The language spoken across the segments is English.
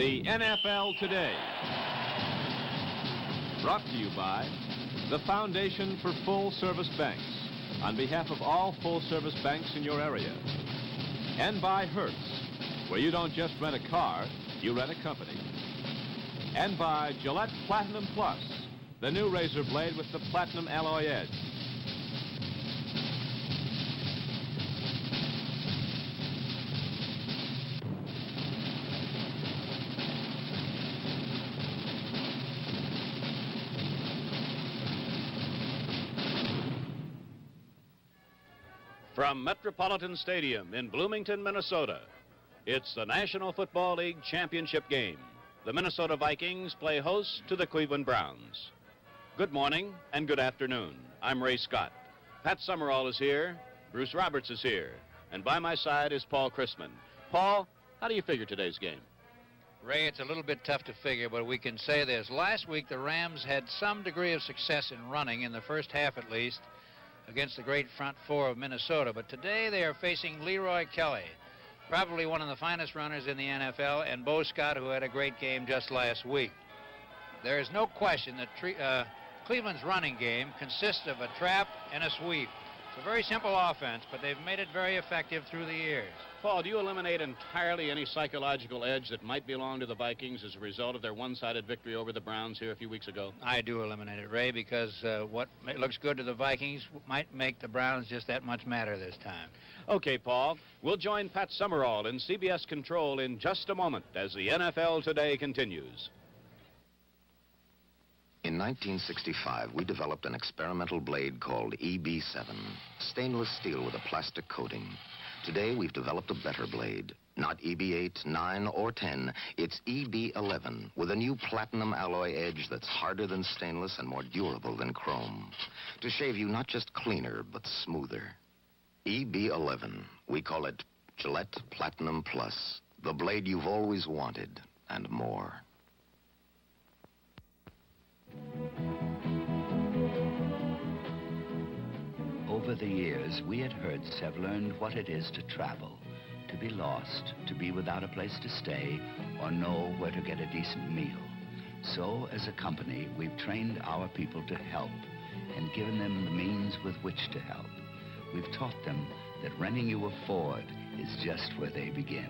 The NFL Today. Brought to you by the Foundation for Full Service Banks, on behalf of all full-service banks in your area. And by Hertz, where you don't just rent a car, you rent a company. And by Gillette Platinum Plus, the new razor blade with the platinum alloy edge. From Metropolitan Stadium in Bloomington, Minnesota, it's the National Football League championship game. The Minnesota Vikings play host to the Cleveland Browns. Good morning and good afternoon. I'm Ray Scott. Pat Summerall is here. Bruce Roberts is here. And by my side is Paul Chrisman. Paul, how do you figure today's game? Ray, it's a little bit tough to figure, but we can say this. Last week, the Rams had some degree of success in running, in the first half at least, against the great front four of Minnesota. But today they are facing Leroy Kelly, probably one of the finest runners in the NFL, and Bo Scott, who had a great game just last week. There is no question that Cleveland's running game consists of a trap and a sweep. It's a very simple offense, but they've made it very effective through the years. Paul, do you eliminate entirely any psychological edge that might belong to the Vikings as a result of their one-sided victory over the Browns here a few weeks ago? I do eliminate it, Ray, because what looks good to the Vikings might make the Browns just that much madder this time. Okay, Paul, we'll join Pat Summerall in CBS Control in just a moment as the NFL Today continues. In 1965, we developed an experimental blade called EB7, stainless steel with a plastic coating. Today, we've developed a better blade. Not EB8, 9, or 10. It's EB11 with a new platinum alloy edge that's harder than stainless and more durable than chrome. To shave you not just cleaner, but smoother. EB11. We call it Gillette Platinum Plus. The blade you've always wanted, and more. Over the years, we at Hertz have learned what it is to travel, to be lost, to be without a place to stay, or know where to get a decent meal. So, as a company, we've trained our people to help and given them the means with which to help. We've taught them that renting you a Ford is just where they begin.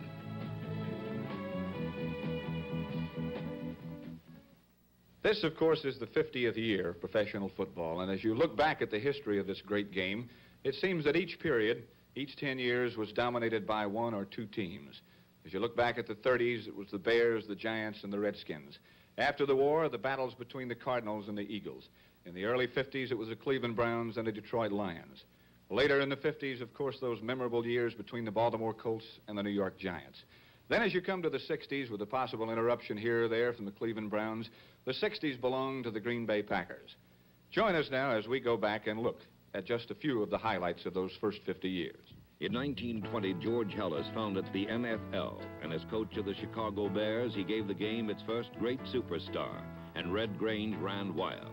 This, of course, is the 50th year of professional football, and as you look back at the history of this great game, it seems that each period, each 10 years, was dominated by one or two teams. As you look back at the 30s, it was the Bears, the Giants, and the Redskins. After the war, the battles between the Cardinals and the Eagles. In the early 50s, it was the Cleveland Browns and the Detroit Lions. Later in the 50s, of course, those memorable years between the Baltimore Colts and the New York Giants. Then as you come to the 60s, with a possible interruption here or there from the Cleveland Browns, the 60s belong to the Green Bay Packers. Join us now as we go back and look at just a few of the highlights of those first 50 years. In 1920, George Hellas founded the NFL, and as coach of the Chicago Bears, he gave the game its first great superstar, and Red Grange ran wild.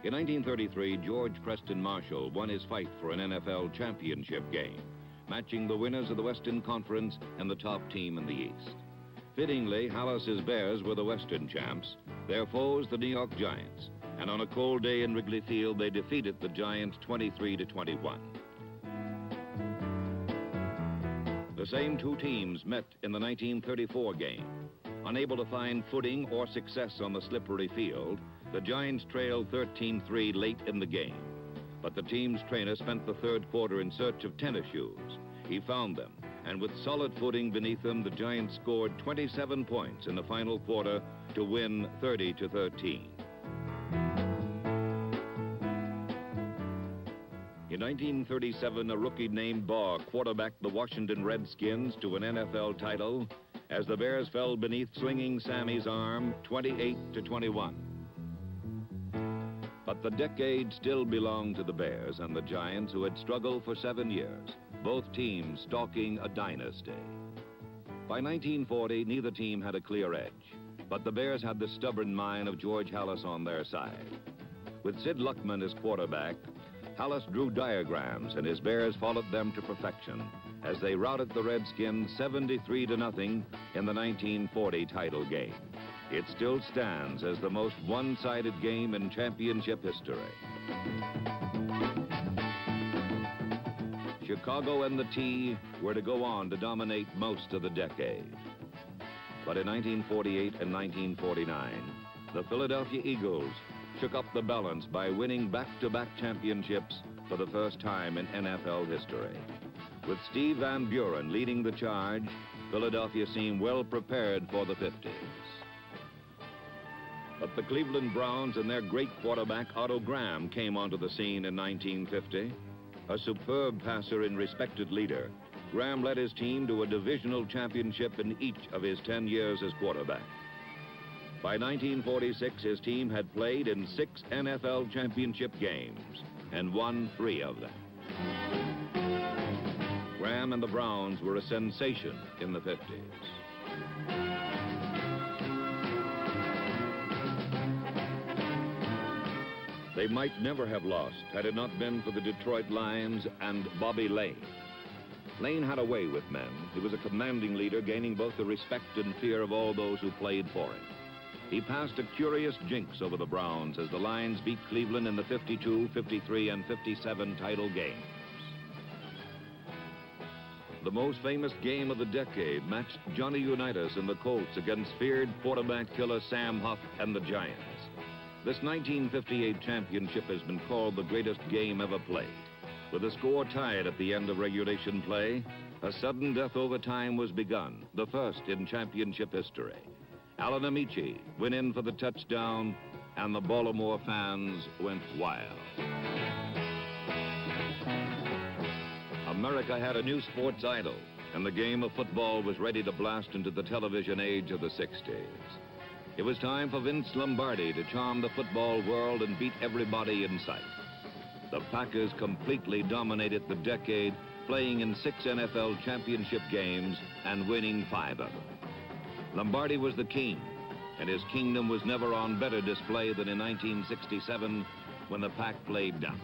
In 1933, George Preston Marshall won his fight for an NFL championship game, matching the winners of the Western Conference and the top team in the East. Fittingly, Hallis's Bears were the Western champs, their foes the New York Giants, and on a cold day in Wrigley Field, they defeated the Giants 23-21. The same two teams met in the 1934 game. Unable to find footing or success on the slippery field, the Giants trailed 13-3 late in the game. But the team's trainer spent the third quarter in search of tennis shoes. He found them, and with solid footing beneath them, the Giants scored 27 points in the final quarter to win 30-13. In 1937, a rookie named Barr quarterbacked the Washington Redskins to an NFL title as the Bears fell beneath Swinging Sammy's arm 28-21. But the decade still belonged to the Bears and the Giants, who had struggled for 7 years, both teams stalking a dynasty. By 1940, neither team had a clear edge, but the Bears had the stubborn mind of George Halas on their side. With Sid Luckman as quarterback, Halas drew diagrams, and his Bears followed them to perfection, as they routed the Redskins 73-0 in the 1940 title game. It still stands as the most one-sided game in championship history. Chicago and the T were to go on to dominate most of the decade. But in 1948 and 1949, the Philadelphia Eagles shook up the balance by winning back-to-back championships for the first time in NFL history. With Steve Van Buren leading the charge, Philadelphia seemed well prepared for the 50s. But the Cleveland Browns and their great quarterback Otto Graham came onto the scene in 1950. A superb passer and respected leader, Graham led his team to a divisional championship in each of his 10 years as quarterback. By 1946, his team had played in 6 NFL championship games and won 3 of them. Graham and the Browns were a sensation in the 50s. They might never have lost had it not been for the Detroit Lions and Bobby Lane. Lane had a way with men. He was a commanding leader, gaining both the respect and fear of all those who played for him. He passed a curious jinx over the Browns as the Lions beat Cleveland in the 52, 53, and 57 title games. The most famous game of the decade matched Johnny Unitas and the Colts against feared quarterback killer Sam Huff and the Giants. This 1958 championship has been called the greatest game ever played. With the score tied at the end of regulation play, a sudden death overtime was begun, the first in championship history. Alan Amici went in for the touchdown, and the Baltimore fans went wild. America had a new sports idol, and the game of football was ready to blast into the television age of the 60s. It was time for Vince Lombardi to charm the football world and beat everybody in sight. The Packers completely dominated the decade, playing in 6 NFL championship games and winning 5 of them. Lombardi was the king, and his kingdom was never on better display than in 1967 when the Pack played Dallas.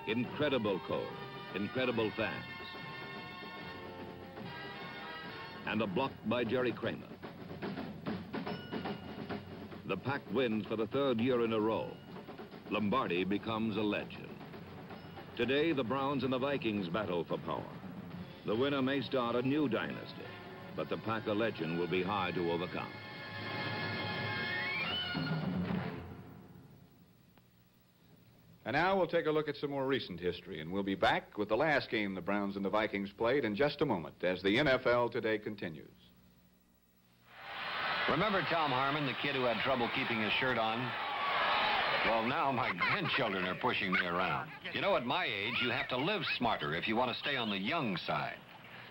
Incredible code, incredible fans, and a block by Jerry Kramer. The Pack wins for the 3rd year in a row. Lombardi becomes a legend. Today, the Browns and the Vikings battle for power. The winner may start a new dynasty, but the Packer legend will be hard to overcome. And now we'll take a look at some more recent history, and we'll be back with the last game the Browns and the Vikings played in just a moment as the NFL Today continues. Remember Tom Harmon, the kid who had trouble keeping his shirt on? Well, now my grandchildren are pushing me around. You know, at my age, you have to live smarter if you want to stay on the young side.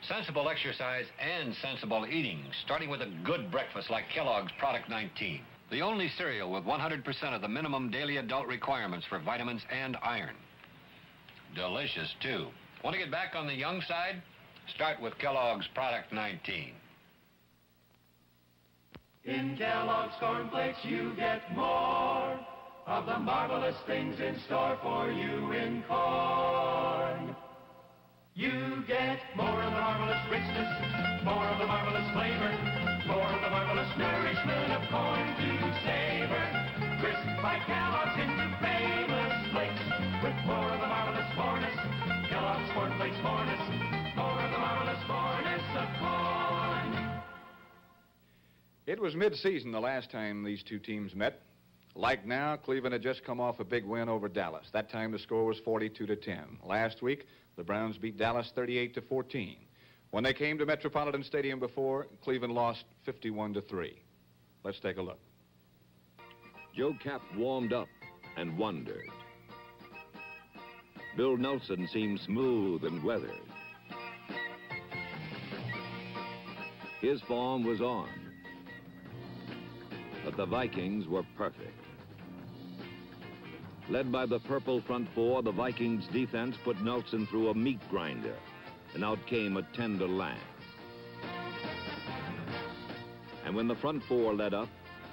Sensible exercise and sensible eating, starting with a good breakfast like Kellogg's Product 19. The only cereal with 100% of the minimum daily adult requirements for vitamins and iron. Delicious, too. Want to get back on the young side? Start with Kellogg's Product 19. In Kellogg's Corn Flakes, you get more of the marvelous things in store for you in corn. You get more of the marvelous richness, more of the marvelous flavor, more of the marvelous nourishment of corn to savor. Crisp by Kellogg's into famous flakes with more of the marvelous cornness. Kellogg's Corn Flakes cornness, more of the marvelous cornness of corn. It was mid-season the last time these two teams met. Like now, Cleveland had just come off a big win over Dallas. That time the score was 42-10. Last week, the Browns beat Dallas 38-14. When they came to Metropolitan Stadium before, Cleveland lost 51-3. Let's take a look. Joe Kapp warmed up and wondered. Bill Nelson seemed smooth and weathered. His form was on. But the Vikings were perfect. Led by the purple front four, the Vikings defense put Nelson through a meat grinder, and out came a tender lamb. And when the front four led up,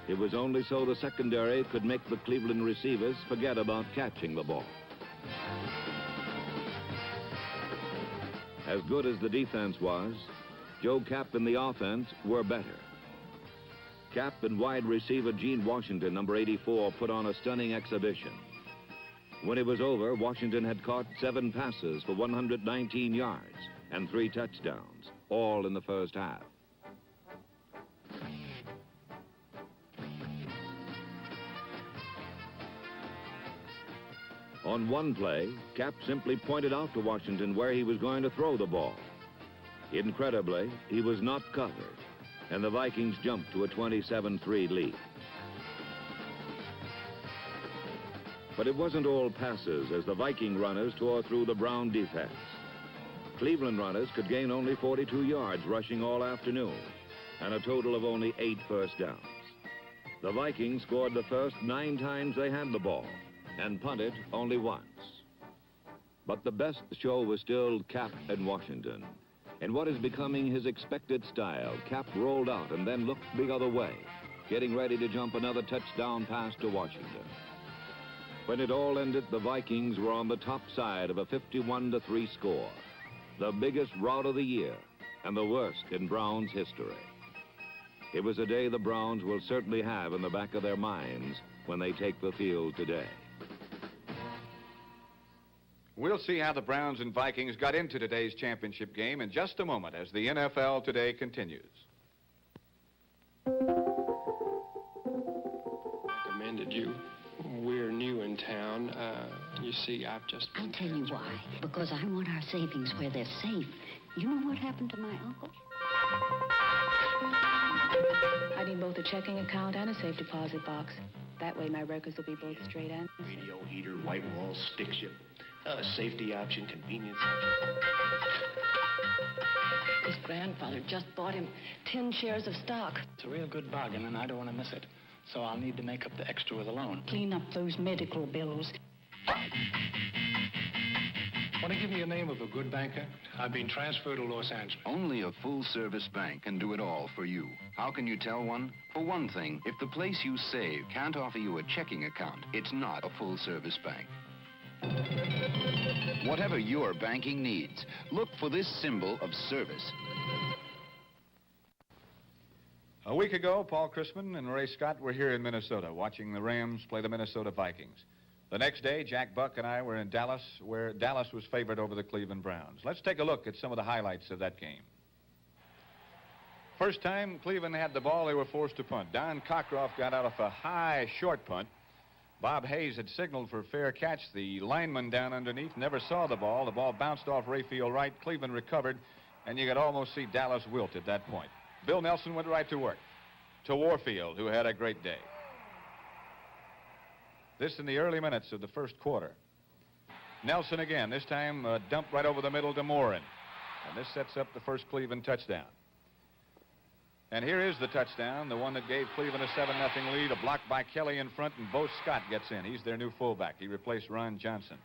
it was only so the secondary could make the Cleveland receivers forget about catching the ball. As good as the defense was, Joe Cap and the offense were better. Cap and wide receiver Gene Washington, number 84, put on a stunning exhibition. When it was over, Washington had caught 7 passes for 119 yards and 3 touchdowns, all in the first half. On one play, Cap simply pointed out to Washington where he was going to throw the ball. Incredibly, he was not covered, and the Vikings jumped to a 27-3 lead. But it wasn't all passes as the Viking runners tore through the Brown defense. Cleveland runners could gain only 42 yards rushing all afternoon, and a total of only 8 first downs. The Vikings scored the first 9 times they had the ball, and punted only once. But the best show was still Cap and Washington. In what is becoming his expected style, Cap rolled out and then looked the other way, getting ready to jump another touchdown pass to Washington. When it all ended, the Vikings were on the top side of a 51-3 score, the biggest rout of the year and the worst in Browns history. It was a day the Browns will certainly have in the back of their minds when they take the field today. We'll see how the Browns and Vikings got into today's championship game in just a moment as the NFL Today continues. Recommended you. We're new in town. You see, I've just... I'll tell you why. Because I want our savings where they're safe. You know what happened to my uncle? I need both a checking account and a safe deposit box. That way my records will be both straight and... Radio, heater, white wall, stick shift. Safety option, convenience option. His grandfather just bought him 10 shares of stock. It's a real good bargain, and I don't want to miss it. So I'll need to make up the extra with a loan. Clean up those medical bills. Want to give me a name of a good banker? I've been transferred to Los Angeles. Only a full-service bank can do it all for you. How can you tell one? For one thing, if the place you save can't offer you a checking account, it's not a full-service bank. Whatever your banking needs, look for this symbol of service. A week ago, Paul Chrisman and Ray Scott were here in Minnesota watching the Rams play the Minnesota Vikings. The next day, Jack Buck and I were in Dallas, where Dallas was favored over the Cleveland Browns. Let's take a look at some of the highlights of that game. First time Cleveland had the ball, they were forced to punt. Don Cockcroft got out of a high, short punt. Bob Hayes had signaled for a fair catch. The lineman down underneath never saw the ball. The ball bounced off Rayfield right. Cleveland recovered, and you could almost see Dallas wilt at that point. Bill Nelson went right to work. To Warfield, who had a great day. This in the early minutes of the first quarter. Nelson again, this time dumped right over the middle to Morin. And this sets up the first Cleveland touchdown. And here is the touchdown, the one that gave Cleveland a 7-0 lead, a block by Kelly in front, and Bo Scott gets in. He's their new fullback. He replaced Ron Johnson.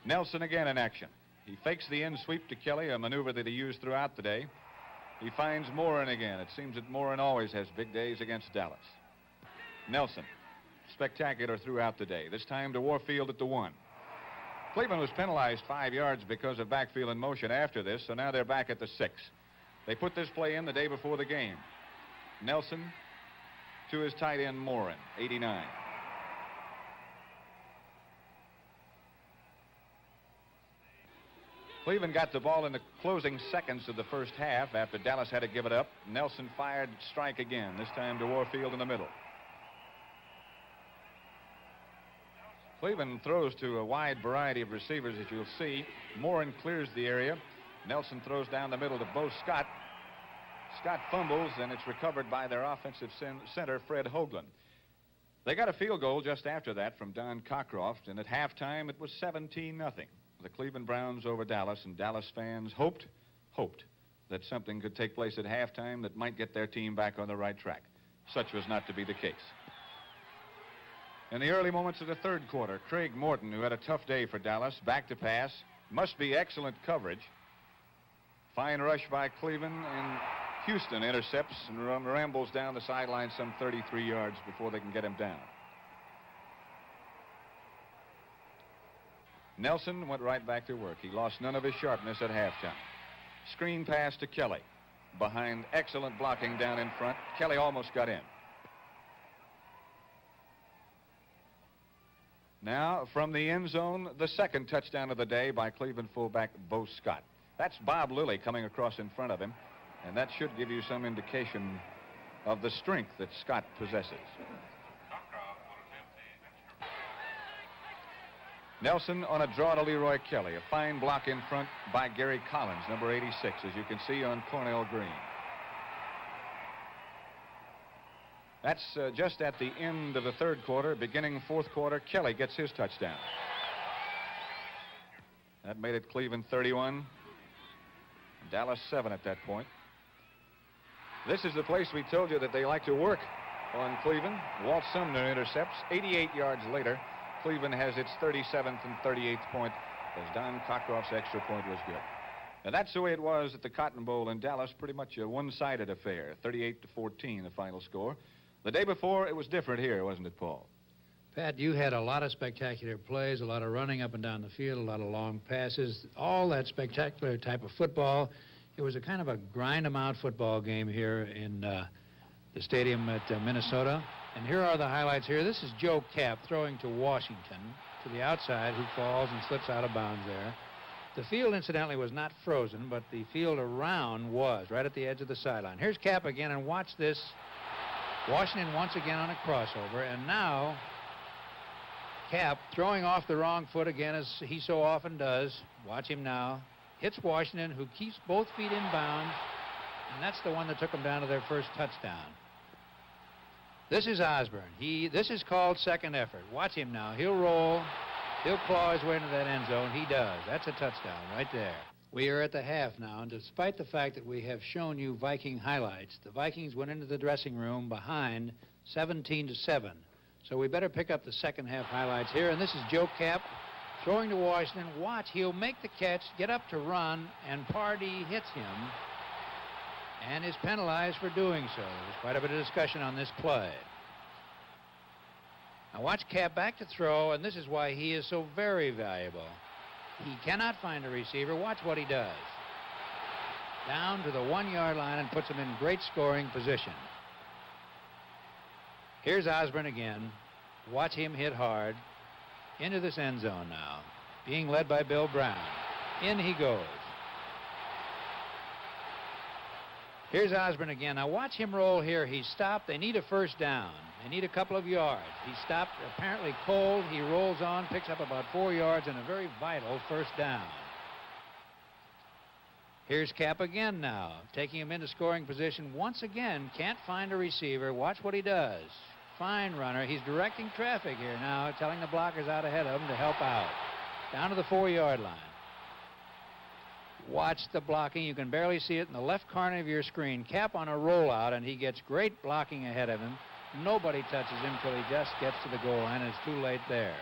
Nelson again in action. He fakes the in sweep to Kelly, a maneuver that he used throughout the day. He finds Morin again. It seems that Morin always has big days against Dallas. Nelson, spectacular throughout the day. This time to Warfield at the 1. Cleveland was penalized 5 yards because of backfield in motion after this, so now they're back at the 6. They put this play in the day before the game. Nelson to his tight end Morin, 89. Cleveland got the ball in the closing seconds of the first half after Dallas had to give it up. Nelson fired strike again, this time to Warfield in the middle. Cleveland throws to a wide variety of receivers, as you'll see. Morin clears the area. Nelson throws down the middle to Bo Scott. Scott fumbles, and it's recovered by their offensive center, Fred Hoagland. They got a field goal just after that from Don Cockcroft, and at halftime it was 17-0. The Cleveland Browns over Dallas, and Dallas fans hoped that something could take place at halftime that might get their team back on the right track. Such was not to be the case. In the early moments of the third quarter, Craig Morton, who had a tough day for Dallas, back to pass. Must be excellent coverage. Fine rush by Cleveland, and Houston intercepts and rambles down the sideline some 33 yards before they can get him down. Nelson went right back to work. He lost none of his sharpness at halftime. Screen pass to Kelly. Behind excellent blocking down in front. Kelly almost got in. Now, from the end zone, the second touchdown of the day by Cleveland fullback Bo Scott. That's Bob Lilly coming across in front of him, and that should give you some indication of the strength that Scott possesses. Nelson on a draw to Leroy Kelly. A fine block in front by Gary Collins, number 86, as you can see on Cornell Green. That's just at the end of the third quarter, beginning fourth quarter. Kelly gets his touchdown. That made it Cleveland 31, Dallas 7 at that point. This is the place we told you that they like to work on Cleveland. Walt Sumner intercepts. 88 yards later, Cleveland has its 37th and 38th point as Don Cockcroft's extra point was good. And that's the way it was at the Cotton Bowl in Dallas, pretty much a one-sided affair, 38-14 the final score. The day before, it was different here, wasn't it, Paul? Pat, you had a lot of spectacular plays, a lot of running up and down the field, a lot of long passes, all that spectacular type of football. It was a kind of a grind-em-out football game here in the stadium at Minnesota. And here are the highlights here. This is Joe Kapp throwing to Washington to the outside, who falls and slips out of bounds there. The field, incidentally, was not frozen, but the field around was, right at the edge of the sideline. Here's Kapp again, and watch this. Washington once again on a crossover, and now Kapp throwing off the wrong foot again, as he so often does. Watch him now. Hits Washington, who keeps both feet in bounds, and that's the one that took them down to their first touchdown. This is Osborne. This is called second effort. Watch him now. He'll roll. He'll claw his way into that end zone. He does. That's a touchdown right there. We are at the half now, and despite the fact that we have shown you Viking highlights, the Vikings went into the dressing room behind 17-7. So we better pick up the second half highlights here, and this is Joe Kapp throwing to Washington. Watch, he'll make the catch, get up to run, and Pardee hits him and is penalized for doing so. There's quite a bit of discussion on this play. Now watch Kapp back to throw, and this is why he is so very valuable. He cannot find a receiver. Watch what he does. Down to the 1-yard line and puts him in great scoring position. Here's Osborne again. Watch him hit hard into this end zone now. Being led by Bill Brown. In he goes. Here's Osborne again. Now watch him roll here. He stopped. They need a first down. They need a couple of yards. He stopped, apparently cold. He rolls on, picks up about 4 yards and a very vital first down. Here's Kapp again now, taking him into scoring position. Once again, can't find a receiver. Watch what he does. Fine runner. He's directing traffic here now, telling the blockers out ahead of him to help out. Down to the 4-yard line. Watch the blocking. You can barely see it in the left corner of your screen. Kapp on a rollout, and he gets great blocking ahead of him. Nobody touches him till he just gets to the goal line, and it's too late there.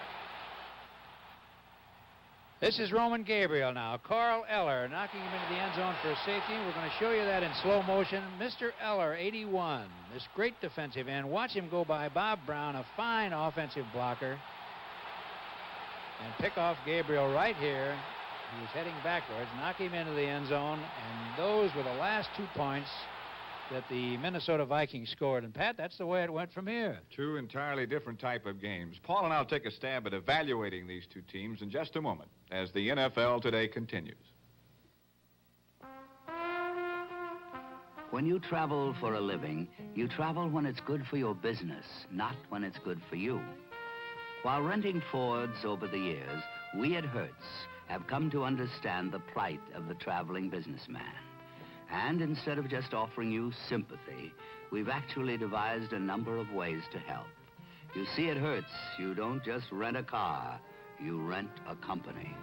This is Roman Gabriel now. Carl Eller knocking him into the end zone for a safety. We're going to show you that in slow motion. Mr. Eller, 81, this great defensive end. Watch him go by Bob Brown, a fine offensive blocker, and pick off Gabriel right here. He was heading backwards, knock him into the end zone, and those were the last 2 points that the Minnesota Vikings scored. And, Pat, that's the way it went from here. Two entirely different type of games. Paul and I'll take a stab at evaluating these two teams in just a moment as the NFL Today continues. When you travel for a living, you travel when it's good for your business, not when it's good for you. While renting Fords over the years, we at Hertz have come to understand the plight of the traveling businessman. And instead of just offering you sympathy, we've actually devised a number of ways to help. You see, at Hertz, you don't just rent a car, you rent a company.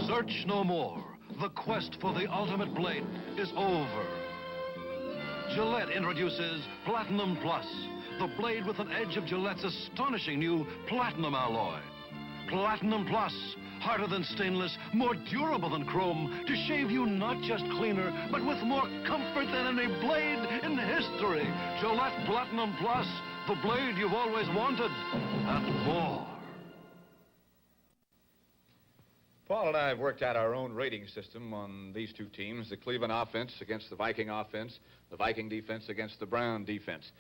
Search no more. The quest for the ultimate blade is over. Gillette introduces Platinum Plus, the blade with an edge of Gillette's astonishing new Platinum alloy. Platinum Plus, harder than stainless, more durable than chrome, to shave you not just cleaner, but with more comfort than any blade in history. Gillette Platinum Plus, the blade you've always wanted, and more. Paul and I have worked out our own rating system on these two teams, the Cleveland offense against the Viking offense, the Viking defense against the Brown defense.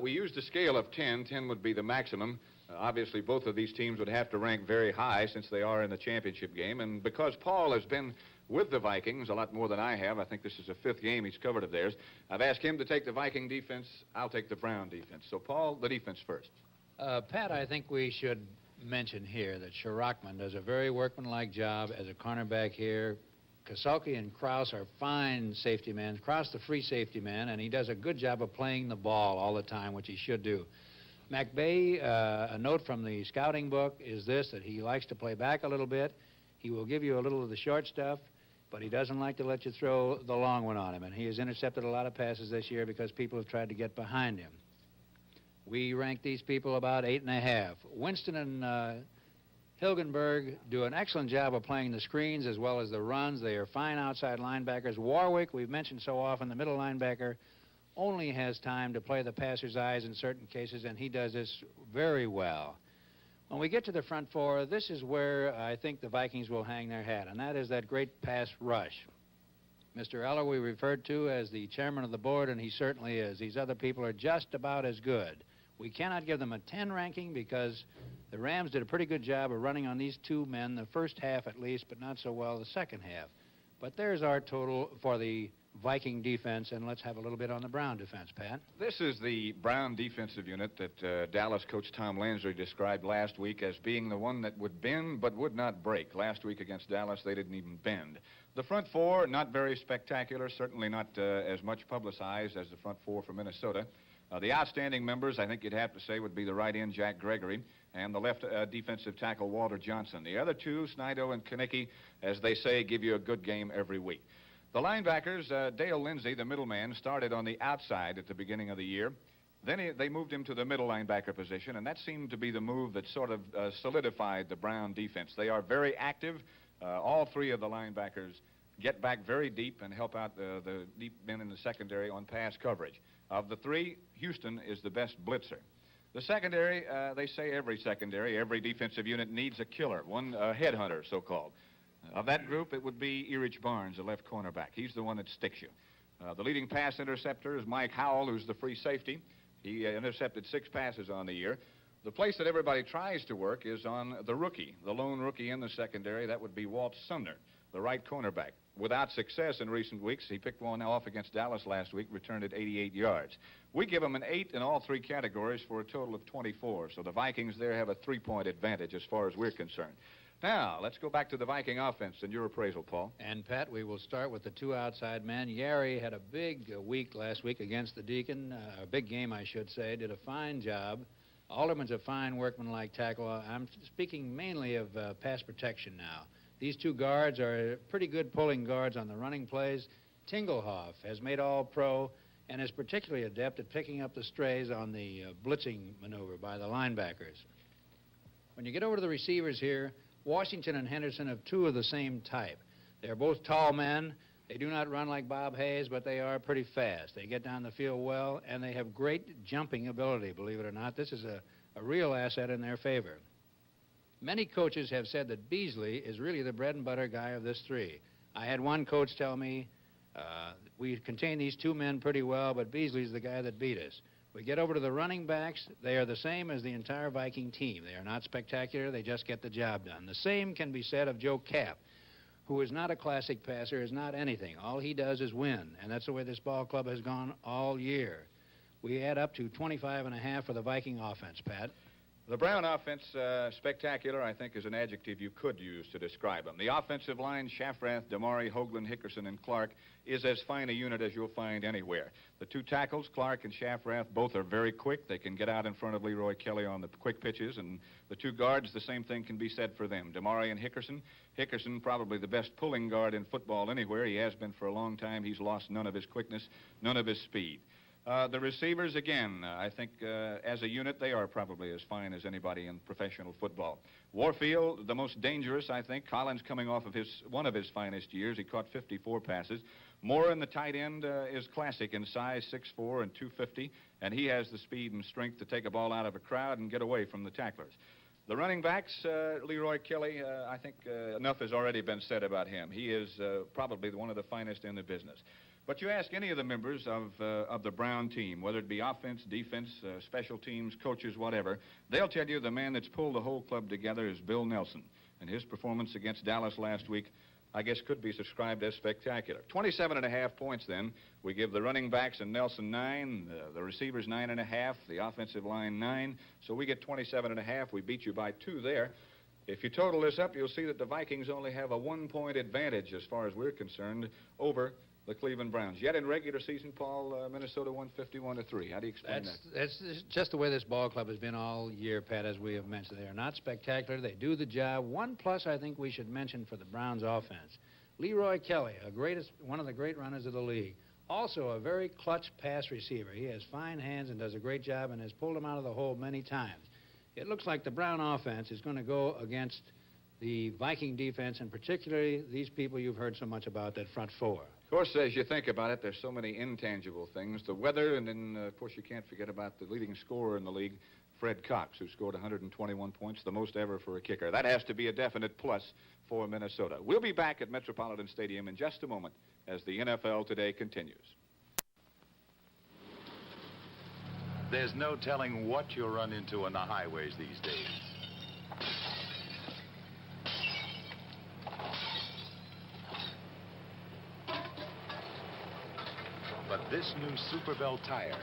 We used a scale of 10. 10 would be the maximum. Obviously, both of these teams would have to rank very high since they are in the championship game. And because Paul has been with the Vikings a lot more than I have, I think this is the 5th game he's covered of theirs, I've asked him to take the Viking defense. I'll take the Brown defense. So, Paul, the defense first. Pat, I think we should mention here that Sherachman does a very workmanlike job as a cornerback here. Kasulki and Krause are fine safety men. Krause, the free safety man, and he does a good job of playing the ball all the time, which he should do. McBay, a note from the scouting book is this, that he likes to play back a little bit. He will give you a little of the short stuff, but he doesn't like to let you throw the long one on him, and he has intercepted a lot of passes this year because people have tried to get behind him. We rank these people about 8.5. Winston and Hilgenberg do an excellent job of playing the screens as well as the runs. They are fine outside linebackers. Warwick, we've mentioned so often, the middle linebacker, only has time to play the passer's eyes in certain cases, and he does this very well. When we get to the front four, this is where I think the Vikings will hang their hat, and that is that great pass rush. Mr. Eller we referred to as the chairman of the board, and he certainly is. These other people are just about as good. We cannot give them a 10 ranking because the Rams did a pretty good job of running on these two men the first half at least, but not so well the second half. But there's our total for the Viking defense, and let's have a little bit on the Brown defense, Pat. This is the Brown defensive unit that Dallas coach Tom Landry described last week as being the one that would bend but would not break. Last week against Dallas, they didn't even bend. The front four, not very spectacular, certainly not as much publicized as the front four for Minnesota. The outstanding members, I think you'd have to say, would be the right end, Jack Gregory, and the left defensive tackle, Walter Johnson. The other two, Snido and Kanicki, as they say, give you a good game every week. The linebackers, Dale Lindsey, the middleman, started on the outside at the beginning of the year. Then they moved him to the middle linebacker position, and that seemed to be the move that sort of solidified the Brown defense. They are very active. All three of the linebackers get back very deep and help out the deep men in the secondary on pass coverage. Of the three, Houston is the best blitzer. The secondary, they say every secondary, every defensive unit needs a killer, one headhunter, so-called. Of that group, it would be Erich Barnes, the left cornerback. He's the one that sticks you. The leading pass interceptor is Mike Howell, who's the free safety. He intercepted 6 passes on the year. The place that everybody tries to work is on the rookie, the lone rookie in the secondary. That would be Walt Sumner, the right cornerback. Without success in recent weeks, he picked one off against Dallas last week, returned it 88 yards. We give him an 8 in all 3 categories for a total of 24. So the Vikings there have a 3-point advantage as far as we're concerned. Now, let's go back to the Viking offense and your appraisal, Paul. And, Pat, we will start with the 2 outside men. Yari had a big week last week against the Deacon, a big game, I should say, did a fine job. Alderman's a fine workmanlike tackle. I'm speaking mainly of pass protection now. These 2 guards are pretty good pulling guards on the running plays. Tingelhoff has made All-Pro and is particularly adept at picking up the strays on the blitzing maneuver by the linebackers. When you get over to the receivers here, Washington and Henderson have 2 of the same type. They're both tall men. They do not run like Bob Hayes, but they are pretty fast. They get down the field well, and they have great jumping ability, believe it or not. This is a real asset in their favor. Many coaches have said that Beasley is really the bread and butter guy of this 3. I had one coach tell me, we contain these 2 men pretty well, but Beasley's the guy that beat us. We get over to the running backs, they are the same as the entire Viking team. They are not spectacular, they just get the job done. The same can be said of Joe Kapp, who is not a classic passer, is not anything. All he does is win, and that's the way this ball club has gone all year. We add up to 25.5 for the Viking offense, Pat. The Brown offense, spectacular, I think, is an adjective you could use to describe them. The offensive line, Shafrath, Damari, Hoagland, Hickerson, and Clark, is as fine a unit as you'll find anywhere. The 2 tackles, Clark and Shafrath, both are very quick. They can get out in front of Leroy Kelly on the quick pitches, and the 2 guards, the same thing can be said for them. Damari and Hickerson. Hickerson, probably the best pulling guard in football anywhere. He has been for a long time. He's lost none of his quickness, none of his speed. The receivers, again, I think as a unit, they are probably as fine as anybody in professional football. Warfield, the most dangerous, I think. Collins coming off of one of his finest years. He caught 54 passes. Moore in the tight end is classic in size, 6'4" and 250, and he has the speed and strength to take a ball out of a crowd and get away from the tacklers. The running backs, Leroy Kelly, I think enough has already been said about him. He is probably one of the finest in the business. But you ask any of the members of the Brown team, whether it be offense, defense, special teams, coaches, whatever, they'll tell you the man that's pulled the whole club together is Bill Nelson. And his performance against Dallas last week, I guess, could be described as spectacular. 27.5 points, then. We give the running backs and Nelson 9, the receivers 9.5, the offensive line 9. So we get 27.5. We beat you by 2 there. If you total this up, you'll see that the Vikings only have a 1-point advantage as far as we're concerned over the Cleveland Browns. Yet in regular season, Paul, Minnesota won 51-3. How do you explain that? That's just the way this ball club has been all year, Pat, as we have mentioned. They are not spectacular. They do the job. One plus I think we should mention for the Browns offense. Leroy Kelly, one of the great runners of the league. Also a very clutch pass receiver. He has fine hands and does a great job and has pulled them out of the hole many times. It looks like the Brown offense is going to go against the Viking defense, and particularly these people you've heard so much about, that front four. Of course, as you think about it, there's so many intangible things. The weather, and then, of course, you can't forget about the leading scorer in the league, Fred Cox, who scored 121 points, the most ever for a kicker. That has to be a definite plus for Minnesota. We'll be back at Metropolitan Stadium in just a moment as the NFL Today continues. There's no telling what you'll run into on the highways these days. But this new Super Belt tire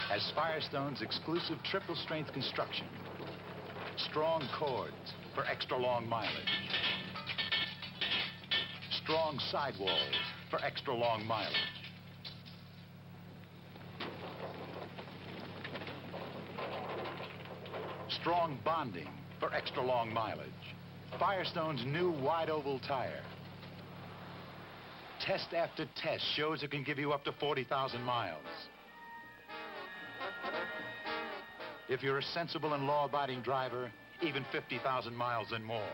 has Firestone's exclusive triple-strength construction. Strong cords for extra long mileage. Strong sidewalls for extra long mileage. Strong bonding for extra long mileage. Firestone's new wide oval tire. Test after test shows it can give you up to 40,000 miles. If you're a sensible and law-abiding driver, even 50,000 miles and more.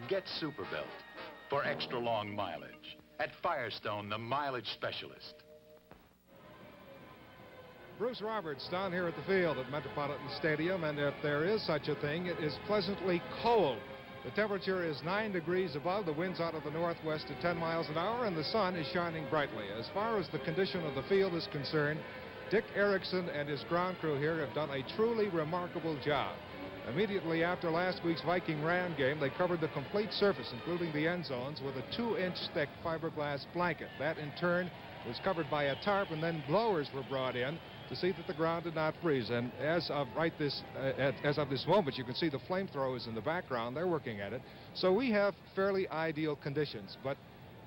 Get Superbelt for extra long mileage at Firestone, the mileage specialist. Bruce Roberts down here at the field at Metropolitan Stadium, and if there is such a thing, it is pleasantly cold. The temperature is 9 degrees above, the winds out of the northwest at 10 miles an hour, and the sun is shining brightly. As far as the condition of the field is concerned, Dick Erickson and his ground crew here have done a truly remarkable job. Immediately after last week's Viking-Ram game, they covered the complete surface, including the end zones, with a 2-inch thick fiberglass blanket. That, in turn, was covered by a tarp, and then blowers were brought in to see that the ground did not freeze. And as of this moment, you can see the flamethrowers in the background. They're working at it. So we have fairly ideal conditions. But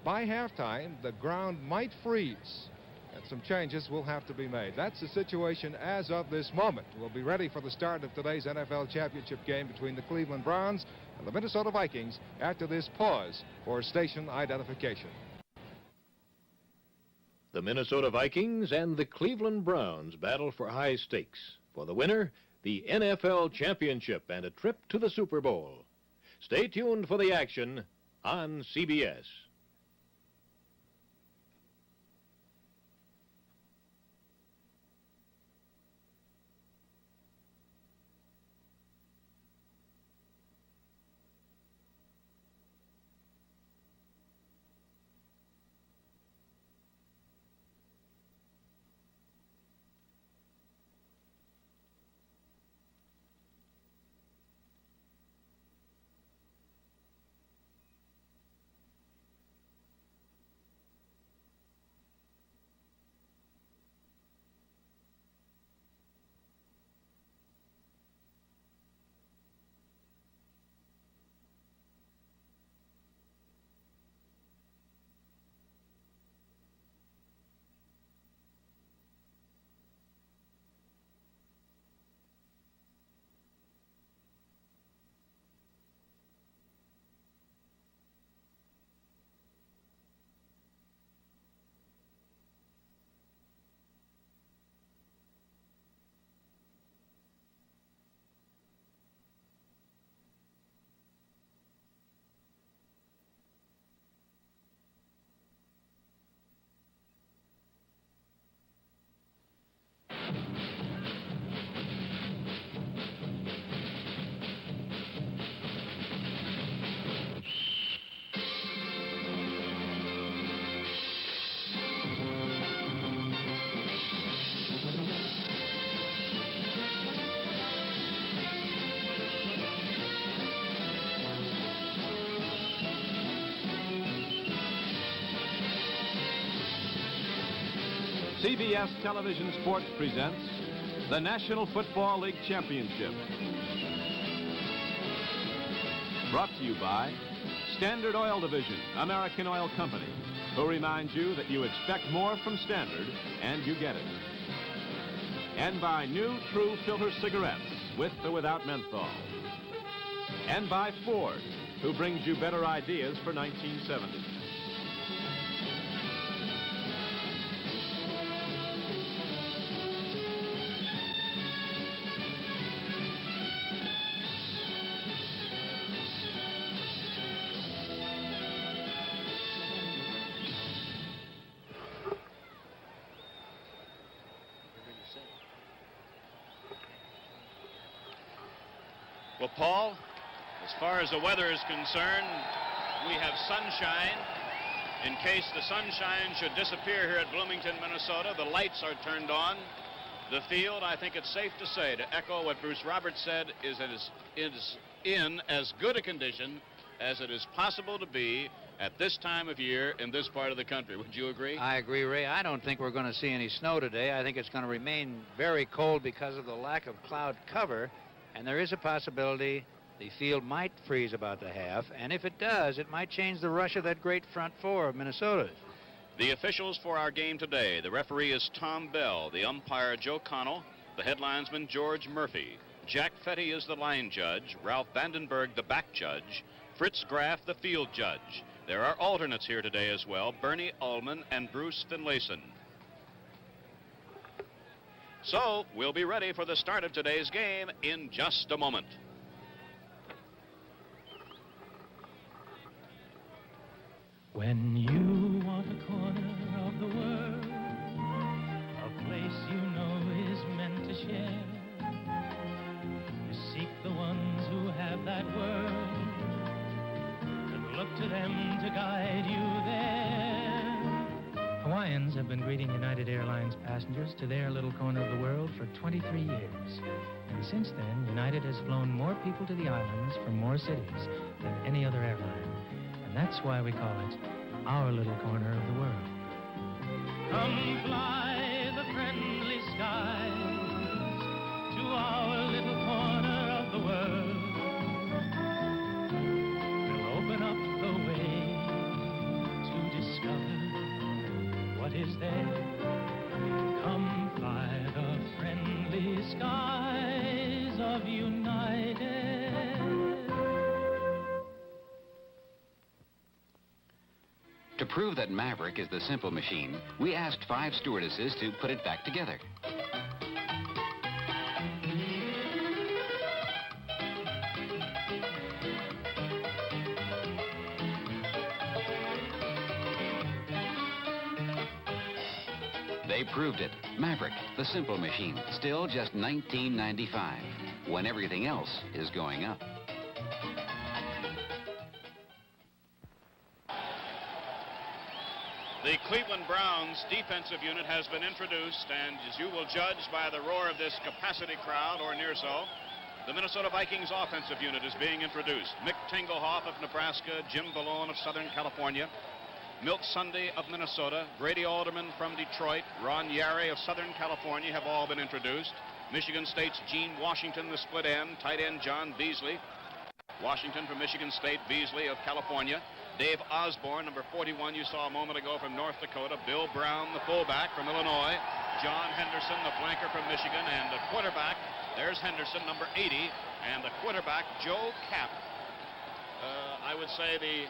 by halftime, the ground might freeze, and some changes will have to be made. That's the situation as of this moment. We'll be ready for the start of today's NFL championship game between the Cleveland Browns and the Minnesota Vikings after this pause for station identification. The Minnesota Vikings and the Cleveland Browns battle for high stakes. For the winner, the NFL championship and a trip to the Super Bowl. Stay tuned for the action on CBS. CBS Television Sports presents the National Football League Championship. Brought to you by Standard Oil Division, American Oil Company, who reminds you that you expect more from Standard, and you get it. And by new True Filter cigarettes, with or without menthol. And by Ford, who brings you better ideas for 1970. Well, Paul, as far as the weather is concerned, we have sunshine. In case the sunshine should disappear here at Bloomington, Minnesota, the lights are turned on. The field, I think it's safe to say, to echo what Bruce Roberts said, is in as good a condition as it is possible to be at this time of year in this part of the country. Would you agree? I agree, Ray. I don't think we're going to see any snow today. I think it's going to remain very cold because of the lack of cloud cover. And there is a possibility the field might freeze about the half, and if it does, it might change the rush of that great front four of Minnesota. The officials for our game today: the referee is Tom Bell, the umpire Joe Connell, the headlinesman George Murphy. Jack Fetty is the line judge, Ralph Vandenberg the back judge, Fritz Graff the field judge. There are alternates here today as well: Bernie Ullman and Bruce Finlayson. So, we'll be ready for the start of today's game in just a moment. When you want a corner of the world, a place you know is meant to share, you seek the ones who have that world and look to them to guide you there. Hawaiians have been greeting United Airlines passengers to their little corner of the world for 23 years. And since then, United has flown more people to the islands from more cities than any other airline. And that's why we call it our little corner of the world. Come fly the friendly skies to our little corner of the world. We'll open up the way to discover what is there. Come fly the friendly skies of United. To prove that Maverick is the simple machine, we asked 5 stewardesses to put it back together. They proved it. Maverick, the simple machine, still just $19.95, when everything else is going up. The Cleveland Browns defensive unit has been introduced, and as you will judge by the roar of this capacity crowd, or near so, the Minnesota Vikings offensive unit is being introduced. Mick Tingelhoff of Nebraska, Jim Ballone of Southern California, Milt Sunday of Minnesota, Grady Alderman from Detroit, Ron Yary of Southern California have all been introduced. Michigan State's Gene Washington, the split end, tight end John Beasley. Washington from Michigan State, Beasley of California. Dave Osborne, number 41, you saw a moment ago from North Dakota. Bill Brown, the fullback from Illinois. John Henderson, the flanker from Michigan. And the quarterback, there's Henderson, number 80. And the quarterback, Joe Kapp. I would say the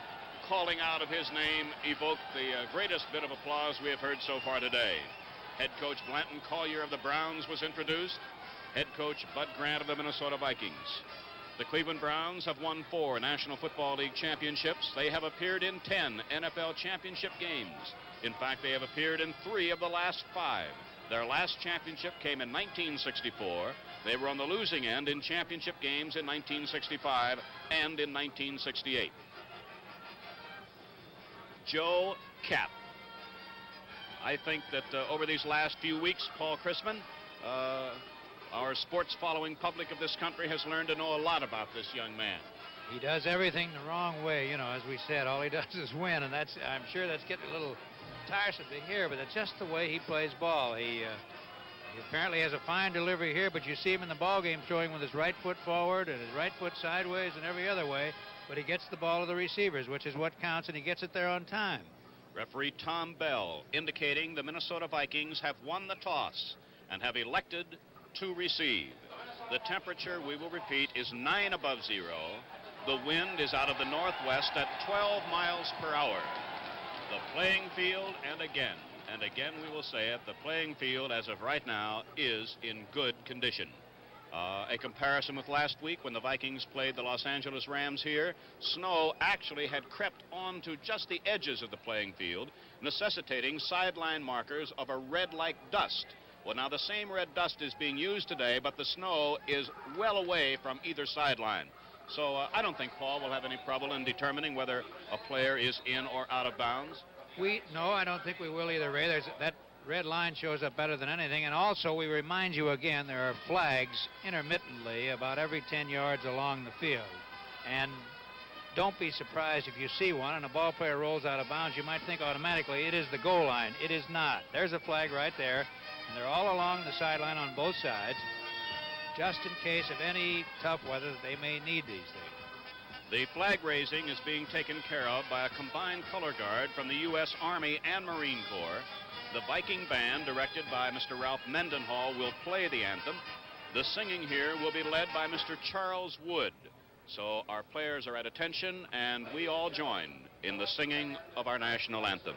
calling out of his name evoked the greatest bit of applause we have heard so far today. Head coach Blanton Collier of the Browns was introduced. Head coach Bud Grant of the Minnesota Vikings. The Cleveland Browns have won 4 National Football League championships. They have appeared in 10 NFL championship games. In fact, they have appeared in 3 of the last 5. Their last championship came in 1964. They were on the losing end in championship games in 1965 and in 1968. Joe Kapp. I think that over these last few weeks, Paul Chrisman, our sports following public of this country has learned to know a lot about this young man. He does everything the wrong way, you know, as we said. All he does is win, and I'm sure that's getting a little tiresome to hear, but it's just the way he plays ball. He apparently has a fine delivery here, but you see him in the ball game throwing with his right foot forward and his right foot sideways and every other way, but he gets the ball to the receivers, which is what counts, and he gets it there on time. Referee Tom Bell indicating the Minnesota Vikings have won the toss and have elected to receive. The temperature, we will repeat, is 9 above zero. The wind is out of the northwest at 12 miles per hour. The playing field, and again we will say it, the playing field as of right now is in good condition. A comparison with last week when the Vikings played the Los Angeles Rams here, snow actually had crept onto just the edges of the playing field, necessitating sideline markers of a red-like dust. Well, now the same red dust is being used today, but the snow is well away from either sideline. So I don't think Paul will have any trouble in determining whether a player is in or out of bounds. No, I don't think we will either, Ray. That red line shows up better than anything. And also, we remind you again, there are flags intermittently about every 10 yards along the field. And don't be surprised if you see one and a ball player rolls out of bounds. You might think automatically it is the goal line. It is not. There's a flag right there. And they're all along the sideline on both sides, just in case of any tough weather that they may need these things. The flag raising is being taken care of by a combined color guard from the U.S. Army and Marine Corps. The Viking band, directed by Mr. Ralph Mendenhall, will play the anthem. The singing here will be led by Mr. Charles Wood. So our players are at attention, and we all join in the singing of our national anthem.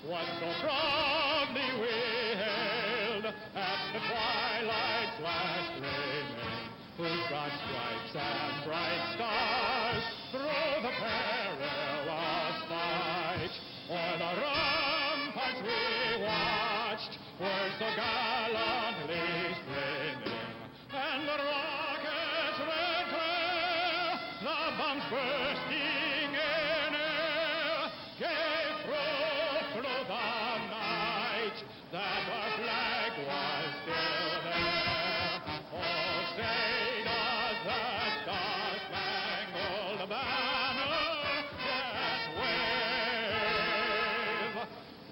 What so proudly we hailed at the twilight's last gleaming, whose broad stripes and bright stars through the perilous fight o'er the ramparts we watched were so gallantly streaming, and the rockets red glare, the bombs bursting in air, gave through the night that our flag was still there. Oh, say does the star-spangled banner yet wave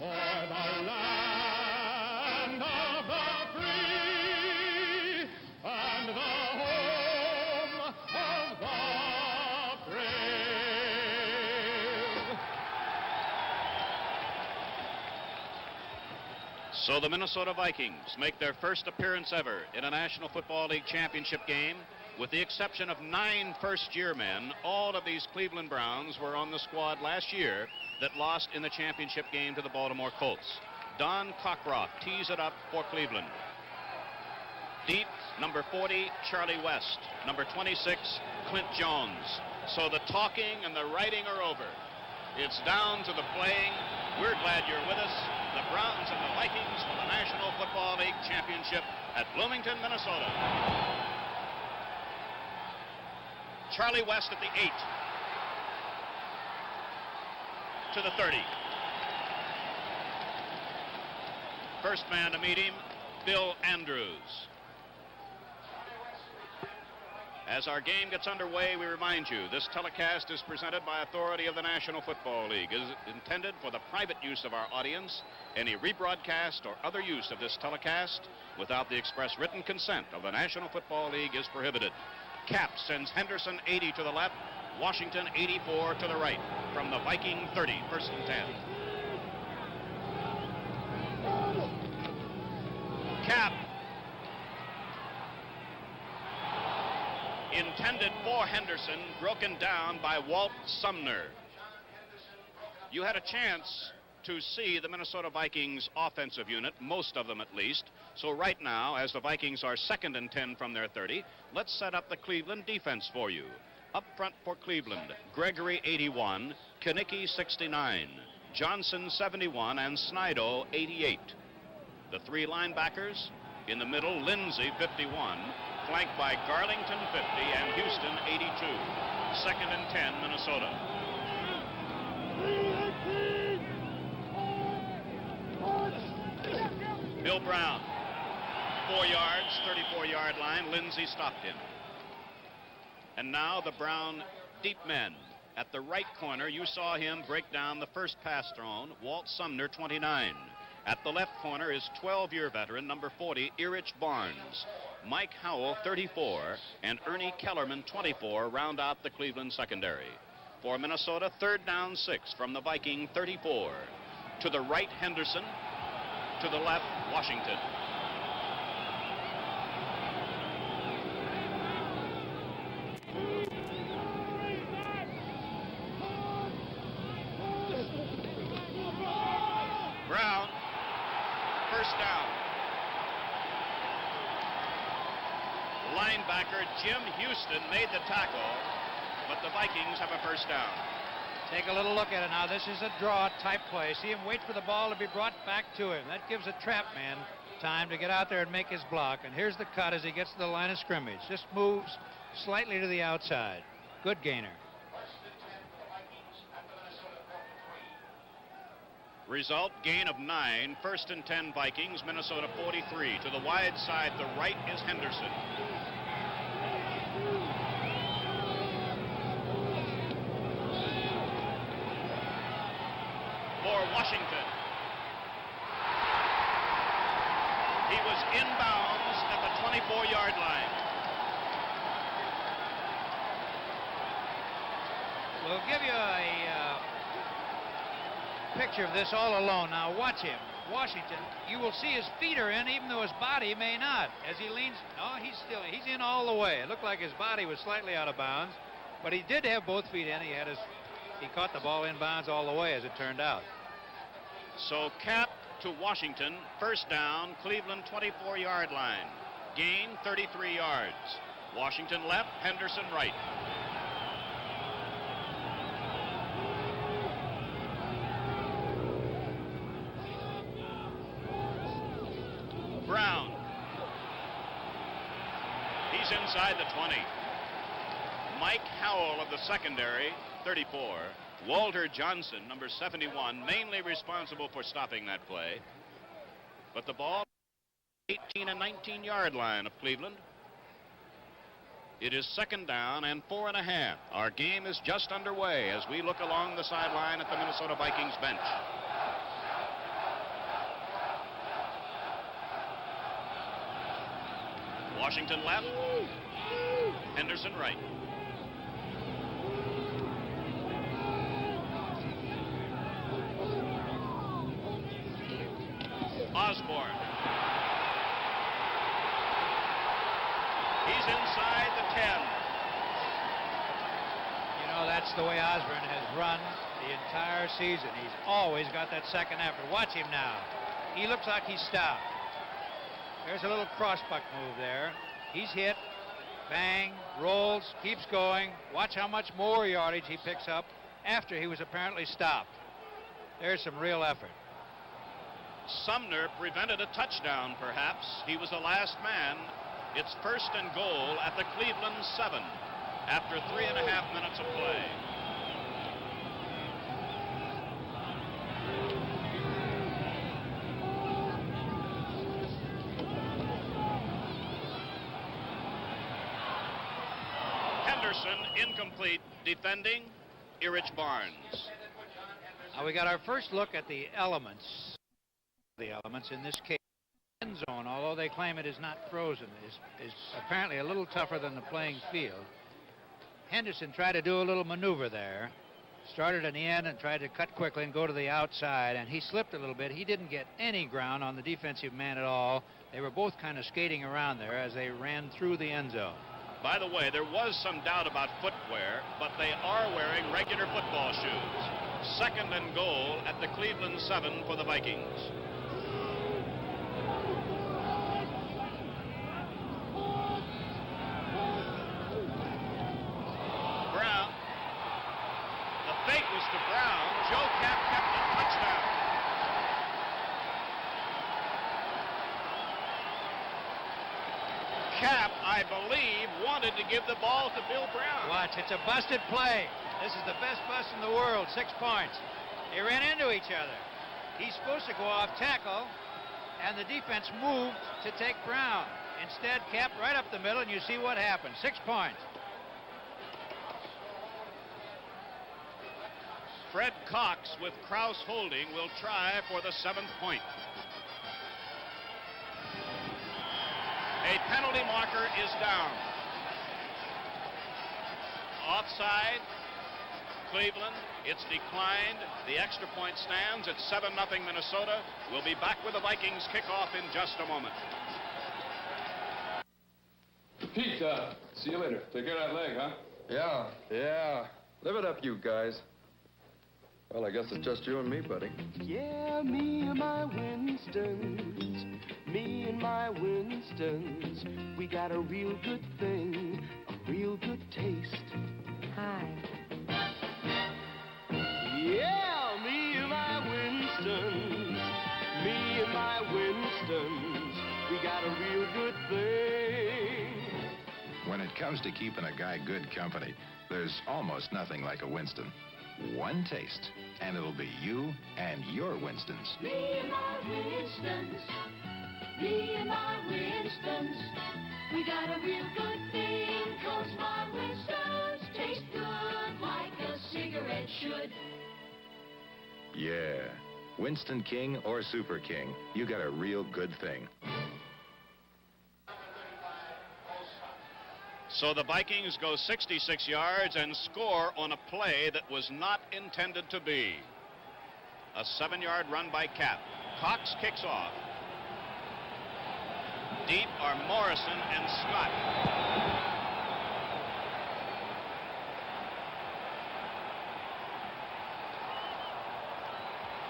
o'er the land of the free and the home of the brave? So the Minnesota Vikings make their first appearance ever in a National Football League championship game. With the exception of 9 first-year men, all of these Cleveland Browns were on the squad last year that lost in the championship game to the Baltimore Colts. Don Cockroft tees it up for Cleveland. Deep, number 40, Charlie West. Number 26, Clint Jones. So the talking and the writing are over. It's down to the playing. We're glad you're with us. The Browns and the Vikings for the National Football League Championship at Bloomington, Minnesota. Charlie West at the 8. To the 30. First man to meet him, Bill Andrews. As our game gets underway, we remind you, this telecast is presented by authority of the National Football League. It is intended for the private use of our audience. Any rebroadcast or other use of this telecast without the express written consent of the National Football League is prohibited. Cap sends Henderson 80 to the left, Washington 84 to the right. From the Viking 30, first and 10. Cap intended for Henderson, broken down by Walt Sumner. You had a chance to see the Minnesota Vikings offensive unit, most of them at least. So right now, as the Vikings are 2nd and 10 from their 30, let's set up the Cleveland defense for you. Up front for Cleveland, Gregory 81, Kanicki 69, Johnson 71, and Snido 88. The 3 linebackers, in the middle, Lindsey 51, flanked by Garlington 50 and Houston 82. 2nd and 10, Minnesota. Bill Brown. 4 yards, 34-yard line. Lindsay stopped him. And now the Brown deep men. At the right corner, you saw him break down the first pass thrown, Walt Sumner, 29. At the left corner is 12-year veteran, number 40, Erich Barnes. Mike Howell, 34, and Ernie Kellerman, 24, round out the Cleveland secondary. For Minnesota, 3rd down 6 from the Viking 34. To the right, Henderson. To the left, Washington. Brown, first down. Linebacker Jim Houston made the tackle, but the Vikings have a first down. Take a little look at it now. This is a draw type play. See him wait for the ball to be brought back to him. That gives a trap man time to get out there and make his block. And here's the cut as he gets to the line of scrimmage. Just moves slightly to the outside. Good gainer. Result, gain of 9. 1st and 10 Vikings, Minnesota 43. To the wide side, the right is Henderson. For Washington. He was inbounds at the 24-yard line. We'll give you a picture of this all alone. Now watch him. Washington, you will see his feet are in even though his body may not. As he leans, he's in all the way. It looked like his body was slightly out of bounds, but he did have both feet in. He caught the ball inbounds all the way as it turned out. So Cap to Washington, first down, Cleveland 24-yard line. Gain 33 yards. Washington left, Henderson right. Brown. He's inside the 20. Mike Howell of the secondary, 34. Walter Johnson, number 71, mainly responsible for stopping that play. But the ball, 18 and 19-yard line of Cleveland. It is 2nd down and 4.5. Our game is just underway as we look along the sideline at the Minnesota Vikings bench. Washington left, Henderson right. Osborne. He's inside the 10. You know, that's the way Osborne has run the entire season. He's always got that second effort. Watch him now. He looks like he's stopped. There's a little cross-buck move there. He's hit. Bang. Rolls. Keeps going. Watch how much more yardage he picks up after he was apparently stopped. There's some real effort. Sumner prevented a touchdown, perhaps. He was the last man. It's 1st and goal at the Cleveland 7 after 3.5 minutes of play. Henderson incomplete, defending Erich Barnes. Now we got our first look at the elements. The elements in this case, end zone, although they claim it is not frozen, is apparently a little tougher than the playing field. Henderson tried to do a little maneuver there, started in the end and tried to cut quickly and go to the outside, and he slipped a little bit. He didn't get any ground on the defensive man at all. They were both kind of skating around there as they ran through the end zone. By the way, there was some doubt about footwear, but they are wearing regular football shoes. 2nd and goal at the Cleveland 7 for the Vikings. Brown. The fake was to Brown. Joe Cap kept it. Touchdown. Cap, I believe, wanted to give the ball to Bill Brown. Watch, it's a busted play. This is the best bust in the world, 6 points. They ran into each other. He's supposed to go off tackle. and the defense moved to take Brown. Instead, capped right up the middle, and you see what happened. 6 points. Fred Cox, with Krause holding, will try for the 7th point. A penalty marker is down. Offside, Cleveland. It's declined. The extra point stands. It's 7-0 Minnesota. We'll be back with the Vikings kickoff in just a moment. Pete, see you later. Take care of that leg, huh? Yeah. Live it up, you guys. Well, I guess it's just you and me, buddy. Yeah, me and my Winstons, me and my Winstons, we got a real good thing, a real good taste. Hi. Yeah, me and my Winstons, me and my Winstons, we got a real good thing. When it comes to keeping a guy good company, there's almost nothing like a Winston. One taste, and it'll be you and your Winstons. Me and my Winstons, me and my Winstons, we got a real good thing, 'cause my Winstons taste good like a cigarette should. Yeah, Winston King or Super King, you got a real good thing. So the Vikings go 66 yards and score on a play that was not intended to be. A 7-yard run by Cap. Cox kicks off. Deep are Morrison and Scott.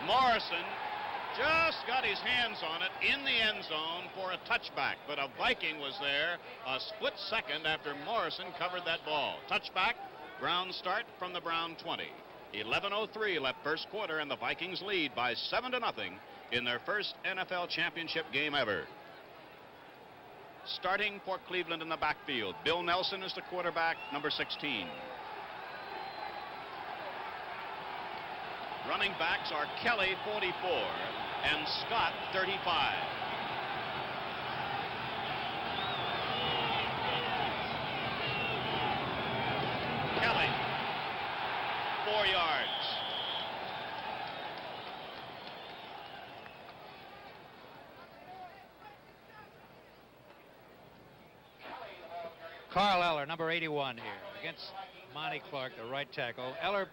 Morrison just got his hands on it in the end zone for a touchback, but a Viking was there a split second after Morrison covered that ball. Touchback, Brown start from the Brown 20. 11:03 left first quarter, and the Vikings lead by 7-0 in their first NFL championship game ever. Starting for Cleveland in the backfield, Bill Nelson is the quarterback, number 16. Running backs are Kelly, 44, and Scott, 35. Kelly, 4 yards. Carl Eller, number 81 here, against Monty Clark, the right tackle. Eller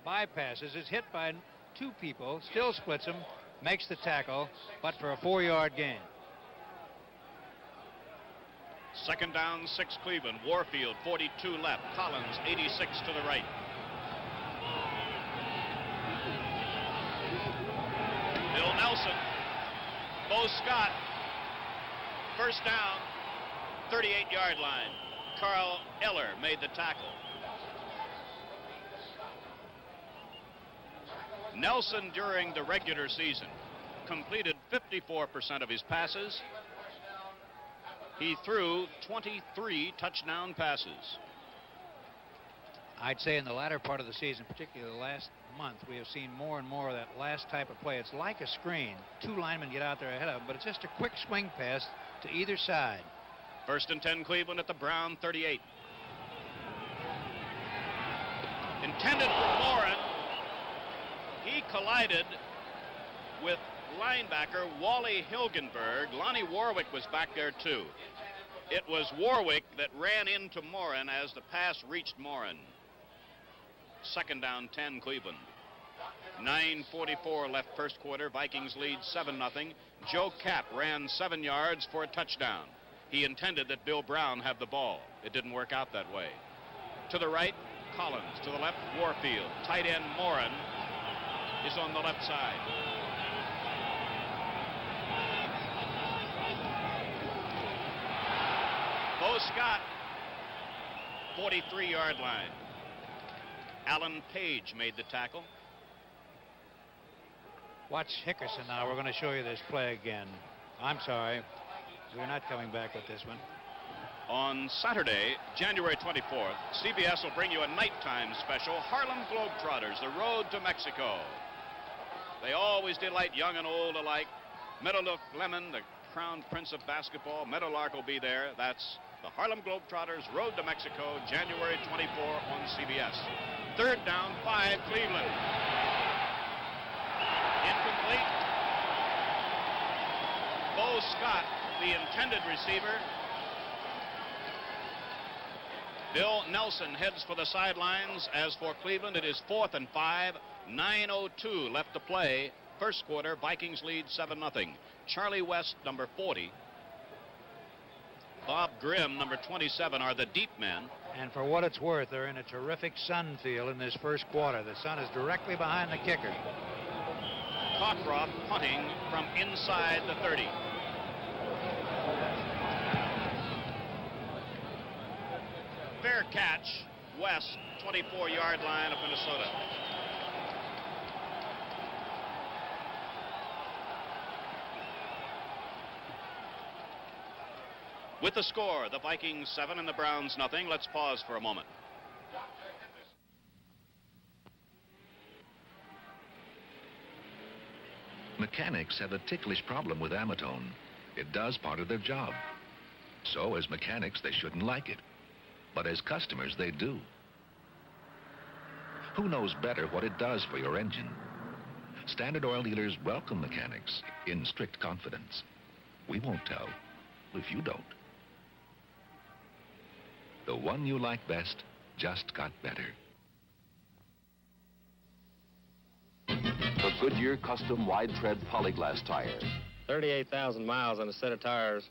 bypasses, is hit by 2 people, still splits him, makes the tackle, but for a 4-yard gain. Second down, 6 Cleveland. Warfield, 42 left. Collins, 86 to the right. Bill Nelson. Bo Scott. First down, 38-yard line. Carl Eller made the tackle. Nelson, during the regular season, completed 54% of his passes. He threw 23 touchdown passes. I'd say in the latter part of the season, particularly the last month, we have seen more and more of that last type of play. It's like a screen. 2 linemen get out there ahead of him, but it's just a quick swing pass to either side. First and 10 Cleveland at the Brown 38. Intended for Morin. He collided with linebacker Wally Hilgenberg. Lonnie Warwick was back there too. It was Warwick that ran into Morin as the pass reached Morin. Second down, 10 Cleveland. 9:44 left first quarter. Vikings lead 7-0. Joe Kapp ran 7 yards for a touchdown. He intended that Bill Brown have the ball. It didn't work out that way. To the right, Collins. To the left, Warfield. Tight end Morin is on the left side. Bo Scott, 43-yard line. Alan Page made the tackle. Watch Hickerson now. We're going to show you this play again. I'm sorry. We're not coming back with this one. On Saturday, January 24th, CBS will bring you a nighttime special, Harlem Globetrotters, The Road to Mexico. They always delight young and old alike. Meadowlark Lemon, the crown prince of basketball. Meadowlark will be there. That's the Harlem Globetrotters Road to Mexico, January 24 on CBS. Third down, 5, Cleveland. Incomplete. Bo Scott, the intended receiver. Bill Nelson heads for the sidelines. As for Cleveland, it is 4th and 5. 9:02 left to play. First quarter, Vikings lead 7-0. Charlie West, number 40. Bob Grimm, number 27, are the deep men. And for what it's worth, they're in a terrific sun field in this first quarter. The sun is directly behind the kicker. Cockcroft punting from inside the 30. Fair catch, West, 24-yard line of Minnesota. With the score, the Vikings 7 and the Browns nothing. Let's pause for a moment. Mechanics have a ticklish problem with Amatone. It does part of their job. So as mechanics, they shouldn't like it. But as customers, they do. Who knows better what it does for your engine? Standard Oil dealers welcome mechanics in strict confidence. We won't tell if you don't. The one you like best just got better. The Goodyear Custom Wide Tread Polyglass Tire. 38,000 miles on a set of tires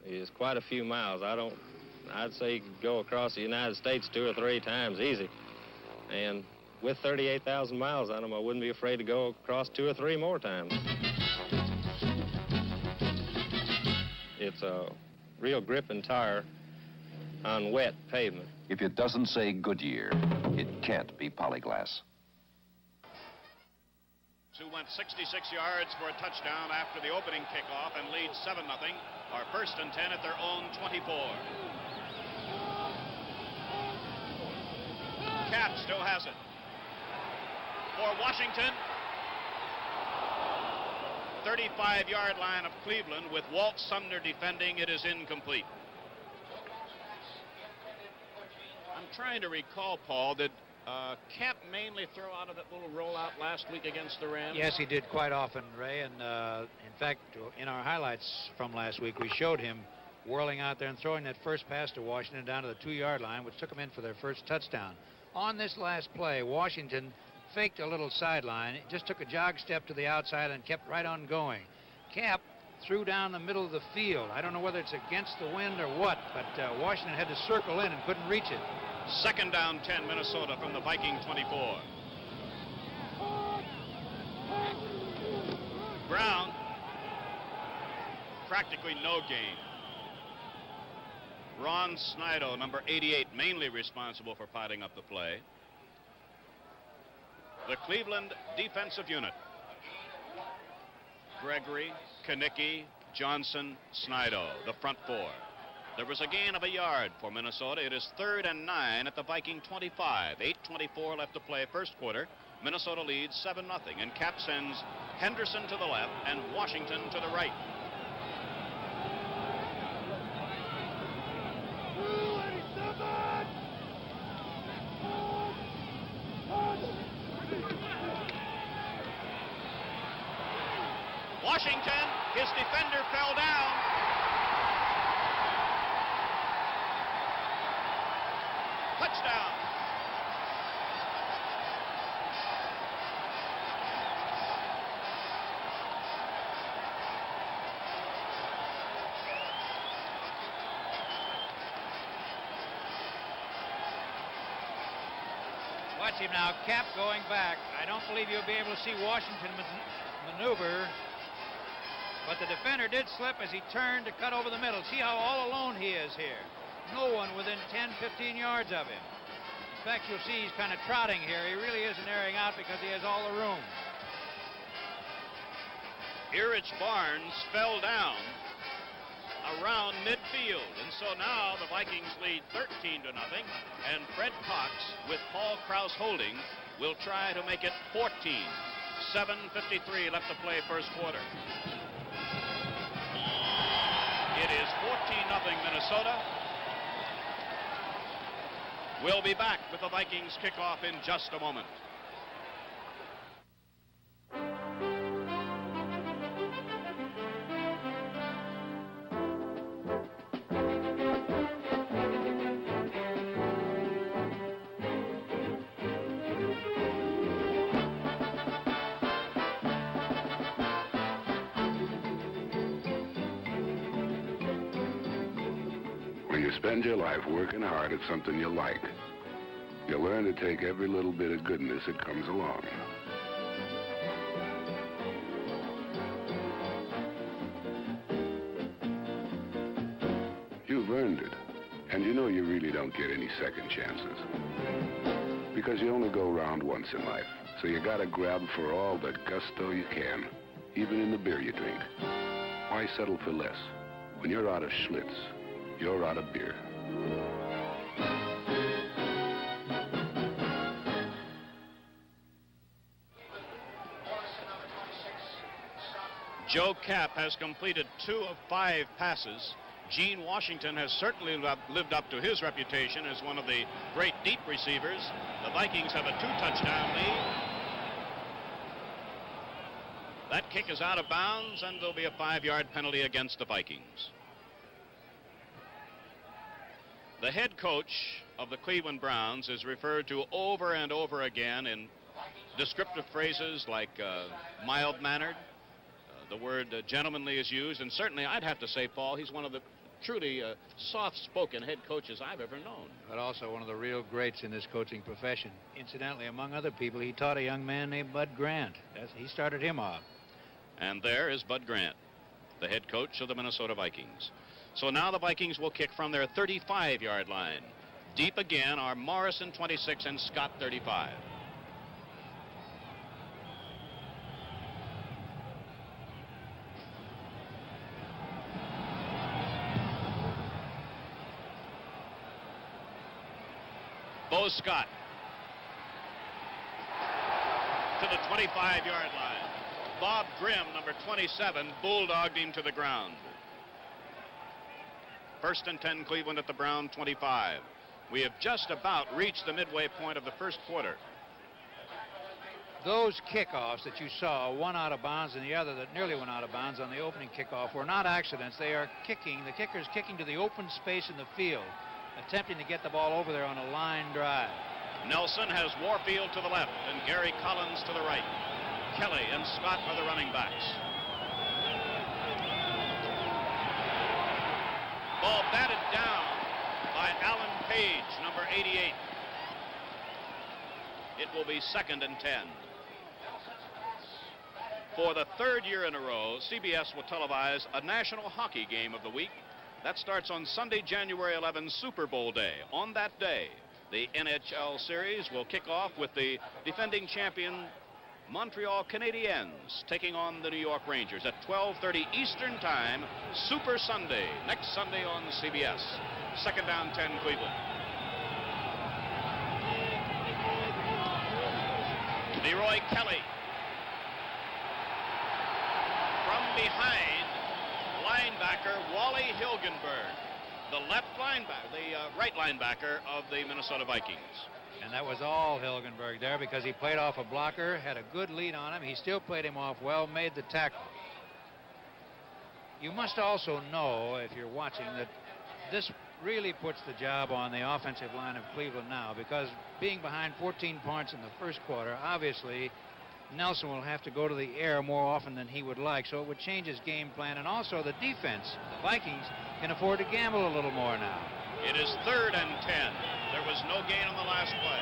is quite a few miles. I'd say you could go across the United States 2 or 3 times easy. And with 38,000 miles on them, I wouldn't be afraid to go across 2 or 3 more times. It's a real gripping tire on wet pavement. If it doesn't say Goodyear, it can't be Polyglass. Who went 66 yards for a touchdown after the opening kickoff and leads 7-0. Are 1st and 10 at their own 24. Cap still has it. For Washington. 35-yard line of Cleveland with Walt Sumner defending. It is incomplete. I'm trying to recall, Paul, did Cap mainly throw out of that little rollout last week against the Rams? Yes, he did quite often, Ray. And in fact, in our highlights from last week, we showed him whirling out there and throwing that first pass to Washington down to the 2-yard line, which took them in for their first touchdown. On this last play, Washington faked a little sideline. It just took a jog step to the outside and kept right on going. Cap threw down the middle of the field. I don't know whether it's against the wind or what, but Washington had to circle in and couldn't reach it. 2nd down 10, Minnesota from the Viking 24. Brown, practically no gain. Ron Snido, number 88, mainly responsible for potting up the play. The Cleveland defensive unit. Gregory, Kanicki, Johnson, Snido, the front 4. There was a gain of a yard for Minnesota. It is 3rd and 9 at the Viking 25. 8:24 left to play first quarter. Minnesota leads 7-0, and Cap sends Henderson to the left and Washington to the right. Washington, his defender fell down. Touchdown. Watch him now, Cap going back. I don't believe you'll be able to see Washington maneuver, but the defender did slip as he turned to cut over the middle. See how all alone he is here. No one within 10, 15 yards of him. In fact, you'll see he's kind of trotting here. He really isn't airing out because he has all the room. Erich Barnes fell down around midfield, and so now the Vikings lead 13-0, and Fred Cox, with Paul Krause holding, will try to make it 14. 7:53 left to play first quarter. It is 14-0 Minnesota. We'll be back with the Vikings kickoff in just a moment. When you spend your life working hard at something you like, you learn to take every little bit of goodness that comes along. You've earned it, and you know you really don't get any second chances. Because you only go round once in life, so you gotta grab for all the gusto you can, even in the beer you drink. Why settle for less? When you're out of Schlitz, you're out of beer. Joe Kapp has completed 2 of 5 passes. Gene Washington has certainly lived up to his reputation as one of the great deep receivers. The Vikings have a 2-touchdown lead. That kick is out of bounds, and there'll be a 5-yard penalty against the Vikings. The head coach of the Cleveland Browns is referred to over and over again in descriptive phrases like mild-mannered. The word gentlemanly is used, and certainly I'd have to say, Paul, he's one of the truly soft-spoken head coaches I've ever known. But also one of the real greats in this coaching profession. Incidentally, among other people, he taught a young man named Bud Grant. He started him off. And there is Bud Grant, the head coach of the Minnesota Vikings. So now the Vikings will kick from their 35-yard line. Deep again are Morrison, 26, and Scott, 35. Bo Scott to the 25-yard line. Bob Grimm, number 27, bulldogged him to the ground. 1st and 10, Cleveland at the Brown 25. We have just about reached the midway point of the first quarter. Those kickoffs that you saw, one out of bounds and the other that nearly went out of bounds on the opening kickoff, were not accidents. They are kicking, the kicker's kicking to the open space in the field, attempting to get the ball over there on a line drive. Nelson has Warfield to the left and Gary Collins to the right. Kelly and Scott are the running backs. Ball batted down by Alan Page, number 88. It will be 2nd and 10. For the 3rd year in a row, CBS will televise a National Hockey Game of the week. That starts on Sunday, January 11, Super Bowl day. On that day, the NHL series will kick off with the defending champion Montreal Canadiens taking on the New York Rangers at 12:30 Eastern Time, Super Sunday, next Sunday on CBS. 2nd down, 10, Cleveland. Leroy Kelly. From behind, linebacker Wally Hilgenberg, the right linebacker of the Minnesota Vikings. And that was all Hilgenberg there because he played off a blocker, had a good lead on him. He still played him off well, made the tackle. You must also know, if you're watching, that this really puts the job on the offensive line of Cleveland now, because being behind 14 points in the first quarter, obviously Nelson will have to go to the air more often than he would like, so it would change his game plan. And also the defense, the Vikings can afford to gamble a little more now. It is 3rd and 10. There was no gain on the last play.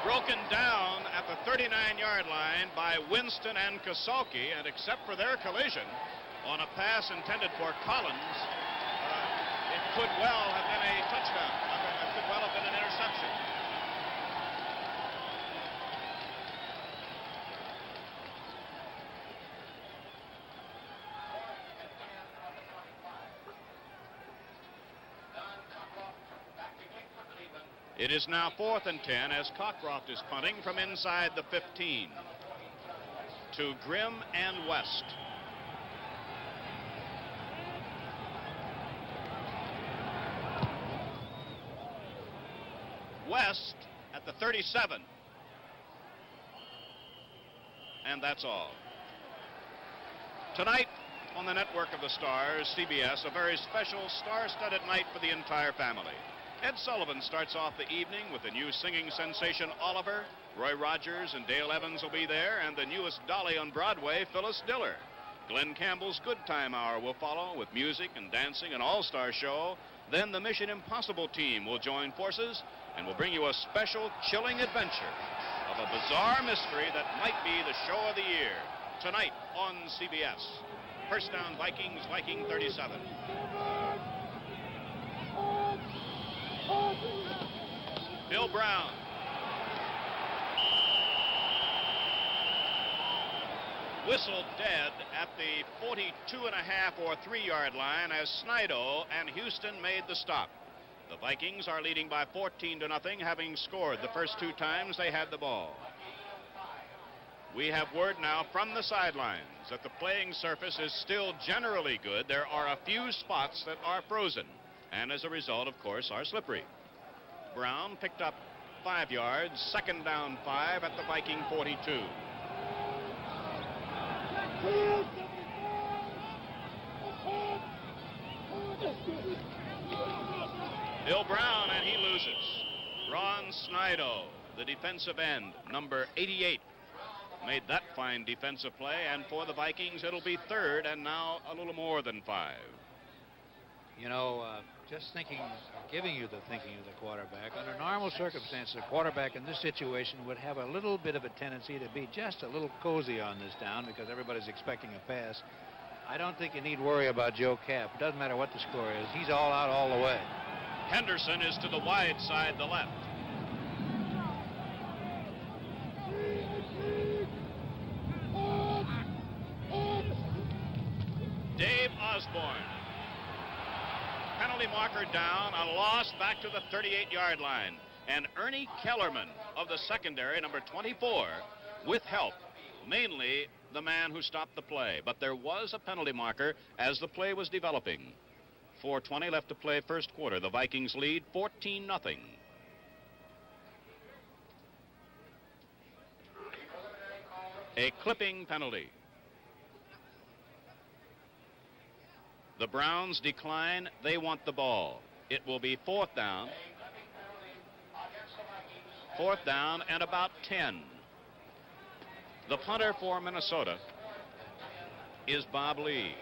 Broken down at the 39-yard line by Winston and Kasalki, and except for their collision on a pass intended for Collins, it could well have been a touchdown. It could well have been an interception. It is now 4th and 10 as Cockcroft is punting from inside the 15 to Grimm and West. West at the 37. And that's all. Tonight on the Network of the Stars, CBS, a very special star-studded night for the entire family. Ed Sullivan starts off the evening with the new singing sensation Oliver. Roy Rogers and Dale Evans will be there, and the newest Dolly on Broadway, Phyllis Diller. Glenn Campbell's Good Time Hour will follow with music and dancing, an all-star show. Then the Mission Impossible team will join forces and will bring you a special chilling adventure of a bizarre mystery that might be the show of the year. Tonight on CBS. First down, Vikings, Viking 37. Bill Brown. Whistled dead at the 42.5 or 3-yard line as Snido and Houston made the stop. The Vikings are leading by 14-0, having scored the first 2 times they had the ball. We have word now from the sidelines that the playing surface is still generally good. There are a few spots that are frozen, and as a result, of course, are slippery. Brown picked up 5 yards, 2nd down 5 at the Viking 42. Bill Brown, and he loses. Ron Snido, the defensive end, number 88, made that fine defensive play, and for the Vikings, it'll be 3rd and now a little more than 5. You know, just thinking, giving you the thinking of the quarterback, under normal circumstances, a quarterback in this situation would have a little bit of a tendency to be just a little cozy on this down because everybody's expecting a pass. I don't think you need worry about Joe Kapp. It doesn't matter what the score is. He's all out all the way. Henderson is to the wide side, the left. Dave Osborne. Penalty marker down, a loss back to the 38-yard line. And Ernie Kellerman of the secondary, number 24, with help, mainly the man who stopped the play. But there was a penalty marker as the play was developing. 4:20 left to play first quarter. The Vikings lead 14-0. A clipping penalty. The Browns decline. They want the ball. It will be 4th down. 4th down and about 10. The punter for Minnesota is Bob Lee.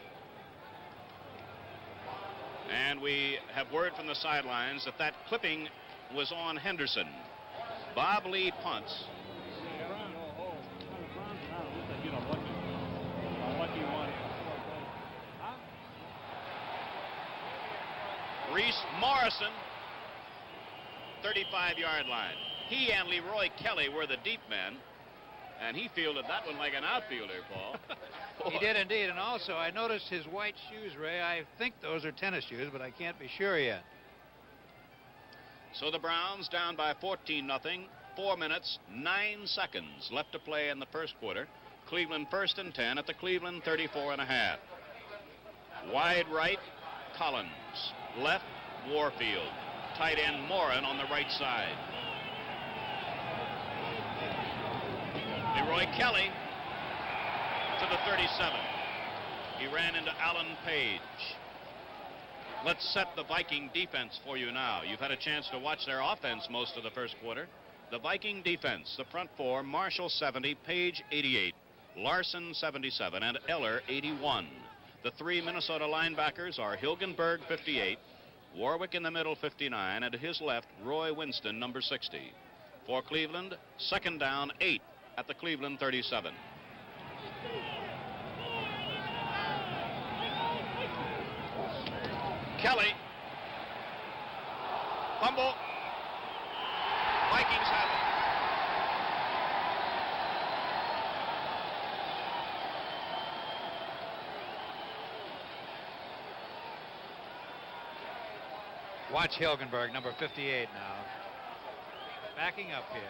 And we have word from the sidelines that that clipping was on Henderson. Bob Lee punts. Reese Morrison, 35-yard line. He and Leroy Kelly were the deep men, and he fielded that one like an outfielder, Paul. He did indeed, and also I noticed his white shoes, Ray. I think those are tennis shoes, but I can't be sure yet. So the Browns down by 14-0, 4 minutes, 9 seconds left to play in the first quarter. Cleveland 1st and 10 at the Cleveland 34.5. Wide right, Collins. Left, Warfield. Tight end Morin on the right side. Leroy Kelly to the 37. He ran into Alan Page. Let's set the Viking defense for you now. You've had a chance to watch their offense most of the first quarter. The Viking defense, the front four, Marshall 70, Page 88, Larson 77, and Eller 81. The 3 Minnesota linebackers are Hilgenberg 58, Warwick in the middle 59, and to his left, Roy Winston, number 60. For Cleveland, 2nd down 8 at the Cleveland 37. Kelly. Fumble. Vikings have it. Watch Hilgenberg, number 58 now. backing up here.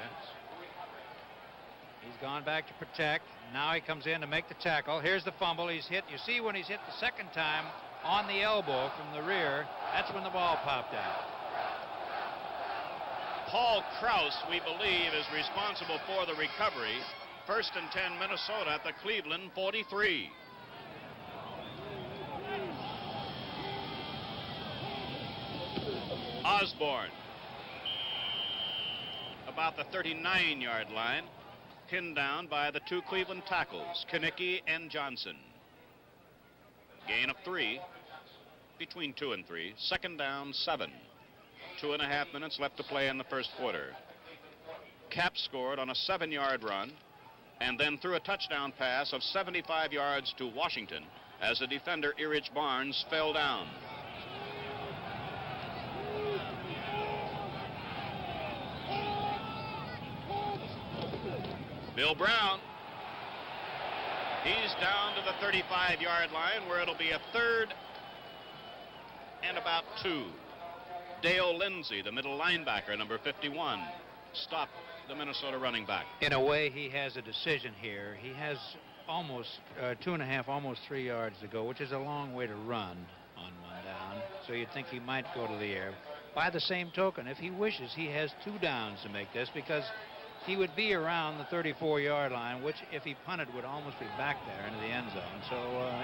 He's gone back to protect. Now he comes in to make the tackle. Here's the fumble. He's hit. You see when he's hit the second time on the elbow from the rear, that's when the ball popped out. Paul Krause, we believe, is responsible for the recovery. 1st and 10 Minnesota at the Cleveland 43. Osborne, about the 39-yard line, pinned down by the 2 Cleveland tackles, Kanicki and Johnson. Gain of 3, between 2 and 3. 2nd down, 7. 2.5 minutes left to play in the first quarter. Cap scored on a 7-yard run and then threw a touchdown pass of 75 yards to Washington as the defender Erich Barnes fell down. Bill Brown, he's down to the 35-yard line where it'll be a 3rd and about 2. Dale Lindsey, the middle linebacker, number 51, stopped the Minnesota running back. In a way, he has a decision here. He has almost 2.5, almost 3 yards to go, which is a long way to run on 1 down. So you'd think he might go to the air. By the same token, if he wishes, he has 2 downs to make this, because he would be around the 34-yard line, which, if he punted, would almost be back there into the end zone. So,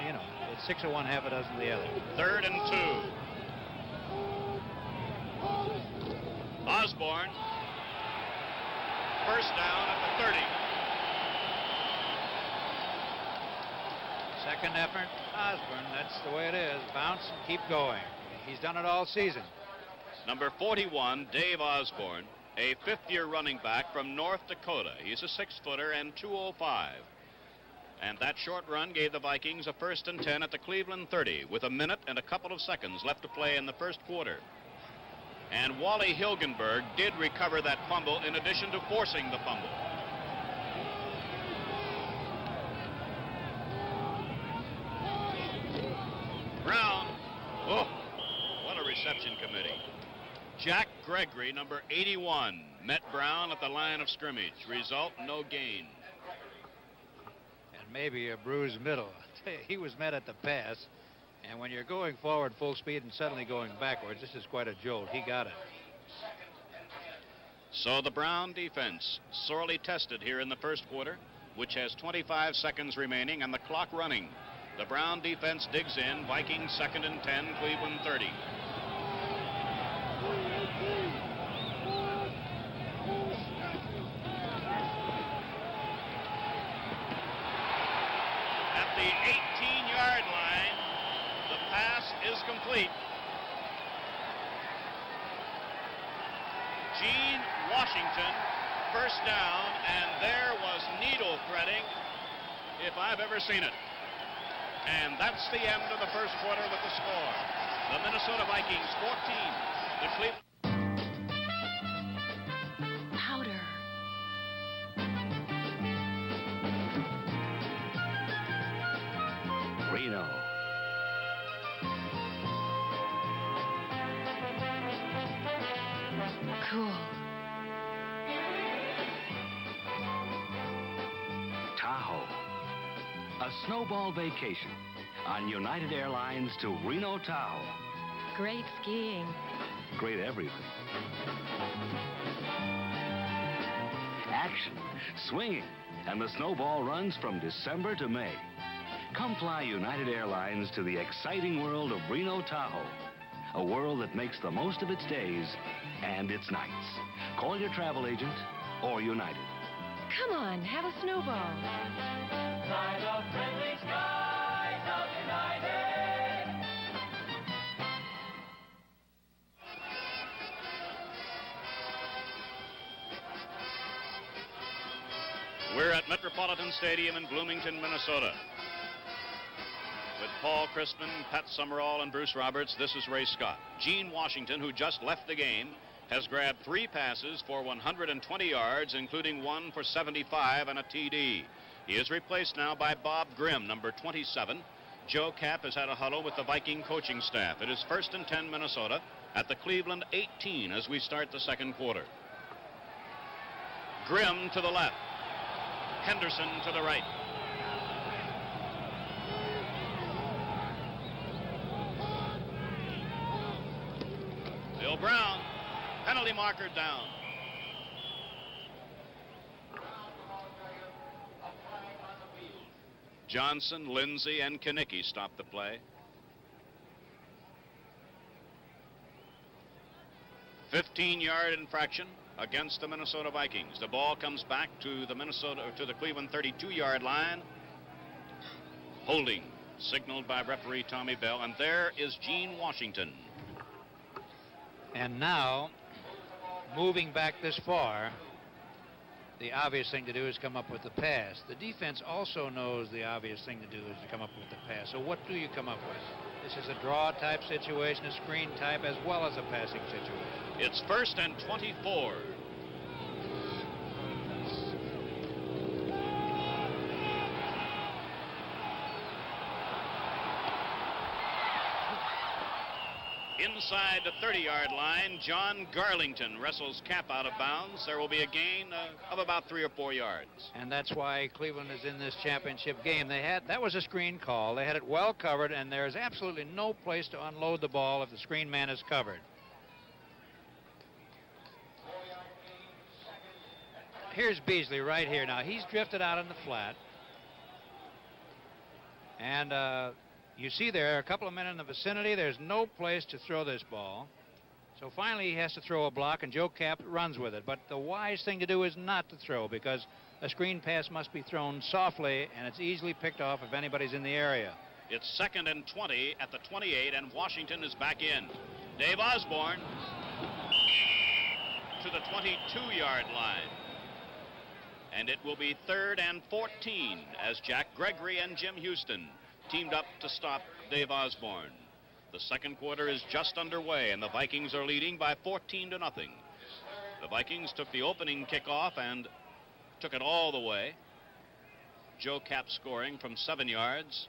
you know, it's 6 of one, half a dozen of the other. 3rd and 2. Osborne, 1st down at the 30. Second effort, Osborne. That's the way it is. Bounce and keep going. He's done it all season. Number 41, Dave Osborne, a 5th-year running back from North Dakota. He's a 6-footer and 205. And that short run gave the Vikings a 1st and 10 at the Cleveland 30 with a minute and a couple of seconds left to play in the first quarter. And Wally Hilgenberg did recover that fumble in addition to forcing the fumble. Brown, oh, what a reception committee. Jack Gregory, number 81, met Brown at the line of scrimmage. Result, no gain. And maybe a bruised middle. He was met at the pass. And when you're going forward full speed and suddenly going backwards, this is quite a jolt. He got it. So the Brown defense sorely tested here in the first quarter, which has 25 seconds remaining and the clock running. The Brown defense digs in. Vikings 2nd and 10, Cleveland 30. At the 18-yard line, the pass is complete. Gene Washington, 1st down, and there was needle threading if I've ever seen it. And that's the end of the first quarter with the score. The Minnesota Vikings 14, the Cleveland. Powder. Reno. Cool. Tahoe. A snowball vacation on United Airlines to Reno, Tahoe. Great skiing. Great everything. Action, swinging, and the snowball runs from December to May. Come fly United Airlines to the exciting world of Reno, Tahoe. A world that makes the most of its days and its nights. Call your travel agent or United. Come on, have a snowball. Fly the friendly skies of United. We're at Metropolitan Stadium in Bloomington, Minnesota. With Paul Crispin, Pat Summerall, and Bruce Roberts, this is Ray Scott. Gene Washington, who just left the game, has grabbed 3 passes for 120 yards, including 1 for 75 and a TD. He is replaced now by Bob Grimm, number 27. Joe Kapp has had a huddle with the Viking coaching staff. It is 1st and 10 Minnesota at the Cleveland 18 as we start the second quarter. Grimm to the left. Henderson to the right. Bill Brown, penalty marker down. Johnson, Lindsay, and Kanicki stopped the play. 15-yard infraction against the Minnesota Vikings. The ball comes back to the Cleveland 32-yard line. Holding, signaled by referee Tommy Bell, and there is Gene Washington. And now, moving back this far, the obvious thing to do is come up with the pass. The defense also knows the obvious thing to do is to come up with the pass. So what do you come up with? This is a draw type situation, a screen type, as well as a passing situation. It's 1st and 24. Inside the 30-yard line, John Garlington wrestles Cap out of bounds. There will be a gain of about 3 or 4 yards. And that's why Cleveland is in this championship game. That was a screen call. They had it well covered, and there's absolutely no place to unload the ball if the screen man is covered. Here's Beasley right here. Now, he's drifted out in the flat. And you see there are a couple of men in the vicinity. There's no place to throw this ball. So finally he has to throw a block, and Joe Cap runs with it. But the wise thing to do is not to throw, because a screen pass must be thrown softly, and it's easily picked off if anybody's in the area. It's 2nd and 20 at the 28, and Washington is back in. Dave Osborne to the 22-yard line. And it will be 3rd and 14 as Jack Gregory and Jim Houston teamed up to stop Dave Osborne. The second quarter is just underway, and the Vikings are leading by 14-0. The Vikings took the opening kickoff and took it all the way. Joe Cap scoring from 7 yards.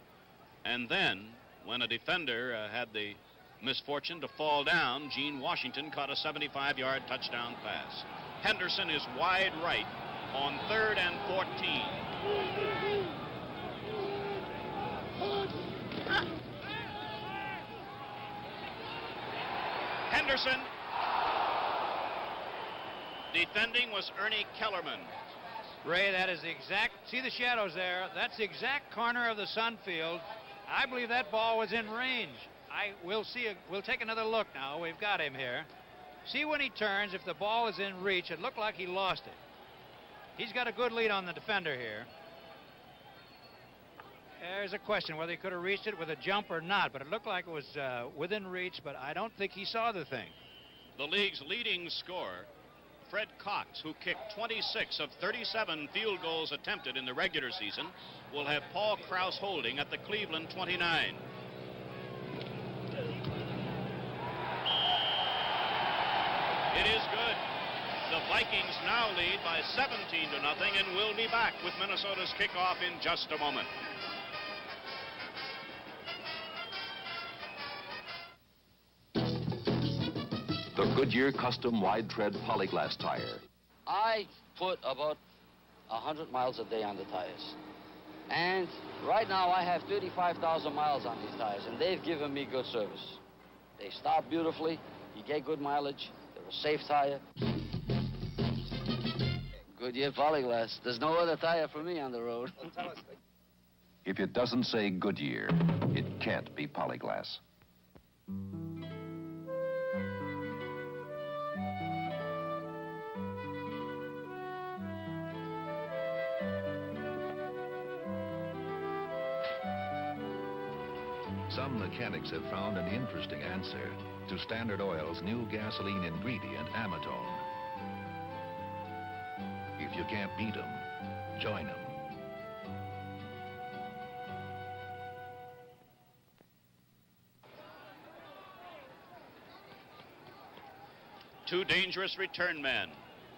And then, when a defender had the misfortune to fall down, Gene Washington caught a 75-yard touchdown pass. Henderson is wide right on 3rd and 14. Henderson. Defending was Ernie Kellerman. Ray, that is the exact, see the shadows there? That's the exact corner of the Sun field. I believe that ball was in range. We'll take another look now. We've got him here. See when he turns, if the ball is in reach, it looked like he lost it. He's got a good lead on the defender here. There's a question whether he could have reached it with a jump or not, but it looked like it was within reach, but I don't think he saw the thing. The league's leading scorer, Fred Cox, who kicked 26 of 37 field goals attempted in the regular season, will have Paul Krause holding at the Cleveland 29. It is good. The Vikings now lead by 17-0 and will be back with Minnesota's kickoff in just a moment. The Goodyear Custom Wide Tread Polyglass Tire. I put about 100 miles a day on the tires. And right now I have 35,000 miles on these tires, and they've given me good service. They start beautifully, you get good mileage, they're a safe tire. Goodyear Polyglass. There's no other tire for me on the road. If it doesn't say Goodyear, it can't be Polyglass. Some mechanics have found an interesting answer to Standard Oil's new gasoline ingredient, Amatone. If you can't beat them, join them. Two dangerous return men.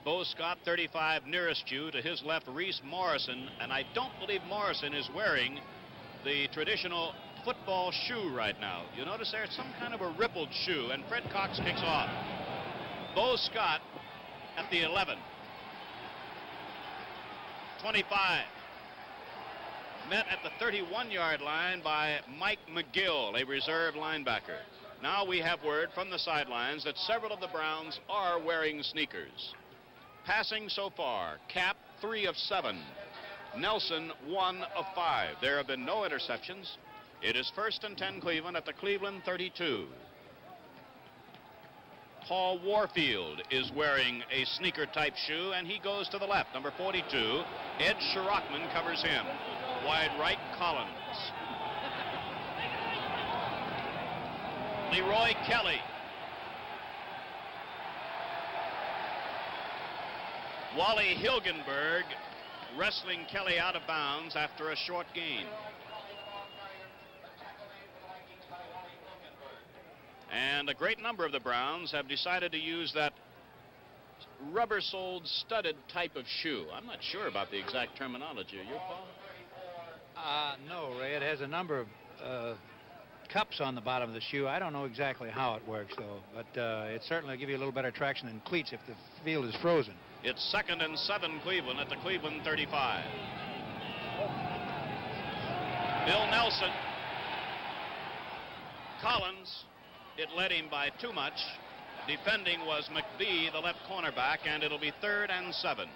Bo Scott, 35, nearest you. To his left, Reese Morrison. And I don't believe Morrison is wearing the traditional football shoe right now. You notice there's some kind of a rippled shoe, and Fred Cox kicks off. Bo Scott at the 11. 25. Met at the 31-yard line by Mike McGill, a reserve linebacker. Now we have word from the sidelines that several of the Browns are wearing sneakers. Passing so far, Cap 3 of 7. Nelson 1 of 5. There have been no interceptions. It is 1st and 10 Cleveland at the Cleveland 32. Paul Warfield is wearing a sneaker-type shoe, and he goes to the left. Number 42, Ed Schrockman covers him. Wide right, Collins. Leroy Kelly. Wally Hilgenberg wrestling Kelly out of bounds after a short gain. And a great number of the Browns have decided to use that rubber-soled studded type of shoe. I'm not sure about the exact terminology. Are you, Paul? No, Ray. It has a number of cups on the bottom of the shoe. I don't know exactly how it works, though, but it certainly will give you a little better traction than cleats if the field is frozen. It's 2nd and 7 Cleveland at the Cleveland 35. Bill Nelson. Collins. It led him by too much. Defending was McBee, the left cornerback, and it'll be 3rd and 7.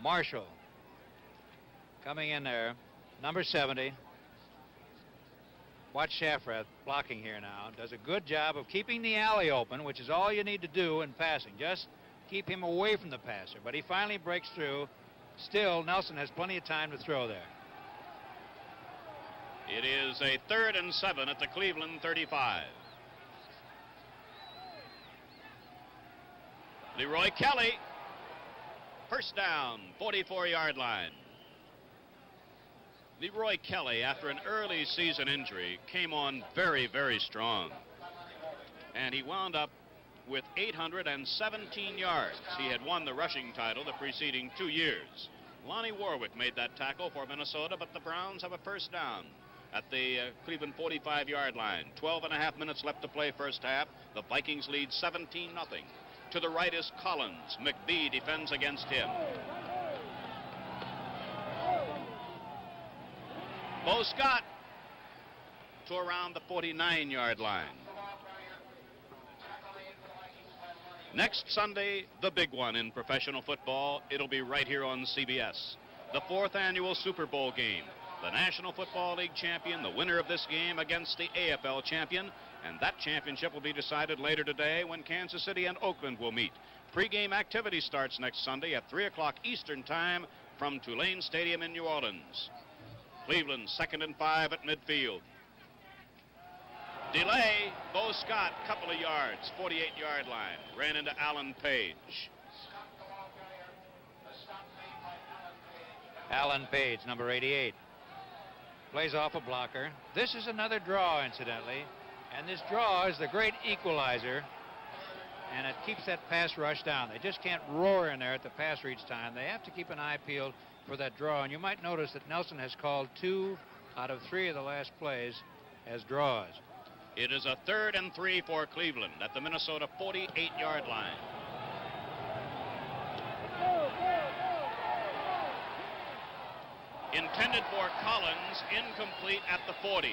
Marshall coming in there, number 70. Watch Shafrath blocking here now. Does a good job of keeping the alley open, which is all you need to do in passing. Just keep him away from the passer. But he finally breaks through. Still, Nelson has plenty of time to throw there. It is a 3rd and 7 at the Cleveland 35. Leroy Kelly. First down, 44-yard line. Leroy Kelly, after an early season injury, came on very, very strong. And he wound up with 817 yards. He had won the rushing title the preceding 2 years. Lonnie Warwick made that tackle for Minnesota, but the Browns have a first down at the Cleveland 45-yard line. 12.5 minutes left to play first half. The Vikings lead 17-0. To the right is Collins. McBee defends against him. Bo Scott to around the 49-yard line. Next Sunday, the big one in professional football. It'll be right here on CBS. The 4th annual Super Bowl game. The National Football League champion, the winner of this game against the AFL champion, and that championship will be decided later today when Kansas City and Oakland will meet. Pre-game activity starts next Sunday at 3 o'clock Eastern Time from Tulane Stadium in New Orleans. Cleveland 2nd and 5 at midfield. Delay, Bo Scott, couple of yards, 48-yard line. Ran into Alan Page. Alan Page, number 88. Plays off a blocker. This is another draw, incidentally. And this draw is the great equalizer. And it keeps that pass rush down. They just can't roar in there at the pass reach time. They have to keep an eye peeled for that draw. And you might notice that Nelson has called 2 out of 3 of the last plays as draws. It is a 3rd and 3 for Cleveland at the Minnesota 48-yard line. Intended for Collins, incomplete at the 40.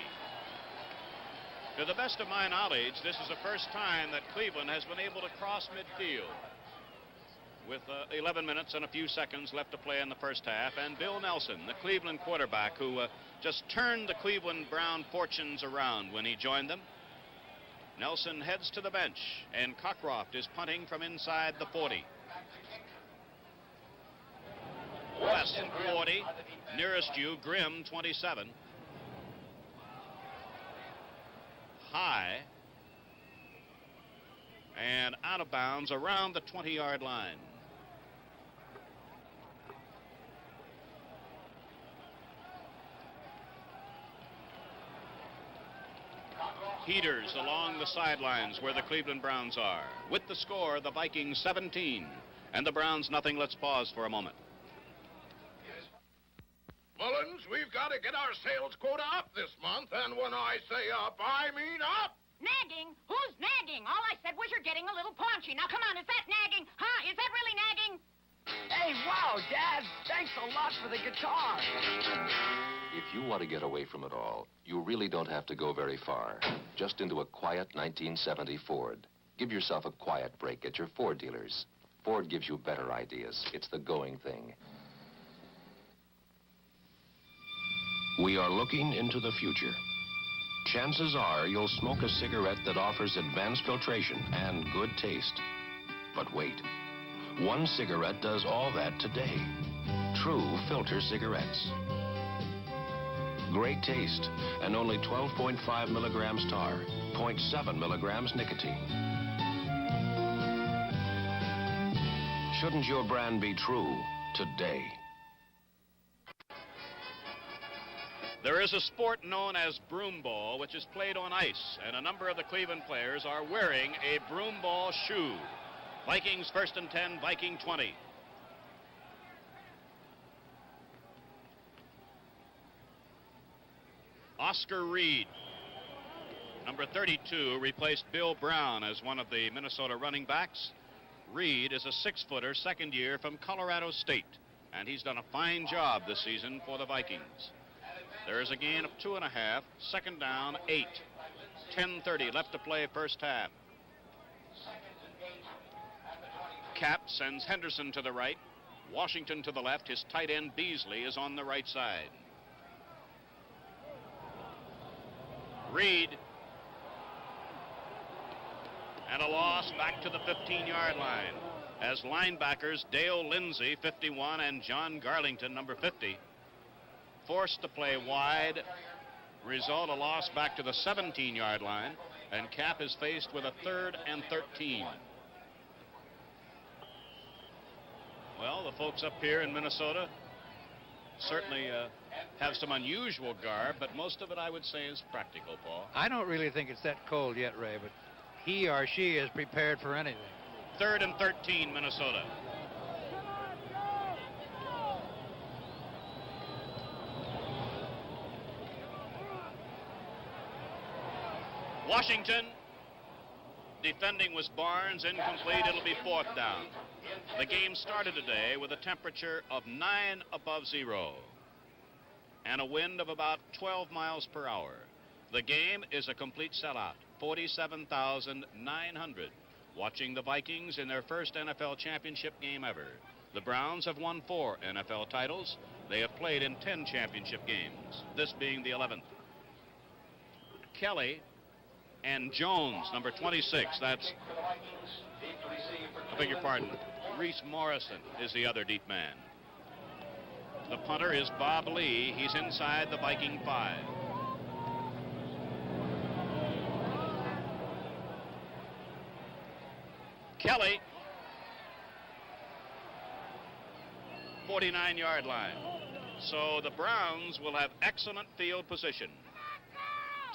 To the best of my knowledge, this is the first time that Cleveland has been able to cross midfield with 11 minutes and a few seconds left to play in the first half. And Bill Nelson, the Cleveland quarterback, who just turned the Cleveland Brown fortunes around when he joined them. Nelson heads to the bench, and Cockcroft is punting from inside the 40. West 40, nearest you, Grimm 27. High and out of bounds around the 20-yard line. Heaters along the sidelines where the Cleveland Browns are. With the score, the Vikings 17 and the Browns nothing. Let's pause for a moment. Mullins, we've got to get our sales quota up this month, and when I say up, I mean up. Nagging? Who's nagging? All I said was you're getting a little paunchy. Now, come on, is that nagging? Huh? Is that really nagging? Hey, wow, Dad. Thanks a lot for the guitar. If you want to get away from it all, you really don't have to go very far. Just into a quiet 1970 Ford. Give yourself a quiet break at your Ford dealers. Ford gives you better ideas. It's the going thing. We are looking into the future. Chances are you'll smoke a cigarette that offers advanced filtration and good taste. But wait, one cigarette does all that today. True filter cigarettes. Great taste and only 12.5 milligrams tar, 0.7 milligrams nicotine. Shouldn't your brand be true today? There is a sport known as broom ball, which is played on ice, and a number of the Cleveland players are wearing a broom ball shoe. Vikings 1st and 10, Viking 20. Oscar Reed, number 32, replaced Bill Brown as one of the Minnesota running backs. Reed is a 6-footer, second year from Colorado State, and he's done a fine job this season for the Vikings. There is a gain of 2.5, second down, 8. 10:30 left to play first half. Cap sends Henderson to the right, Washington to the left. His tight end Beasley is on the right side. Reed. And a loss back to the 15-yard line as linebackers Dale Lindsey, 51, and John Garlington, number 50, forced to play wide. Result, a loss back to the 17-yard line, and Cap is faced with a 3rd and 13. Well, the folks up here in Minnesota certainly have some unusual garb, but most of it, I would say, is practical, Paul. I don't really think it's that cold yet, Ray, but he or she is prepared for anything. 3rd and 13, Minnesota. Washington. Defending was Barnes, incomplete. It'll be 4th down. The game started today with a temperature of 9 above zero and a wind of about 12 miles per hour. The game is a complete sellout, 47,900, watching the Vikings in their first NFL championship game ever. The Browns have won 4 NFL titles. They have played in 10 championship games, this being the 11th. Kelly and Jones, number 26, that's, I beg your pardon, Reese Morrison is the other deep man. The punter is Bob Lee. He's inside the Viking 5. Kelly, 49-yard line. So the Browns will have excellent field position.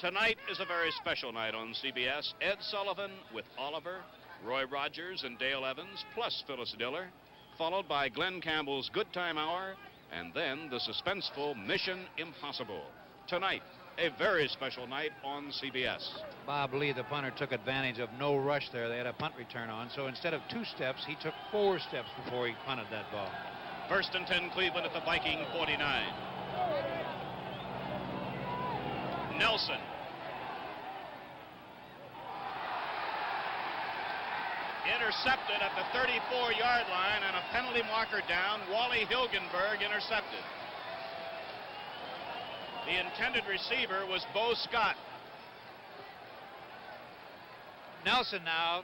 Tonight is a very special night on CBS. Ed Sullivan with Oliver, Roy Rogers, and Dale Evans, plus Phyllis Diller, followed by Glenn Campbell's Good Time Hour, and then the suspenseful Mission Impossible. Tonight, a very special night on CBS. Bob Lee, the punter, took advantage of no rush there. They had a punt return on, so instead of 2 steps, he took 4 steps before he punted that ball. 1st and 10, Cleveland at the Viking 49. Nelson. Intercepted at the 34-yard line, and a penalty marker down. Wally Hilgenberg intercepted. The intended receiver was Bo Scott. Nelson now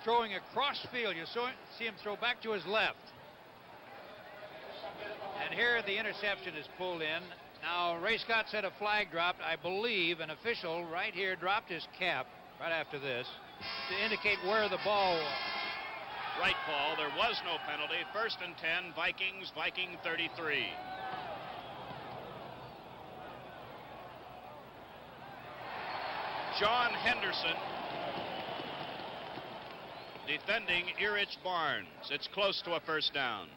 throwing across field. You see him throw back to his left. And here the interception is pulled in. Now, Ray Scott said a flag dropped. I believe an official right here dropped his cap right after this to indicate where the ball was. Right, Paul. There was no penalty. 1st and 10, Vikings, Viking 33. John Henderson defending Erich Barnes. It's close to a 1st down.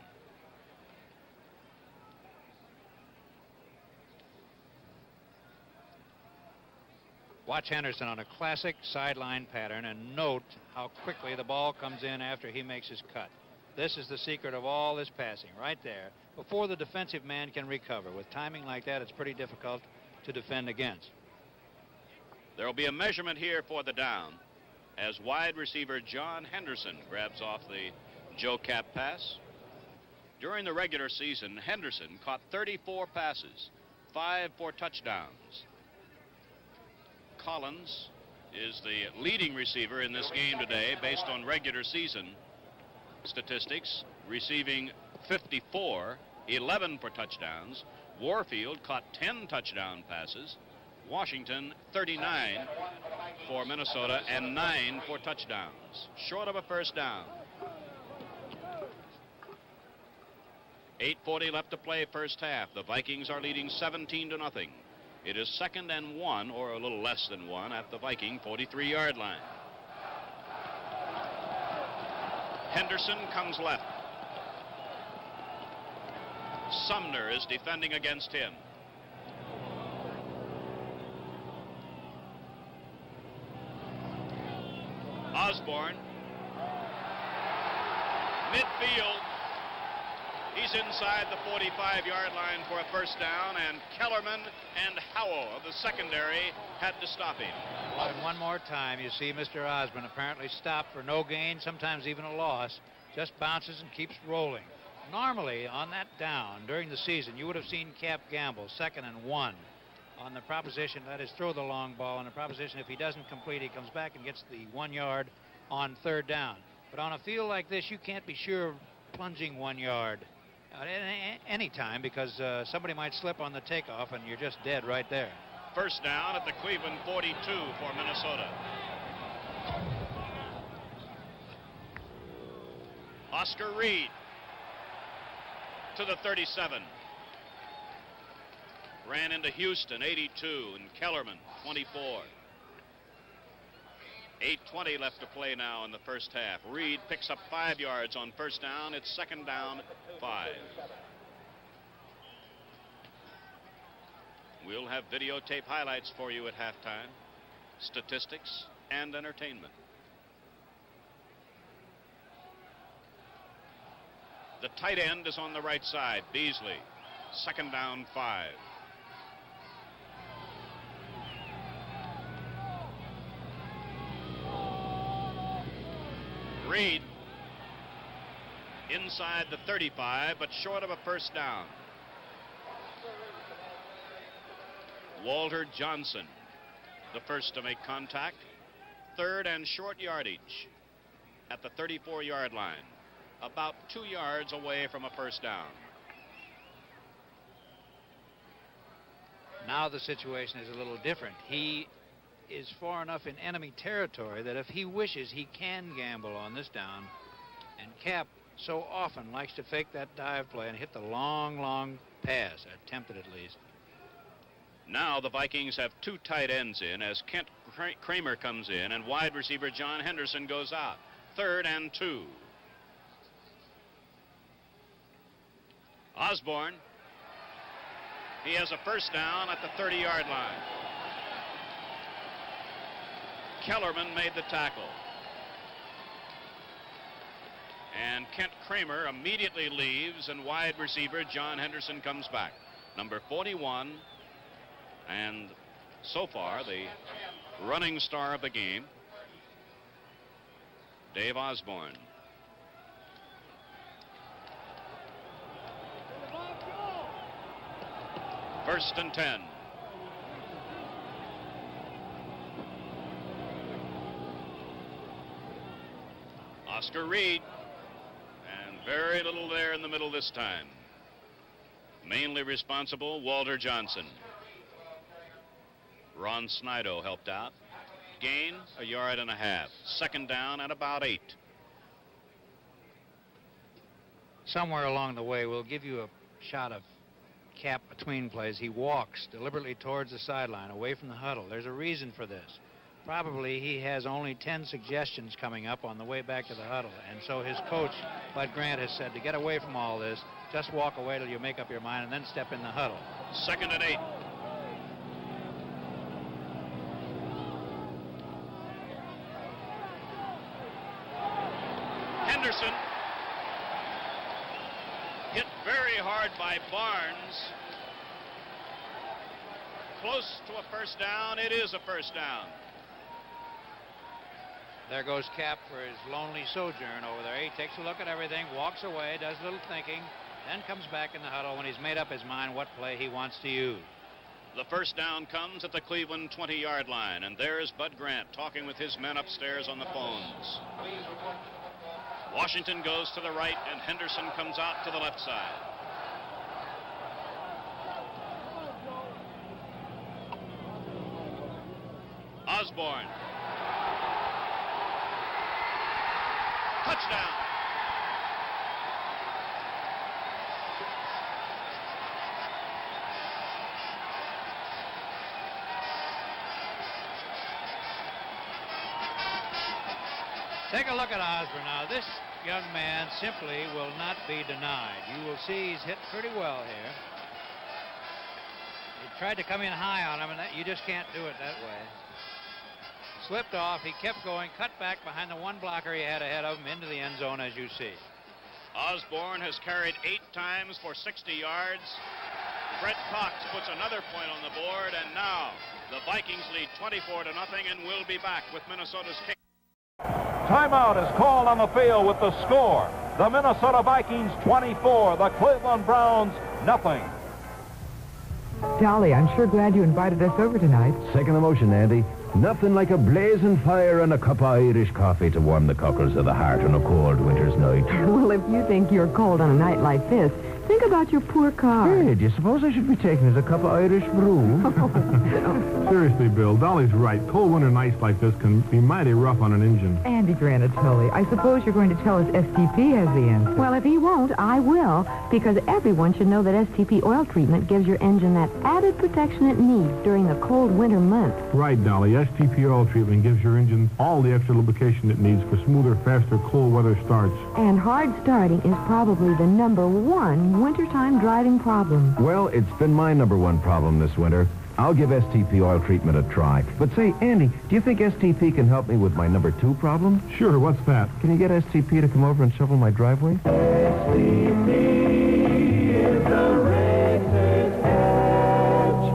Watch Henderson on a classic sideline pattern and note how quickly the ball comes in after he makes his cut. This is the secret of all this passing right there before the defensive man can recover. With timing like that, it's pretty difficult to defend against. There will be a measurement here for the down as wide receiver John Henderson grabs off the Joe Cap pass. During the regular season, Henderson caught 34 passes, 5 for touchdowns. Collins is the leading receiver in this game today based on regular season statistics, receiving 54, 11 for touchdowns. Warfield caught 10 touchdown passes. Washington 39 for Minnesota and 9 for touchdowns. Short of a first down. 8:40 left to play first half. The Vikings are leading 17-0. It is 2nd and 1, or a little less than 1, at the Viking 43-yard line. Henderson comes left. Sumner is defending against him. Osborne. Midfield. He's inside the 45-yard line for a first down, and Kellerman and Howell of the secondary had to stop him. And one more time, you see Mr. Osborne apparently stopped for no gain, sometimes even a loss, just bounces and keeps rolling. Normally, on that down during the season, you would have seen Cap gamble 2nd and 1 on the proposition, that is, throw the long ball, on the proposition if he doesn't complete, he comes back and gets the 1 yard on 3rd down. But on a field like this, you can't be sure of plunging 1 yard at any time, because somebody might slip on the takeoff and you're just dead right there. First down at the Cleveland 42 for Minnesota. Oscar Reed to the 37. Ran into Houston, 82, and Kellerman, 24. 8:20 left to play now in the first half. Reed picks up 5 yards on first down. It's 2nd down, 5. We'll have videotape highlights for you at halftime, statistics, and entertainment. The tight end is on the right side, Beasley. 2nd down, 5. Reed inside the 35, but short of a first down. Walter Johnson, the first to make contact. 3rd and short yardage at the 34-yard line, about 2 yards away from a first down. Now the situation is a little different. He is far enough in enemy territory that if he wishes, he can gamble on this down. And Cap so often likes to fake that dive play and hit the long pass, attempt it at least. Now the Vikings have 2 tight ends in as Kent Kramer comes in and wide receiver John Henderson goes out. 3rd and 2. Osborne. He has a first down at the 30-yard line. Kellerman made the tackle. And Kent Kramer immediately leaves, and wide receiver John Henderson comes back. Number 41, and so far the running star of the game, Dave Osborne. First and 10. Oscar Reed, and very little there in the middle this time. Mainly responsible, Walter Johnson. Ron Snido helped out. Gain, 1.5 yards. 2nd down at about 8. Somewhere along the way, we'll give you a shot of Cap between plays. He walks deliberately towards the sideline, away from the huddle. There's a reason for this. Probably he has only 10 suggestions coming up on the way back to the huddle. And so his coach, Bud Grant, has said to get away from all this, just walk away till you make up your mind and then step in the huddle. 2nd and 8. Henderson. Hit very hard by Barnes. Close to a first down. It is a first down. There goes Cap for his lonely sojourn over there. He takes a look at everything, walks away, does a little thinking, then comes back in the huddle when he's made up his mind what play he wants to use. The first down comes at the Cleveland 20-yard line, and there's Bud Grant talking with his men upstairs on the phones. Washington goes to the right, and Henderson comes out to the left side. Osborne. Touchdown. Take a look at Osborne now. This young man simply will not be denied. You will see he's hit pretty well here. He tried to come in high on him, and you just can't do it that way. Slipped off. He kept going, cut back behind the one blocker he had ahead of him into the end zone, as you see. Osborne has carried 8 times for 60 yards. Fred Cox puts another point on the board, and now the Vikings lead 24-0 and will be back with Minnesota's kick. Timeout is called on the field with the score. The Minnesota Vikings 24, the Cleveland Browns nothing. Dolly, I'm sure glad you invited us over tonight. Second the motion, Andy. Nothing like a blazing fire and a cup of Irish coffee to warm the cockles of the heart on a cold winter's night. Well, if you think you're cold on a night like this, think about your poor car. Hey, do you suppose I should be taking as a cup of Irish brew? Seriously, Bill, Dolly's right. Cold winter nights like this can be mighty rough on an engine. Andy Granatoli, I suppose you're going to tell us STP has the answer. Well, if he won't, I will, because everyone should know that STP oil treatment gives your engine that added protection it needs during the cold winter months. Right, Dolly. STP oil treatment gives your engine all the extra lubrication it needs for smoother, faster, cold weather starts. And hard starting is probably the #1 wintertime driving problem. Well, it's been my #1 problem this winter. I'll give STP oil treatment a try. But say, Andy, do you think STP can help me with my #2 problem? Sure, what's that? Can you get STP to come over and shovel my driveway? STP is the racer's edge.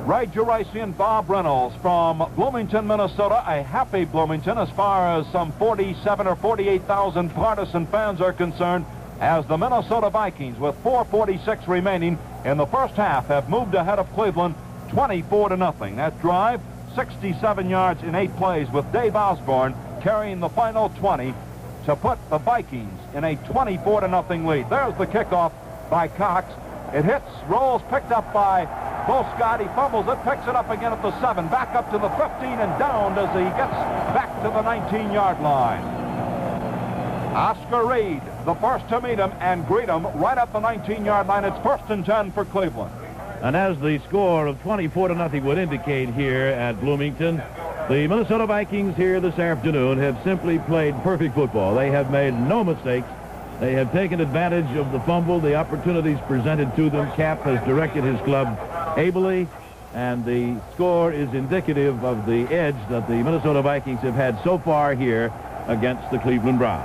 Ray Geraci and Bob Reynolds from Bloomington, Minnesota. A happy Bloomington as far as some 47 or 48,000 partisan fans are concerned, as the Minnesota Vikings, with 4:46 remaining in the first half, have moved ahead of Cleveland 24-0. That drive, 67 yards in 8 plays, with Dave Osborne carrying the final 20 to put the Vikings in a 24-0 lead. There's the kickoff by Cox. It hits, rolls, picked up by Bo Scott. He fumbles it, picks it up again at the 7, back up to the 15, and downed as he gets back to the 19-yard line. Oscar Reed, the first to meet him and greet him right at the 19-yard line. It's 1st and 10 for Cleveland. And as the score of 24-0 would indicate here at Bloomington, the Minnesota Vikings here this afternoon have simply played perfect football. They have made no mistakes. They have taken advantage of the fumble, the opportunities presented to them. Cap has directed his club ably, and the score is indicative of the edge that the Minnesota Vikings have had so far here against the Cleveland Browns.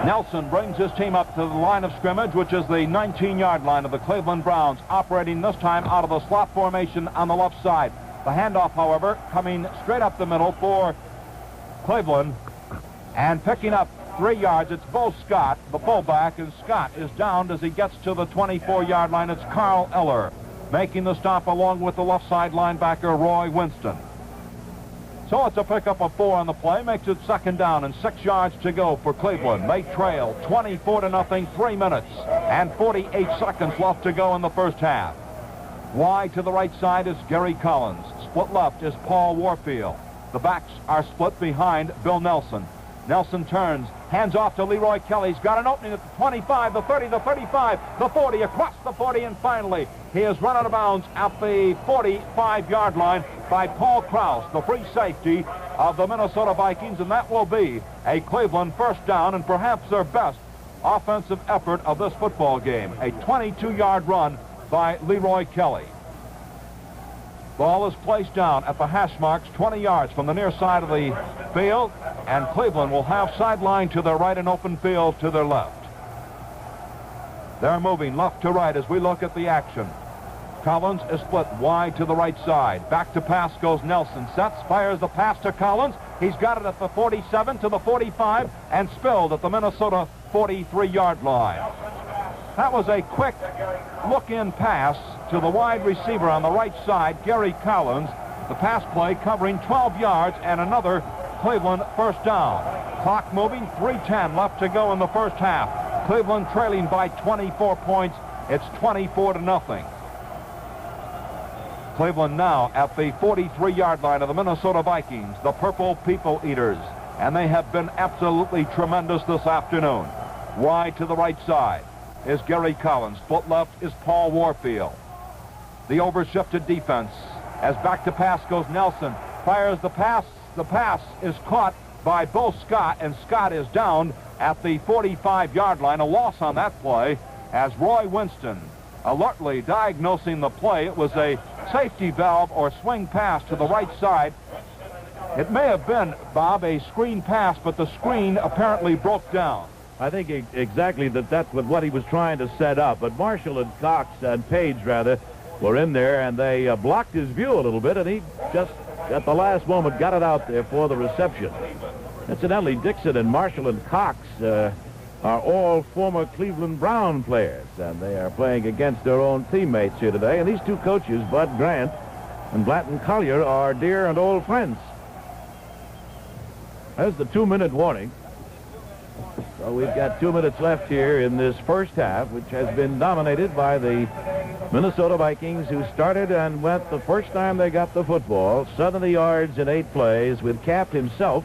Nelson brings his team up to the line of scrimmage, which is the 19-yard line of the Cleveland Browns, operating this time out of the slot formation on the left side. The handoff, however, coming straight up the middle for Cleveland, and picking up 3 yards. It's Bo Scott, the fullback, and Scott is downed as he gets to the 24-yard line. It's Carl Eller making the stop along with the left side linebacker, Roy Winston. So it's a pickup of 4 on the play, makes it 2nd down and 6 yards to go for Cleveland. They trail 24-0, 3 minutes and 48 seconds left to go in the first half. Wide to the right side is Gary Collins. Split left is Paul Warfield. The backs are split behind Bill Nelson. Nelson turns, hands off to Leroy Kelly. He's got an opening at the 25, the 30, the 35, the 40, across the 40, and finally he is run out of bounds at the 45-yard line by Paul Krause, the free safety of the Minnesota Vikings, and that will be a Cleveland first down and perhaps their best offensive effort of this football game. A 22-yard run by Leroy Kelly. Ball is placed down at the hash marks 20 yards from the near side of the field, and Cleveland will have sideline to their right and open field to their left. They're moving left to right as we look at the action. Collins is split wide to the right side. Back to pass goes Nelson. Sets, fires the pass to Collins. He's got it at the 47 to the 45 and spilled at the Minnesota 43-yard line. That was a quick look-in pass to the wide receiver on the right side, Gary Collins. The pass play covering 12 yards and another Cleveland first down. Clock moving, 3:10 left to go in the first half. Cleveland trailing by 24 points. It's 24-0. Cleveland now at the 43-yard line of the Minnesota Vikings, the Purple People Eaters. And they have been absolutely tremendous this afternoon. Wide to the right side is Gary Collins. Split left is Paul Warfield. The overshifted defense as back to pass goes Nelson. Fires the pass. The pass is caught by Bo Scott, and Scott is down at the 45-yard line. A loss on that play as Roy Winston alertly diagnosing the play. It was a safety valve or swing pass to the right side. It may have been, Bob, a screen pass, but the screen apparently broke down. I think exactly that's what he was trying to set up. But Marshall and Cox and Page, rather, were in there, and they blocked his view a little bit, and he just, at the last moment, got it out there for the reception. Incidentally, Dixon and Marshall and Cox are all former Cleveland Brown players, and they are playing against their own teammates here today. And these two coaches, Bud Grant and Blanton Collier, are dear and old friends. There's the 2-minute warning. So we've got 2 minutes left here in this first half, which has been dominated by the Minnesota Vikings, who started and went the first time they got the football, 70 yards in 8 plays, with Cap himself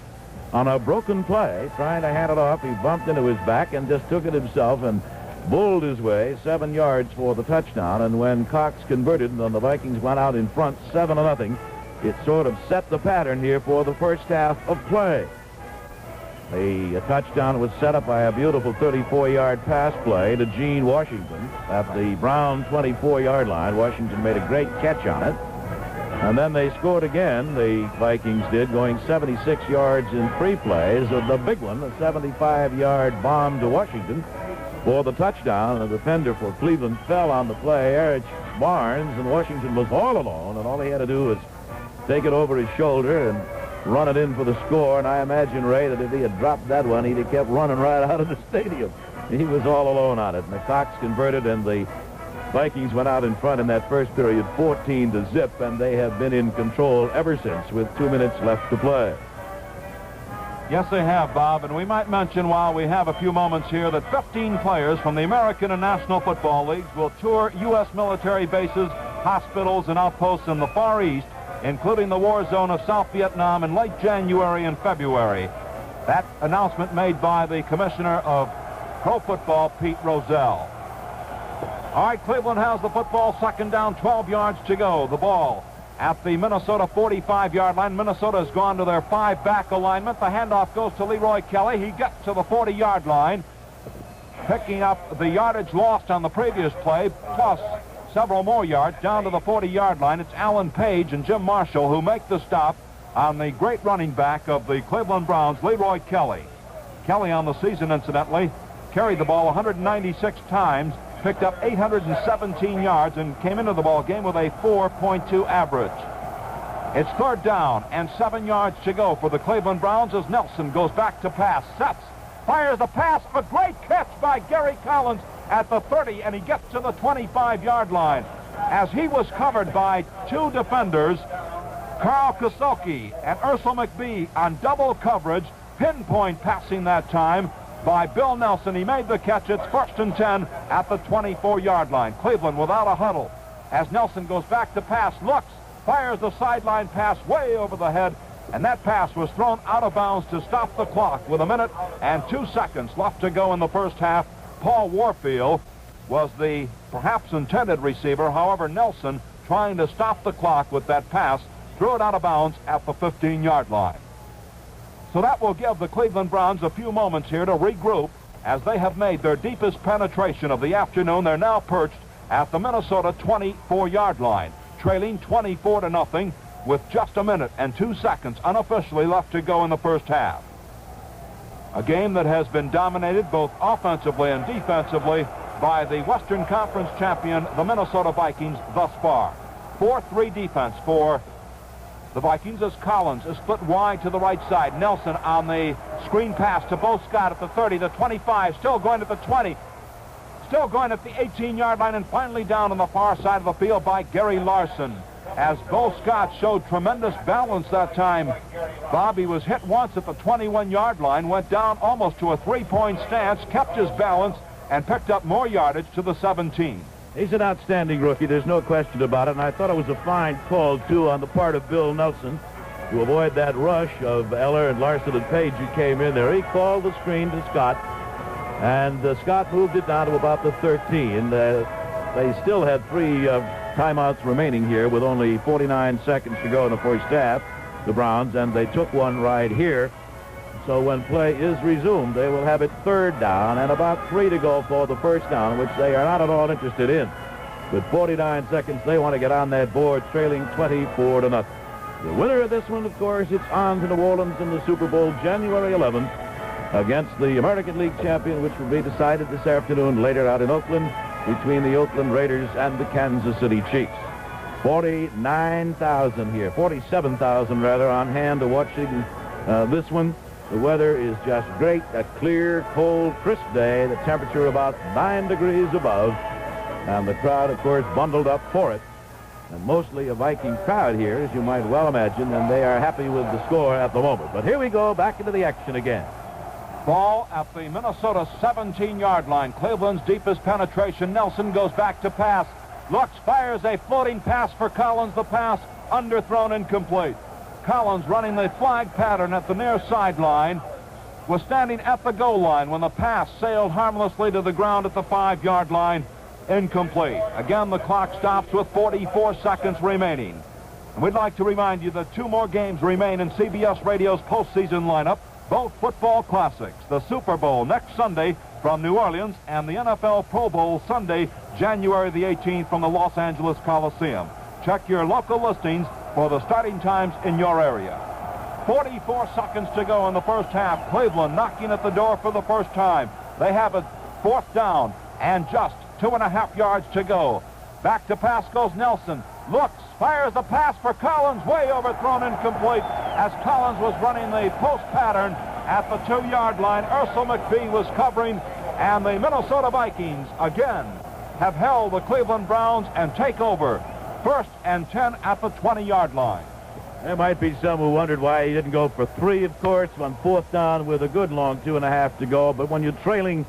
on a broken play, trying to hand it off. He bumped into his back and just took it himself and bulled his way 7 yards for the touchdown. And when Cox converted and the Vikings went out in front 7-0, it sort of set the pattern here for the first half of play. The touchdown was set up by a beautiful 34-yard pass play to Gene Washington at the Brown 24-yard line. Washington made a great catch on it. And then they scored again, the Vikings did, going 76 yards in 3 plays. The big one, a 75-yard bomb to Washington for the touchdown. The defender for Cleveland fell on the play, Erich Barnes, and Washington was all alone, and all he had to do was take it over his shoulder and run it in for the score. And I imagine, Ray, that if he had dropped that one, he'd have kept running right out of the stadium. He was all alone on it. And the Cox converted, and the Vikings went out in front in that first period 14-0, and they have been in control ever since with 2 minutes left to play. Yes, they have, Bob, and we might mention while we have a few moments here that 15 players from the American and National Football Leagues will tour U.S. military bases, hospitals, and outposts in the Far East, including the war zone of South Vietnam in late January and February. That announcement made by the Commissioner of Pro Football, Pete Rozelle. All right, Cleveland has the football, second down, 12 yards to go. The ball at the Minnesota 45-yard line. Minnesota has gone to their 5-back alignment. The handoff goes to Leroy Kelly. He gets to the 40-yard line, picking up the yardage lost on the previous play, plus several more yards down to the 40-yard line. It's Alan Page and Jim Marshall who make the stop on the great running back of the Cleveland Browns, Leroy Kelly. Kelly on the season, incidentally, carried the ball 196 times, picked up 817 yards, and came into the ball game with a 4.2 average. It's third down and 7 yards to go for the Cleveland Browns as Nelson goes back to pass, sets, fires the pass, a great catch by Gary Collins at the 30, and he gets to the 25-yard line as he was covered by 2 defenders, Carl Kosoki and Ursel McBee, on double coverage, pinpoint passing that time by Bill Nelson. He made the catch. It's 1st and 10 at the 24-yard line. Cleveland without a huddle as Nelson goes back to pass, looks, fires the sideline pass way over the head, and that pass was thrown out of bounds to stop the clock with 1 minute and 2 seconds left to go in the first half. Paul Warfield was the perhaps intended receiver. However, Nelson, trying to stop the clock with that pass, threw it out of bounds at the 15-yard line. So that will give the Cleveland Browns a few moments here to regroup as they have made their deepest penetration of the afternoon. They're now perched at the Minnesota 24-yard line. trailing 24-0 with just a minute and 2 seconds unofficially left to go in the first half. A game that has been dominated both offensively and defensively by the Western Conference champion, the Minnesota Vikings, thus far. 4-3 defense for the Vikings as Collins is split wide to the right side. Nelson on the screen pass to Bo Scott at the 30, the 25, still going at the 20, still going at the 18-yard line, and finally down on the far side of the field by Gary Larson. As Bo Scott showed tremendous balance that time. Bobby was hit once at the 21-yard line, went down almost to a 3-point stance, kept his balance, and picked up more yardage to the 17. He's an outstanding rookie. There's no question about it. And I thought it was a fine call, too, on the part of Bill Nelson to avoid that rush of Eller and Larson and Page who came in there. He called the screen to Scott, and Scott moved it down to about the 13. They still had 3 timeouts remaining here with only 49 seconds to go in the first half, the Browns, and they took one right here. So when play is resumed, they will have it 3rd down and about 3 to go for the first down, which they are not at all interested in. With 49 seconds, they want to get on that board, trailing 24-0. The winner of this one, of course, it's on to New Orleans in the Super Bowl January 11th against the American League champion, which will be decided this afternoon later out in Oakland between the Oakland Raiders and the Kansas City Chiefs. 49,000 here, 47,000 rather, on hand to watching this one. The weather is just great, a clear, cold, crisp day, the temperature about 9 degrees above, and the crowd, of course, bundled up for it. And mostly a Viking crowd here, as you might well imagine, and they are happy with the score at the moment. But here we go, back into the action again. Ball at the Minnesota 17-yard line. Cleveland's deepest penetration. Nelson goes back to pass. Looks, fires a floating pass for Collins. The pass underthrown, incomplete. Collins, running the flag pattern at the near sideline, was standing at the goal line when the pass sailed harmlessly to the ground at the 5-yard line. Incomplete. Again, the clock stops with 44 seconds remaining. And we'd like to remind you that 2 more games remain in CBS Radio's postseason lineup. Both football classics, the Super Bowl next Sunday from New Orleans and the NFL Pro Bowl Sunday, January the 18th from the Los Angeles Coliseum. Check your local listings for the starting times in your area. 44 seconds to go in the first half. Cleveland knocking at the door for the first time. They have a 4th down and just 2.5 yards to go. Back to pass goes Nelson. Looks, fires the pass for Collins, way overthrown, incomplete, as Collins was running the post pattern at the 2-yard line. Ursel McBee was covering, and the Minnesota Vikings again have held the Cleveland Browns and take over. 1st and 10 at the 20-yard line. There might be some who wondered why he didn't go for 3, of course, on 4th down with a good long 2.5 to go. But when you're trailing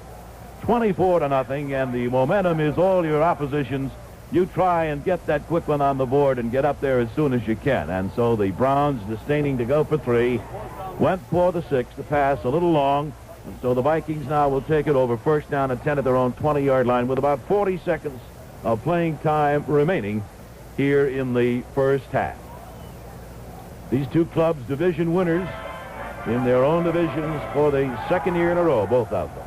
24-0 and the momentum is all your opposition's, you try and get that quick one on the board and get up there as soon as you can. And so the Browns, disdaining to go for 3, went for the 6, the pass a little long. And so the Vikings now will take it over 1st down and 10 at their own 20-yard line with about 40 seconds of playing time remaining here in the first half. These 2 clubs, division winners in their own divisions for the 2nd year in a row, both out there.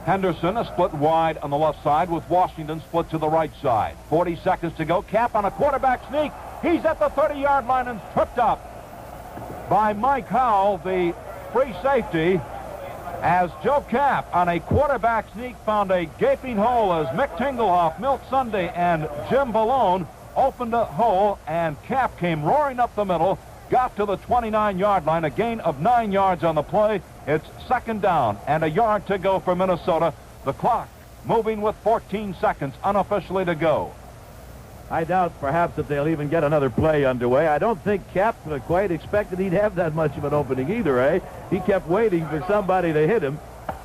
Henderson is split wide on the left side with Washington split to the right side. 40 seconds to go. Cap on a quarterback sneak. He's at the 30-yard line and tripped up by Mike Howell, the free safety, as Joe Cap on a quarterback sneak found a gaping hole as Mick Tinglehoff, Milt Sunday, and Jim Ballone opened a hole, and Cap came roaring up the middle, got to the 29-yard line, a gain of 9 yards on the play. It's 2nd down and a yard to go for Minnesota. The clock moving with 14 seconds unofficially to go. I doubt perhaps that they'll even get another play underway. I don't think Cap quite expected he'd have that much of an opening either, eh? He kept waiting for somebody to hit him.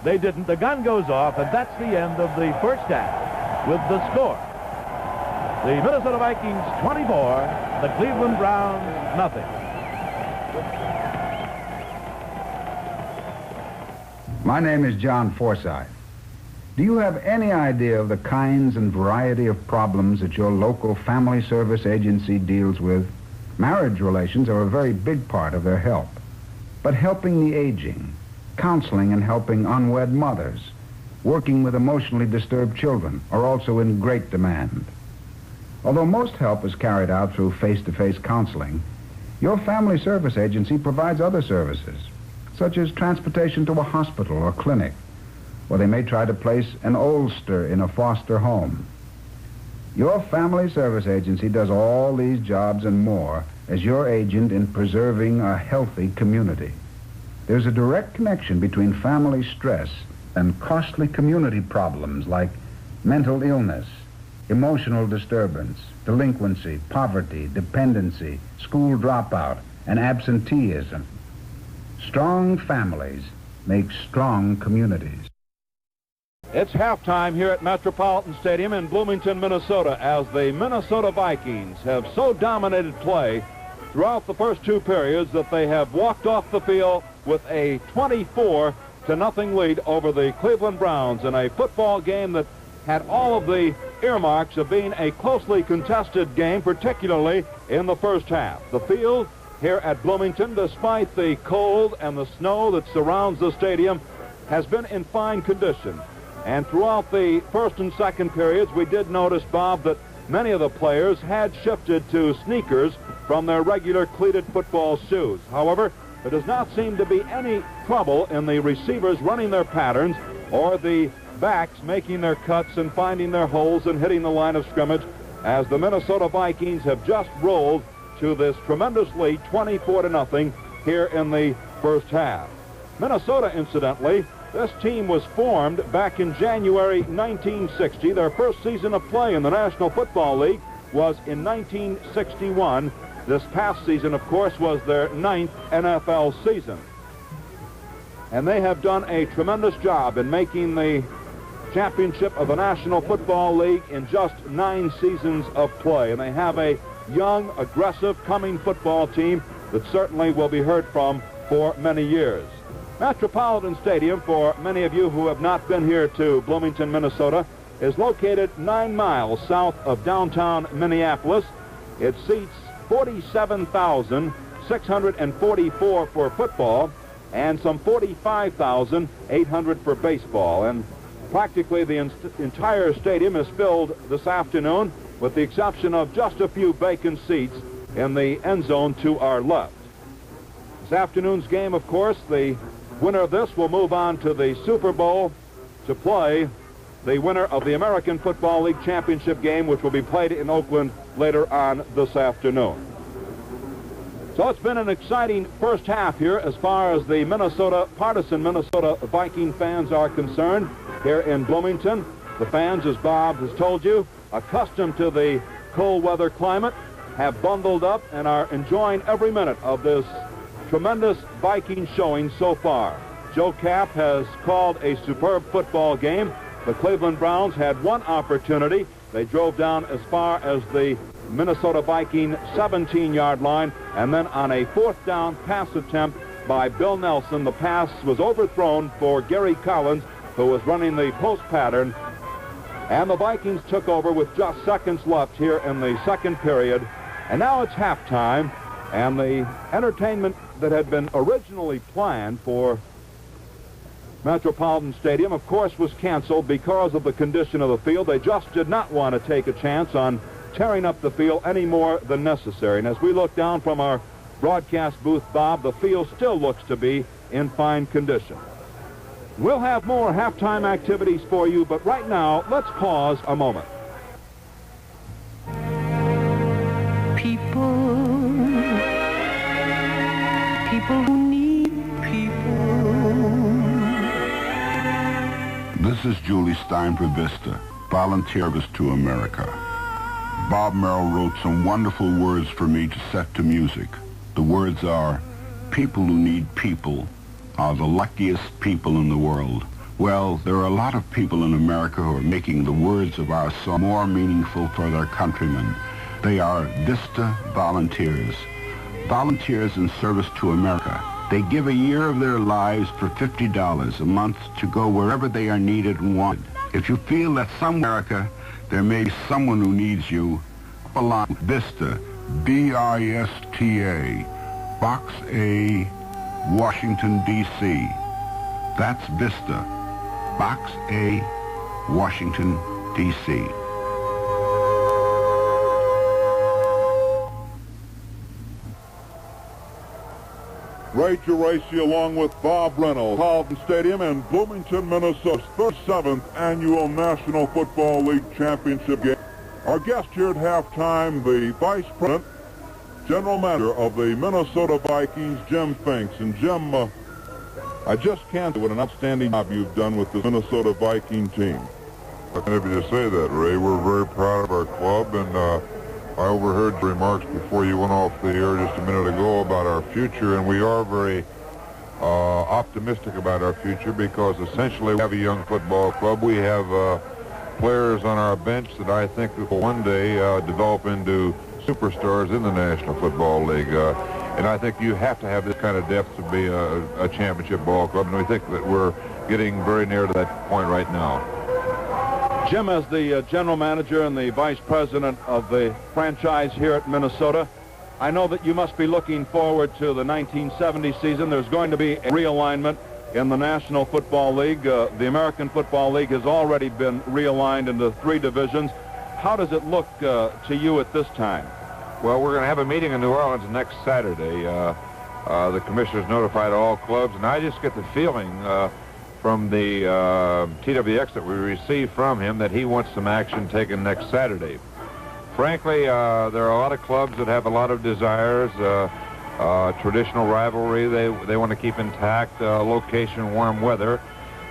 They didn't. The gun goes off, and that's the end of the first half with the score. The Minnesota Vikings 24, the Cleveland Browns nothing. My name is John Forsythe. Do you have any idea of the kinds and variety of problems that your local family service agency deals with? Marriage relations are a very big part of their help. But helping the aging, counseling and helping unwed mothers, working with emotionally disturbed children are also in great demand. Although most help is carried out through face-to-face counseling, your family service agency provides other services, such as transportation to a hospital or clinic, or they may try to place an oldster in a foster home. Your family service agency does all these jobs and more as your agent in preserving a healthy community. There's a direct connection between family stress and costly community problems like mental illness, emotional disturbance, delinquency, poverty, dependency, school dropout, and absenteeism. Strong families make strong communities. It's halftime here at Metropolitan Stadium in Bloomington, Minnesota, as the Minnesota Vikings have so dominated play throughout the first two periods that they have walked off the field with a 24-0 lead over the Cleveland Browns in a football game that had all of the earmarks of being a closely contested game, particularly in the first half. The field here at Bloomington, despite the cold and the snow that surrounds the stadium, has been in fine condition. And throughout the first and second periods, we did notice, Bob, that many of the players had shifted to sneakers from their regular cleated football shoes. However, there does not seem to be any trouble in the receivers running their patterns or the backs making their cuts and finding their holes and hitting the line of scrimmage, as the Minnesota Vikings have just rolled to this tremendous lead, 24-0 here in the first half. Minnesota, incidentally, this team was formed back in January 1960. Their first season of play in the National Football League was in 1961. This past season, of course, was their 9th NFL season. And they have done a tremendous job in making the championship of the National Football League in just 9 seasons of play. And they have a young, aggressive, coming football team that certainly will be heard from for many years. Metropolitan Stadium, for many of you who have not been here to Bloomington, Minnesota, is located 9 miles south of downtown Minneapolis. It seats 47,644 for football and some 45,800 for baseball. And practically the entire stadium is filled this afternoon, with the exception of just a few vacant seats in the end zone to our left. This afternoon's game, of course, the winner of this will move on to the Super Bowl to play the winner of the American Football League championship game, which will be played in Oakland later on this afternoon. So it's been an exciting first half here as far as the partisan Minnesota Viking fans are concerned here in Bloomington. The fans, as Bob has told you, accustomed to the cold weather climate, have bundled up and are enjoying every minute of this tremendous Viking showing so far. Joe Kapp has called a superb football game. The Cleveland Browns had one opportunity. They drove down as far as the Minnesota Viking 17-yard line, and then on a 4th down pass attempt by Bill Nelson, the pass was overthrown for Gary Collins, who was running the post pattern, and the Vikings took over with just seconds left here in the second period. And now it's halftime, and the entertainment that had been originally planned for Metropolitan Stadium, of course, was canceled because of the condition of the field. They just did not want to take a chance on tearing up the field any more than necessary. And as we look down from our broadcast booth, Bob, the field still looks to be in fine condition. We'll have more halftime activities for you, but right now, let's pause a moment. People who need people. This is Julie Stein for Vista, volunteerist to America. Bob Merrill wrote some wonderful words for me to set to music. The words are, people who need people are the luckiest people in the world. Well, there are a lot of people in America who are making the words of our song more meaningful for their countrymen. They are Vista volunteers. Volunteers in service to America. They give a year of their lives for $50 a month to go wherever they are needed and wanted. If you feel that somewhere in America there may be someone who needs you, belong Vista, V-I-S-T-A, Box A, Washington, D.C. That's Vista, Box A, Washington, D.C. Ray Geraci along with Bob Reynolds, Carlton Stadium in Bloomington, Minnesota's 37th Annual National Football League Championship game. Our guest here at halftime, the Vice President, General Manager of the Minnesota Vikings, Jim Finks. And Jim, I just can't say what an outstanding job you've done with the Minnesota Viking team. How can I be to say that, Ray? We're very proud of our club, and I overheard the remarks before you went off the air just a minute ago about our future, and we are very optimistic about our future because essentially we have a young football club. We have players on our bench that I think will one day develop into superstars in the National Football League. And I think you have to have this kind of depth to be a championship ball club, and we think that we're getting very near to that point right now. Jim, as the general manager and the vice president of the franchise here at Minnesota, I know that you must be looking forward to the 1970 season. There's going to be a realignment in the National Football League. The American Football League has already been realigned into 3 divisions. How does it look to you at this time? Well, we're going to have a meeting in New Orleans next Saturday. The commissioners notified all clubs, and I just get the feeling from the TWX that we received from him that he wants some action taken next Saturday. Frankly, there are a lot of clubs that have a lot of desires, traditional rivalry they want to keep intact, location, warm weather.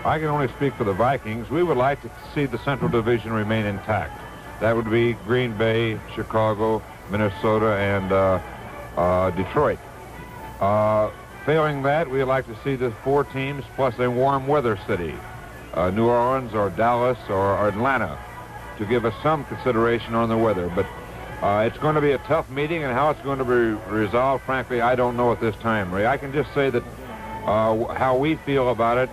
I can only speak for the Vikings. We would like to see the Central Division remain intact. That would be Green Bay, Chicago, Minnesota, and Detroit. Failing that, we'd like to see the 4 teams plus a warm weather city, New Orleans or Dallas or Atlanta, to give us some consideration on the weather. But it's going to be a tough meeting, and how it's going to be resolved, frankly, I don't know at this time, Ray. I can just say that how we feel about it,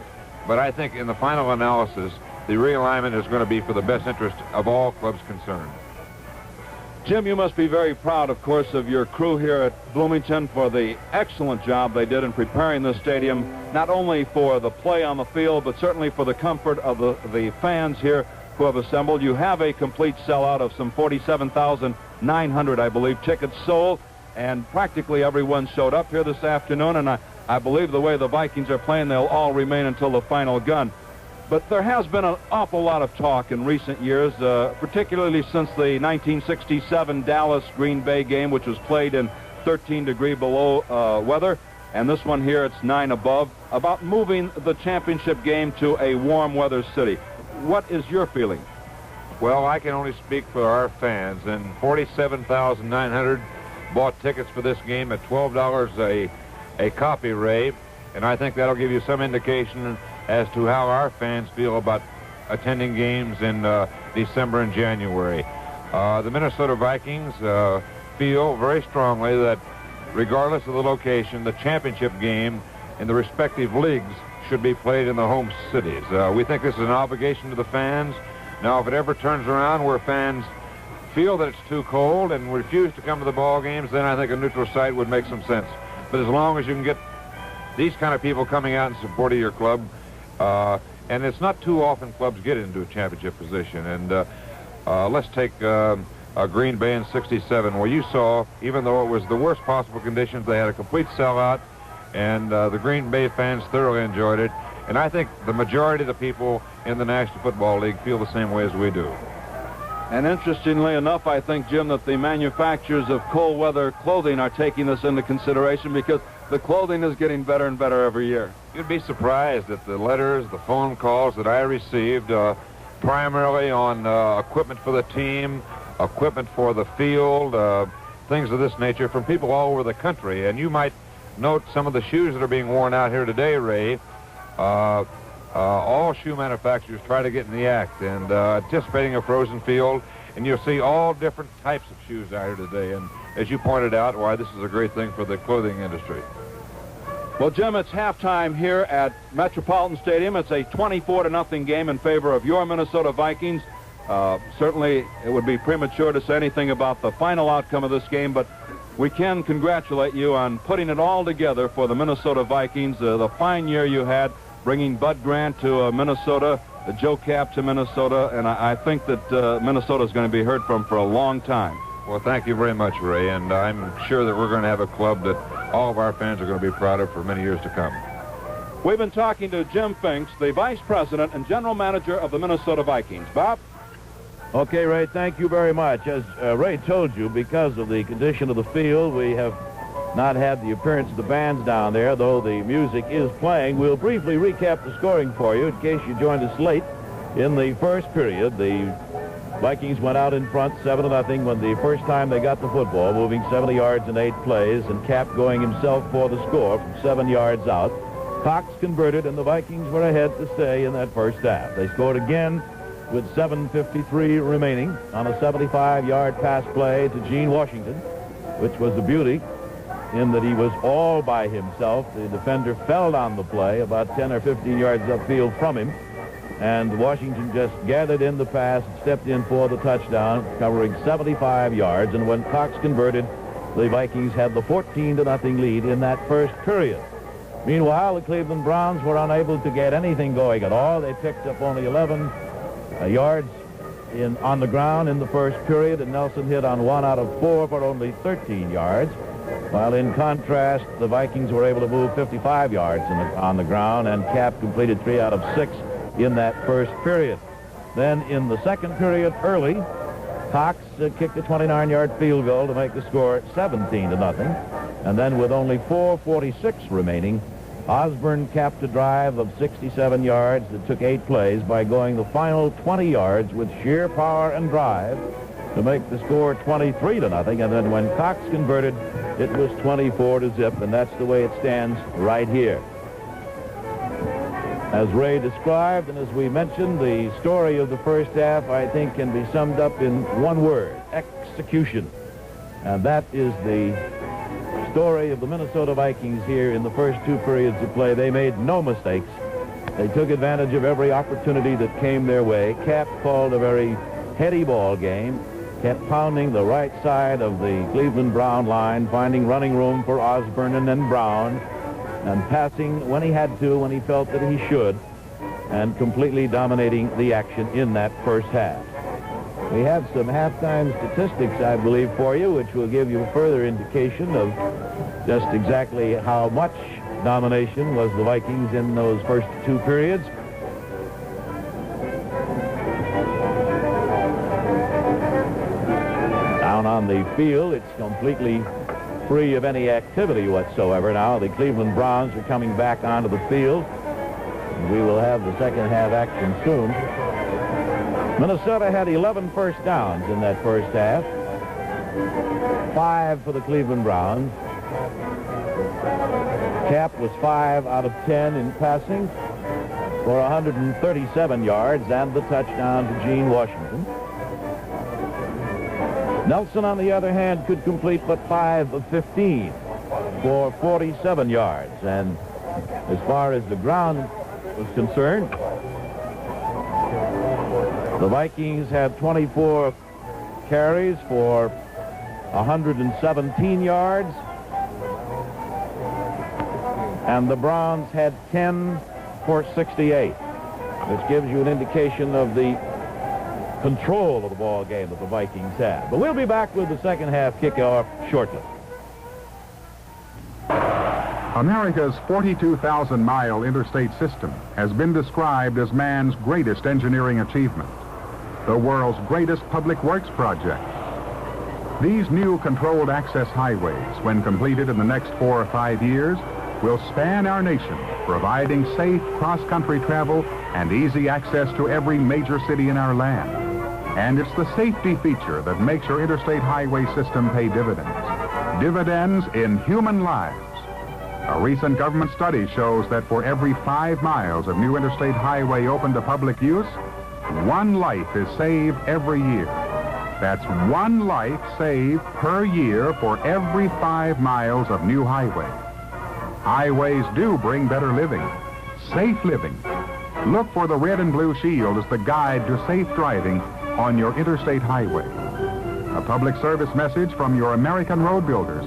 but I think in the final analysis, the realignment is going to be for the best interest of all clubs concerned. Jim, you must be very proud, of course, of your crew here at Bloomington for the excellent job they did in preparing this stadium, not only for the play on the field, but certainly for the comfort of the fans here who have assembled. You have a complete sellout of some 47,900, I believe, tickets sold, and practically everyone showed up here this afternoon, and I believe the way the Vikings are playing, they'll all remain until the final gun. But there has been an awful lot of talk in recent years, particularly since the 1967 Dallas-Green Bay game, which was played in 13-degree below weather, and this one here, it's 9 above, about moving the championship game to a warm weather city. What is your feeling? Well, I can only speak for our fans, and 47,900 bought tickets for this game at $12 a copy, Ray, and I think that'll give you some indication as to how our fans feel about attending games in December and January. The Minnesota Vikings feel very strongly that regardless of the location, the championship game in the respective leagues should be played in the home cities. We think this is an obligation to the fans. Now, if it ever turns around where fans feel that it's too cold and refuse to come to the ball games, then I think a neutral site would make some sense. But as long as you can get these kind of people coming out in support of your club, and it's not too often clubs get into a championship position. And let's take Green Bay in '67, where you saw, even though it was the worst possible conditions, they had a complete sellout, and the Green Bay fans thoroughly enjoyed it. And I think the majority of the people in the National Football League feel the same way as we do. And interestingly enough, I think, Jim, that the manufacturers of cold weather clothing are taking this into consideration, because the clothing is getting better and better every year. You'd be surprised at the letters, the phone calls that I received, primarily on equipment for the team, equipment for the field, things of this nature from people all over the country. And you might note some of the shoes that are being worn out here today, Ray. All shoe manufacturers try to get in the act and anticipating a frozen field, and you'll see all different types of shoes out here today. And as you pointed out, why this is a great thing for the clothing industry. Well, Jim, it's halftime here at Metropolitan Stadium. It's a 24-0 game in favor of your Minnesota Vikings. Certainly, it would be premature to say anything about the final outcome of this game, but we can congratulate you on putting it all together for the Minnesota Vikings, the fine year you had, bringing Bud Grant to Minnesota, Joe Kapp to Minnesota, and I think that Minnesota is going to be heard from for a long time. Well, thank you very much, Ray, and I'm sure that we're going to have a club that all of our fans are going to be proud of for many years to come. We've been talking to Jim Finks, the Vice President and General Manager of the Minnesota Vikings. Bob? Okay, Ray, thank you very much. As Ray told you, because of the condition of the field, we have not had the appearance of the bands down there, though the music is playing. We'll briefly recap the scoring for you in case you joined us late. In the first period, the Vikings went out in front 7-0 when the first time they got the football, moving 70 yards in 8 plays, and Cap going himself for the score from 7 yards out. Cox converted, and the Vikings were ahead to stay in that first half. They scored again with 7:53 remaining on a 75-yard pass play to Gene Washington, which was a beauty in that he was all by himself. The defender fell on the play about 10 or 15 yards upfield from him, and Washington just gathered in the pass and stepped in for the touchdown, covering 75 yards. And when Cox converted, the Vikings had the 14-0 lead in that first period. Meanwhile, the Cleveland Browns were unable to get anything going at all. They picked up only 11 yards on the ground in the first period, and Nelson hit on 1 out of 4 for only 13 yards. While in contrast, the Vikings were able to move 55 yards on the ground, and Cap completed 3 out of 6 in that first period. Then in the second period, early, Cox kicked a 29-yard field goal to make the score 17-0. And then with only 4:46 remaining, Osborne capped a drive of 67 yards that took 8 plays by going the final 20 yards with sheer power and drive to make the score 23-0. And then when Cox converted, it was 24-0, and that's the way it stands right here. As Ray described, and as we mentioned, the story of the first half, I think, can be summed up in one word: execution. And that is the story of the Minnesota Vikings here in the first 2 periods of play. They made no mistakes. They took advantage of every opportunity that came their way. Cap called a very heady ball game, kept pounding the right side of the Cleveland Brown line, finding running room for Osborne and then Brown, and passing when he had to, when he felt that he should, and completely dominating the action in that first half. We have some halftime statistics, I believe, for you, which will give you a further indication of just exactly how much domination was the Vikings in those first 2 periods. Down on the field, it's completely free of any activity whatsoever now. The Cleveland Browns are coming back onto the field. We will have the second half action soon. Minnesota had 11 first downs in that first half. 5 for the Cleveland Browns. Cap was 5 out of 10 in passing for 137 yards and the touchdown to Gene Washington. Nelson, on the other hand, could complete but 5 of 15 for 47 yards. And as far as the ground was concerned, the Vikings had 24 carries for 117 yards, and the Browns had 10 for 68, which gives you an indication of the control of the ball game that the Vikings had. But we'll be back with the second half kickoff shortly. America's 42,000-mile interstate system has been described as man's greatest engineering achievement, the world's greatest public works project. These new controlled access highways, when completed in the next 4 or 5 years, will span our nation, providing safe cross-country travel and easy access to every major city in our land. And it's the safety feature that makes our interstate highway system pay dividends. Dividends in human lives. A recent government study shows that for every 5 miles of new interstate highway open to public use, 1 life is saved every year. That's 1 life saved per year for every 5 miles of new highway. Highways do bring better living, safe living. Look for the red and blue shield as the guide to safe driving on your interstate highway. A public service message from your American road builders.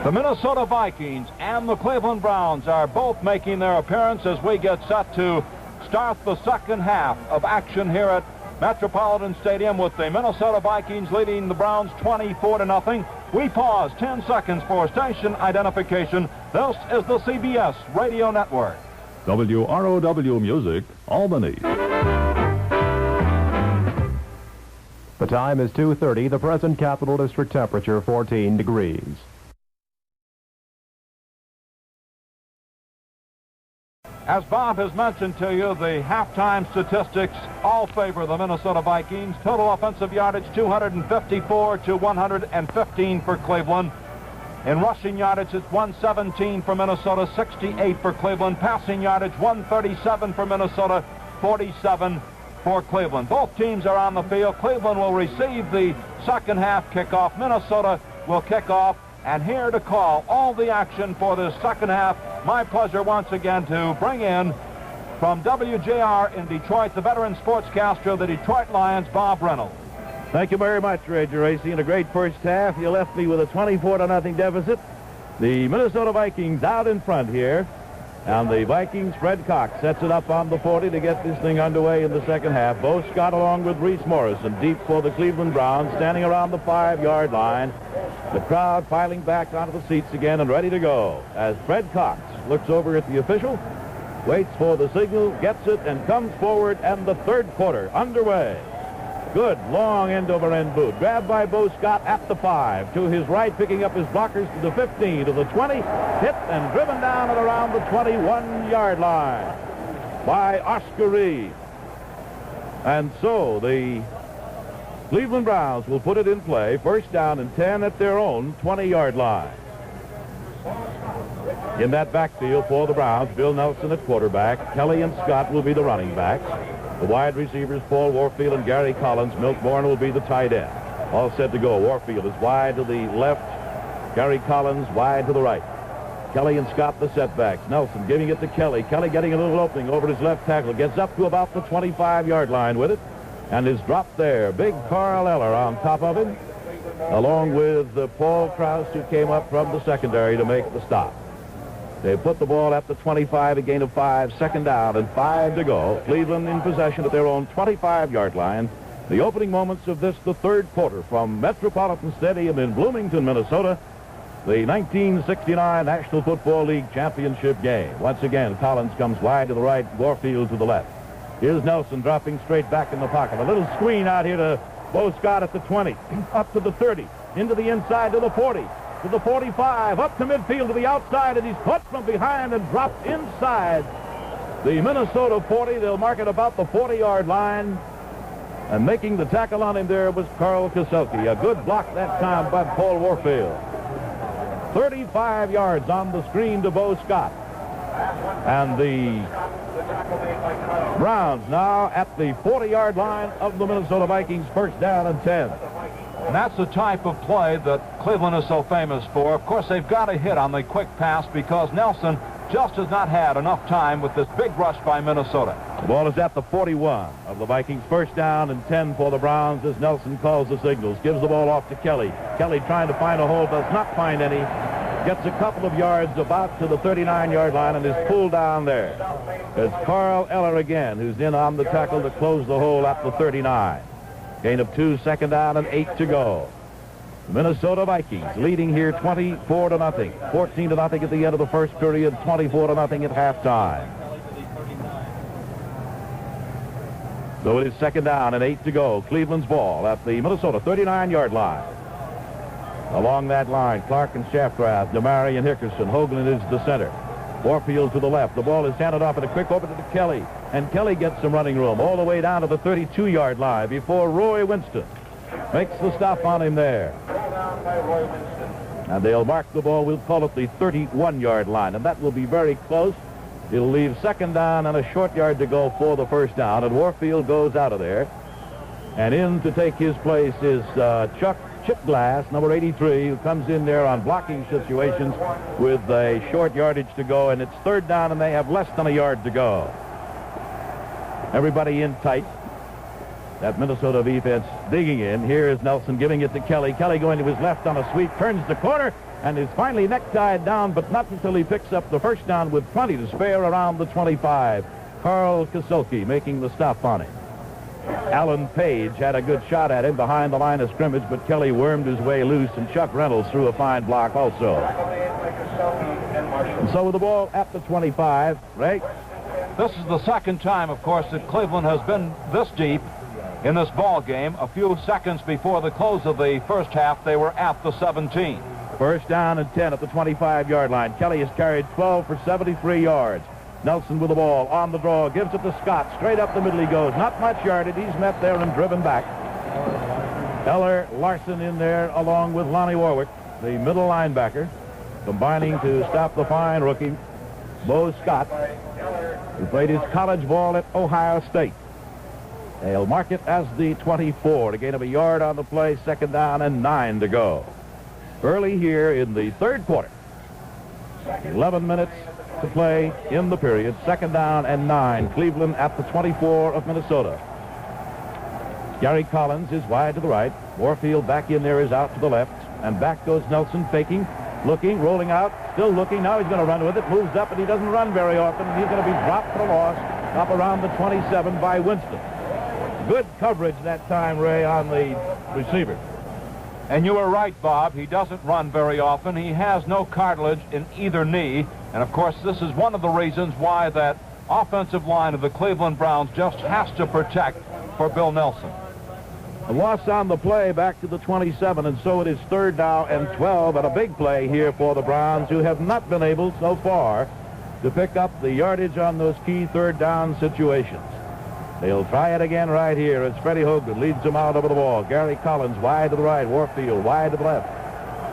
The Minnesota Vikings and the Cleveland Browns are both making their appearance as we get set to start the second half of action here at Metropolitan Stadium with the Minnesota Vikings leading the Browns 24-0. We pause 10 seconds for station identification. This is the CBS Radio Network. WROW Music, Albany. The time is 2:30. The present Capital District temperature 14 degrees. As Bob has mentioned to you, the halftime statistics all favor the Minnesota Vikings. Total offensive yardage 254 to 115 for Cleveland. In rushing yardage, it's 117 for Minnesota, 68 for Cleveland. Passing yardage, 137 for Minnesota, 47 for Cleveland. Both teams are on the field. Cleveland will receive the second half kickoff. Minnesota will kick off. And here to call all the action for this second half, my pleasure once again to bring in from WJR in Detroit, the veteran sportscaster of the Detroit Lions, Bob Reynolds. Thank you very much, Ray Geraci. In a great first half, you left me with a 24-0 deficit. The Minnesota Vikings out in front here. And the Vikings, Fred Cox sets it up on the 40 to get this thing underway in the second half. Bo Scott along with Reese Morrison deep for the Cleveland Browns, standing around the 5-yard line. The crowd filing back onto the seats again and ready to go as Fred Cox looks over at the official, waits for the signal, gets it, and comes forward, and the third quarter underway. Good long end-over-end boot. Grabbed by Bo Scott at the 5. To his right, picking up his blockers to the 15, to the 20. Hit and driven down and around the 21-yard line by Oscar Reed. And so the Cleveland Browns will put it in play. First down and 10 at their own 20-yard line. In that backfield for the Browns, Bill Nelson at quarterback. Kelly and Scott will be the running backs. The wide receivers, Paul Warfield and Gary Collins. Milkborn will be the tight end. All set to go. Warfield is wide to the left. Gary Collins wide to the right. Kelly and Scott the setbacks. Nelson giving it to Kelly. Kelly getting a little opening over his left tackle. Gets up to about the 25-yard line with it and is dropped there. Big Carl Eller on top of him, along with Paul Krause, who came up from the secondary to make the stop. They put the ball at the 25, a gain of 5, second down, and 5 to go. Cleveland in possession at their own 25-yard line. The opening moments of this, the third quarter, from Metropolitan Stadium in Bloomington, Minnesota, the 1969 National Football League Championship game. Once again, Collins comes wide to the right, Warfield to the left. Here's Nelson dropping straight back in the pocket. A little screen out here to Bo Scott at the 20, up to the 30, into the inside to the 40. To the 45, up to midfield to the outside, and he's caught from behind and dropped inside the Minnesota 40. They'll mark it about the 40-yard line. And making the tackle on him there was Carl Koselke. A good block that time by Paul Warfield. 35 yards on the screen to Bo Scott. And the Browns now at the 40-yard line of the Minnesota Vikings, first down and 10. And that's the type of play that Cleveland is so famous for. Of course, they've got to hit on the quick pass because Nelson just has not had enough time with this big rush by Minnesota. The ball is at the 41 of the Vikings. First down and 10 for the Browns as Nelson calls the signals. Gives the ball off to Kelly. Kelly trying to find a hole, does not find any. Gets a couple of yards about to the 39-yard line and is pulled down there. It's Carl Eller again who's in on the tackle to close the hole at the 39. Gain of 2, second down and 8 to go. The Minnesota Vikings leading here 24-0. 14-0 at the end of the first period, 24-0 at halftime. So it is second down and 8 to go. Cleveland's ball at the Minnesota 39-yard line. Along that line, Clark and Shaftrath, DeMary and Hickerson. Hoagland is the center. Warfield to the left. The ball is handed off at a quick open to Kelly. And Kelly gets some running room all the way down to the 32-yard line before Roy Winston makes the stop on him there. And they'll mark the ball, we'll call it the 31-yard line. And that will be very close. It'll leave second down and a short yard to go for the first down. And Warfield goes out of there. And in to take his place is Chuck Chipglass, number 83, who comes in there on blocking situations with a short yardage to go, and it's third down, and they have less than a yard to go. Everybody in tight. That Minnesota defense digging in. Here is Nelson giving it to Kelly. Kelly going to his left on a sweep, turns the corner, and is finally necktied down, but not until he picks up the first down with plenty to spare around the 25. Carl Kaselke making the stop on him. Alan Page had a good shot at him behind the line of scrimmage, but Kelly wormed his way loose, and Chuck Reynolds threw a fine block also. And so with the ball at the 25, Ray? This is the second time, of course, that Cleveland has been this deep in this ball game. A few seconds before the close of the first half, they were at the 17. First down and 10 at the 25-yard line. Kelly has carried 12 for 73 yards. Nelson with the ball on the draw, gives it to Scott. Straight up the middle he goes. Not much yardage. He's met there and driven back. Eller Larson in there along with Lonnie Warwick, the middle linebacker, combining to stop the fine rookie, Bo Scott, who played his college ball at Ohio State. They'll mark it as the 24. A gain of a yard on the play, second down and 9 to go. Early here in the third quarter. 11 minutes to play in the period. Second down and 9. Cleveland at the 24 of Minnesota. Gary Collins is wide to the right. Warfield back in there is out to the left. And back goes Nelson, faking, looking, rolling out, still looking. Now he's going to run with it. Moves up, and he doesn't run very often. He's going to be dropped for a loss up around the 27 by Winston. Good coverage that time, Ray, on the receiver. And you were right, Bob. He doesn't run very often. He has no cartilage in either knee. And, of course, this is one of the reasons why that offensive line of the Cleveland Browns just has to protect for Bill Nelson. A loss on the play back to the 27, and so it is third down and 12, and a big play here for the Browns, who have not been able so far to pick up the yardage on those key third down situations. They'll try it again right here as Freddie Hogan leads them out over the ball. Gary Collins wide to the right, Warfield wide to the left.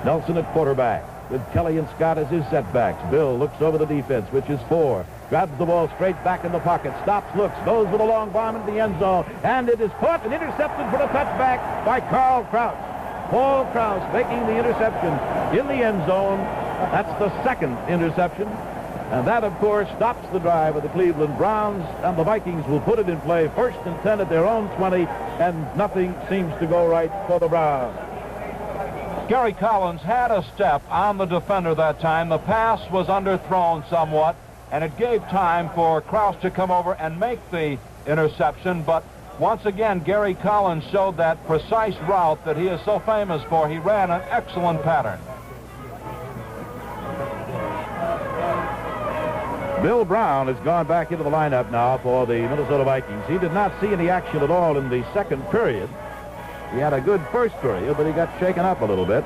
Nelson at quarterback with Kelly and Scott as his setbacks. Bill looks over the defense, which is 4. Grabs the ball straight back in the pocket. Stops, looks, goes with a long bomb into the end zone. And it is caught and intercepted for a touchback by Carl Kraus. Paul Kraus making the interception in the end zone. That's the second interception. And that, of course, stops the drive of the Cleveland Browns, and the Vikings will put it in play first and 10 at their own 20, and nothing seems to go right for the Browns. Gary Collins had a step on the defender that time. The pass was underthrown somewhat, and it gave time for Kraus to come over and make the interception. But once again, Gary Collins showed that precise route that he is so famous for. He ran an excellent pattern. Bill Brown has gone back into the lineup now for the Minnesota Vikings. He did not see any action at all in the second period. He had a good first period, but he got shaken up a little bit.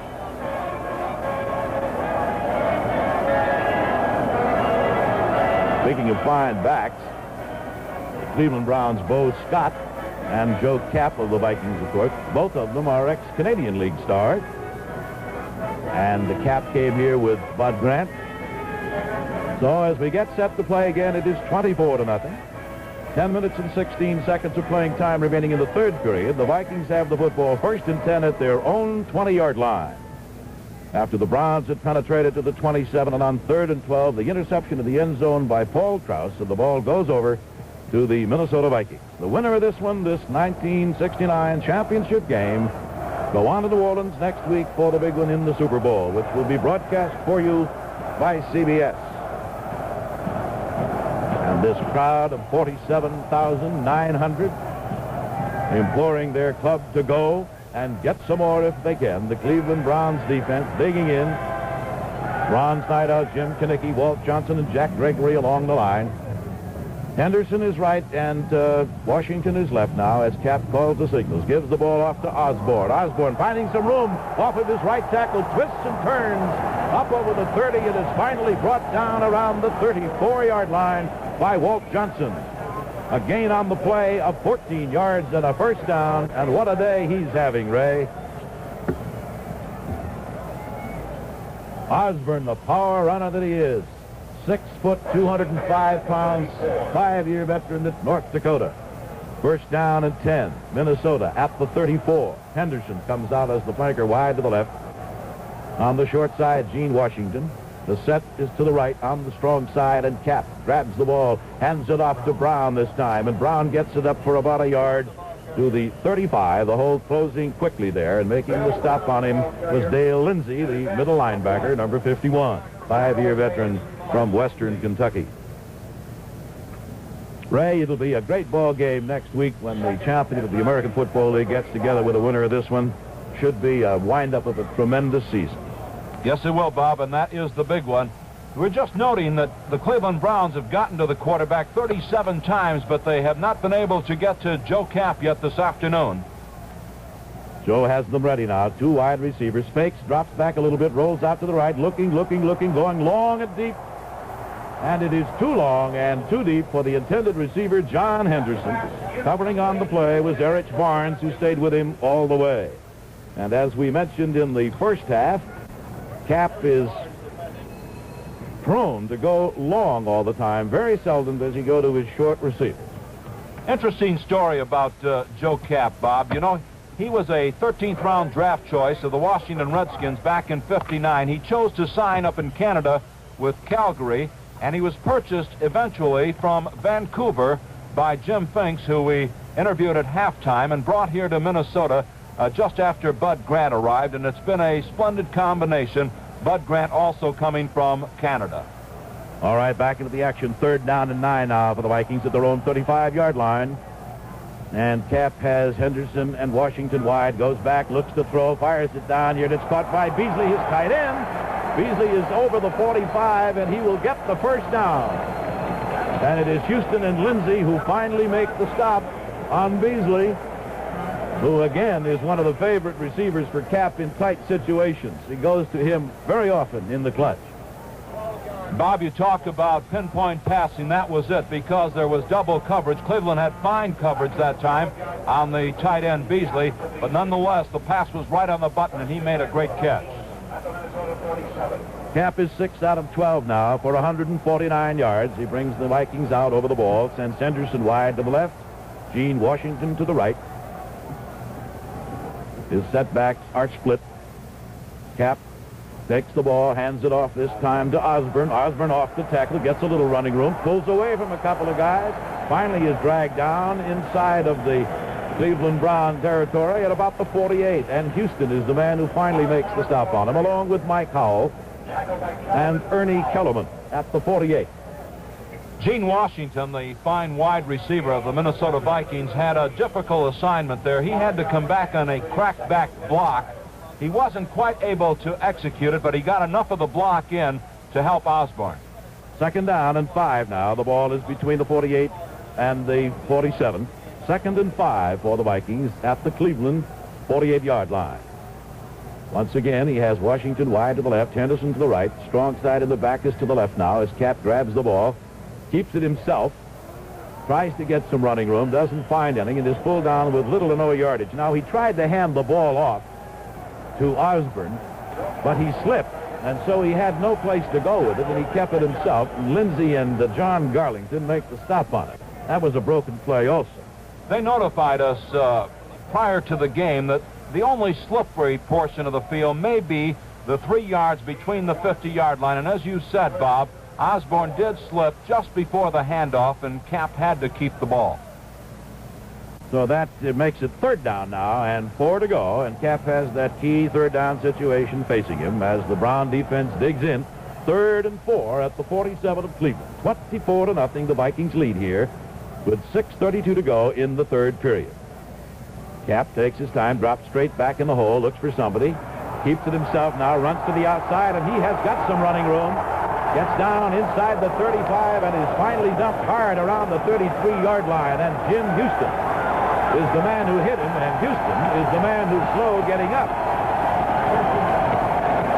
Speaking of fine backs, the Cleveland Browns' Bo Scott and Joe Kapp of the Vikings, of course, both of them are ex-Canadian League stars. And the Kapp came here with Bud Grant. So as we get set to play again, it is 24-0. 10 minutes and 16 seconds of playing time remaining in the third period. The Vikings have the football first and 10 at their own 20-yard line. After the Browns had penetrated to the 27, and on third and 12, the interception in the end zone by Paul Kraus, and the ball goes over to the Minnesota Vikings. The winner of this one, this 1969 championship game, go on to New Orleans next week for the big one in the Super Bowl, which will be broadcast for you by CBS. And this crowd of 47,900 imploring their club to go and get some more if they can. The Cleveland Browns defense digging in. Ron Snyder, Jim Kinnicky, Walt Johnson, and Jack Gregory along the line. Henderson is right, and Washington is left now as Cap calls the signals. Gives the ball off to Osborne. Osborne finding some room off of his right tackle, twists and turns up over the 30, and is finally brought down around the 34-yard line by Walt Johnson. A gain on the play of 14 yards and a first down, and what a day he's having, Ray. Osborne, the power runner that he is. 6 foot, 205 pounds, 5-year veteran at North Dakota. First down and 10. Minnesota at the 34. Henderson comes out as the flanker wide to the left. On the short side, Gene Washington. The set is to the right on the strong side, and Cap grabs the ball, hands it off to Brown this time, and Brown gets it up for about a yard to the 35. The hole closing quickly there, and making the stop on him was Dale Lindsey, the middle linebacker, number 51, 5-year veteran from Western Kentucky. Ray, it'll be a great ball game next week when the champion of the American Football League gets together with the winner of this one. Should be a wind-up of a tremendous season. Yes, it will, Bob, and that is the big one. We're just noting that the Cleveland Browns have gotten to the quarterback 37 times, but they have not been able to get to Joe Kapp yet this afternoon. Joe has them ready now. Two wide receivers. Fakes, drops back a little bit, rolls out to the right, looking, going long and deep. And it is too long and too deep for the intended receiver, John Henderson. Covering on the play was Erich Barnes, who stayed with him all the way. And as we mentioned in the first half, Kapp is prone to go long all the time. Very seldom does he go to his short receivers. Interesting story about Joe Kapp, Bob. You know, he was a 13th round draft choice of the Washington Redskins back in '59. He chose to sign up in Canada with Calgary, and he was purchased eventually from Vancouver by Jim Finks, who we interviewed at halftime, and brought here to Minnesota just after Bud Grant arrived, and it's been a splendid combination. Bud Grant also coming from Canada. All right, back into the action. 3rd down and 9 now for the Vikings at their own 35-yard line. And Kapp has Henderson and Washington wide, goes back, looks to throw, fires it down here, and it's caught by Beasley, his tight end. Beasley is over the 45, and he will get the first down. And it is Houston and Lindsey who finally make the stop on Beasley, who again is one of the favorite receivers for Kapp in tight situations. He goes to him very often in the clutch. Bob, you talk about pinpoint passing. That was it, because there was double coverage. Cleveland had fine coverage that time on the tight end Beasley, but nonetheless, the pass was right on the button, and he made a great catch. Kapp is 6 out of 12 now for 149 yards. He brings the Vikings out over the ball, sends Henderson wide to the left, Gene Washington to the right. His setbacks are split. Kapp takes the ball, hands it off this time to Osborne. Osborne off the tackle, gets a little running room, pulls away from a couple of guys, finally is dragged down inside of the Cleveland Brown territory at about the 48. And Houston is the man who finally makes the stop on him, along with Mike Howell and Ernie Kellerman at the 48. Gene Washington, the fine wide receiver of the Minnesota Vikings, had a difficult assignment there. He had to come back on a crackback block. He wasn't quite able to execute it, but he got enough of the block in to help Osborne. 2nd down and 5 now. The ball is between the 48 and the 47. 2nd and 5 for the Vikings at the Cleveland 48-yard line. Once again, he has Washington wide to the left, Henderson to the right. Strong side in the back is to the left now as Kapp grabs the ball, keeps it himself, tries to get some running room, doesn't find any, and is pulled down with little to no yardage. Now, he tried to hand the ball off to Osborne, but he slipped, and so he had no place to go with it, and he kept it himself. And Lindsey and John Garlington make the stop on it. That was a broken play also. They notified us prior to the game that the only slippery portion of the field may be the 3 yards between the 50-yard line, and as you said, Bob, Osborne did slip just before the handoff, and Kapp had to keep the ball. So that makes it 3rd down now and 4 to go, and Kapp has that key 3rd down situation facing him as the Brown defense digs in. 3rd and 4 at the 47 of Cleveland. 24-0, the Vikings lead here with 6:32 to go in the 3rd period. Kapp takes his time, drops straight back in the hole, looks for somebody, keeps it himself now, runs to the outside, and he has got some running room. Gets down inside the 35 and is finally dumped hard around the 33-yard line, and Jim Houston is the man who hit him, and Houston is the man who's slow getting up.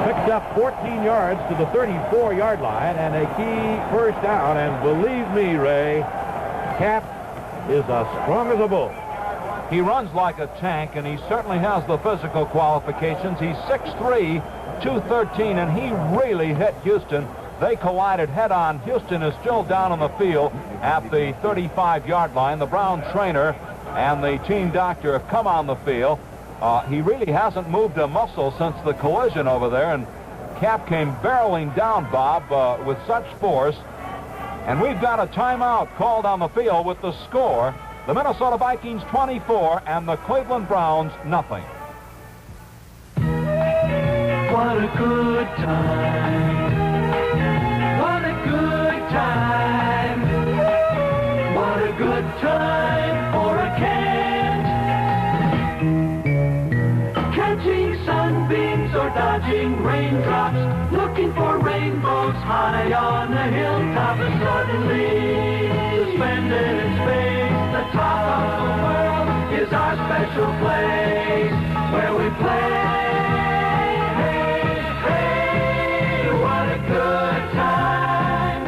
Picks up 14 yards to the 34-yard line and a key 1st down, and believe me, Ray, Kapp is as strong as a bull. He runs like a tank, and he certainly has the physical qualifications. He's 6'3", 213, and he really hit Houston. They collided head-on. Houston is still down on the field at the 35-yard line. The Brown trainer and the team doctor have come on the field. He really hasn't moved a muscle since the collision over there, and Kapp came barreling down, Bob, with such force. And we've got a timeout called on the field with the score. The Minnesota Vikings 24 and the Cleveland Browns nothing. What a good time. What a good time. What a time for a Kent. Catching sunbeams or dodging raindrops, looking for rainbows high on a hilltop. And suddenly, suspended in space, the top of the world is our special place where we play. Hey, hey, what a good time.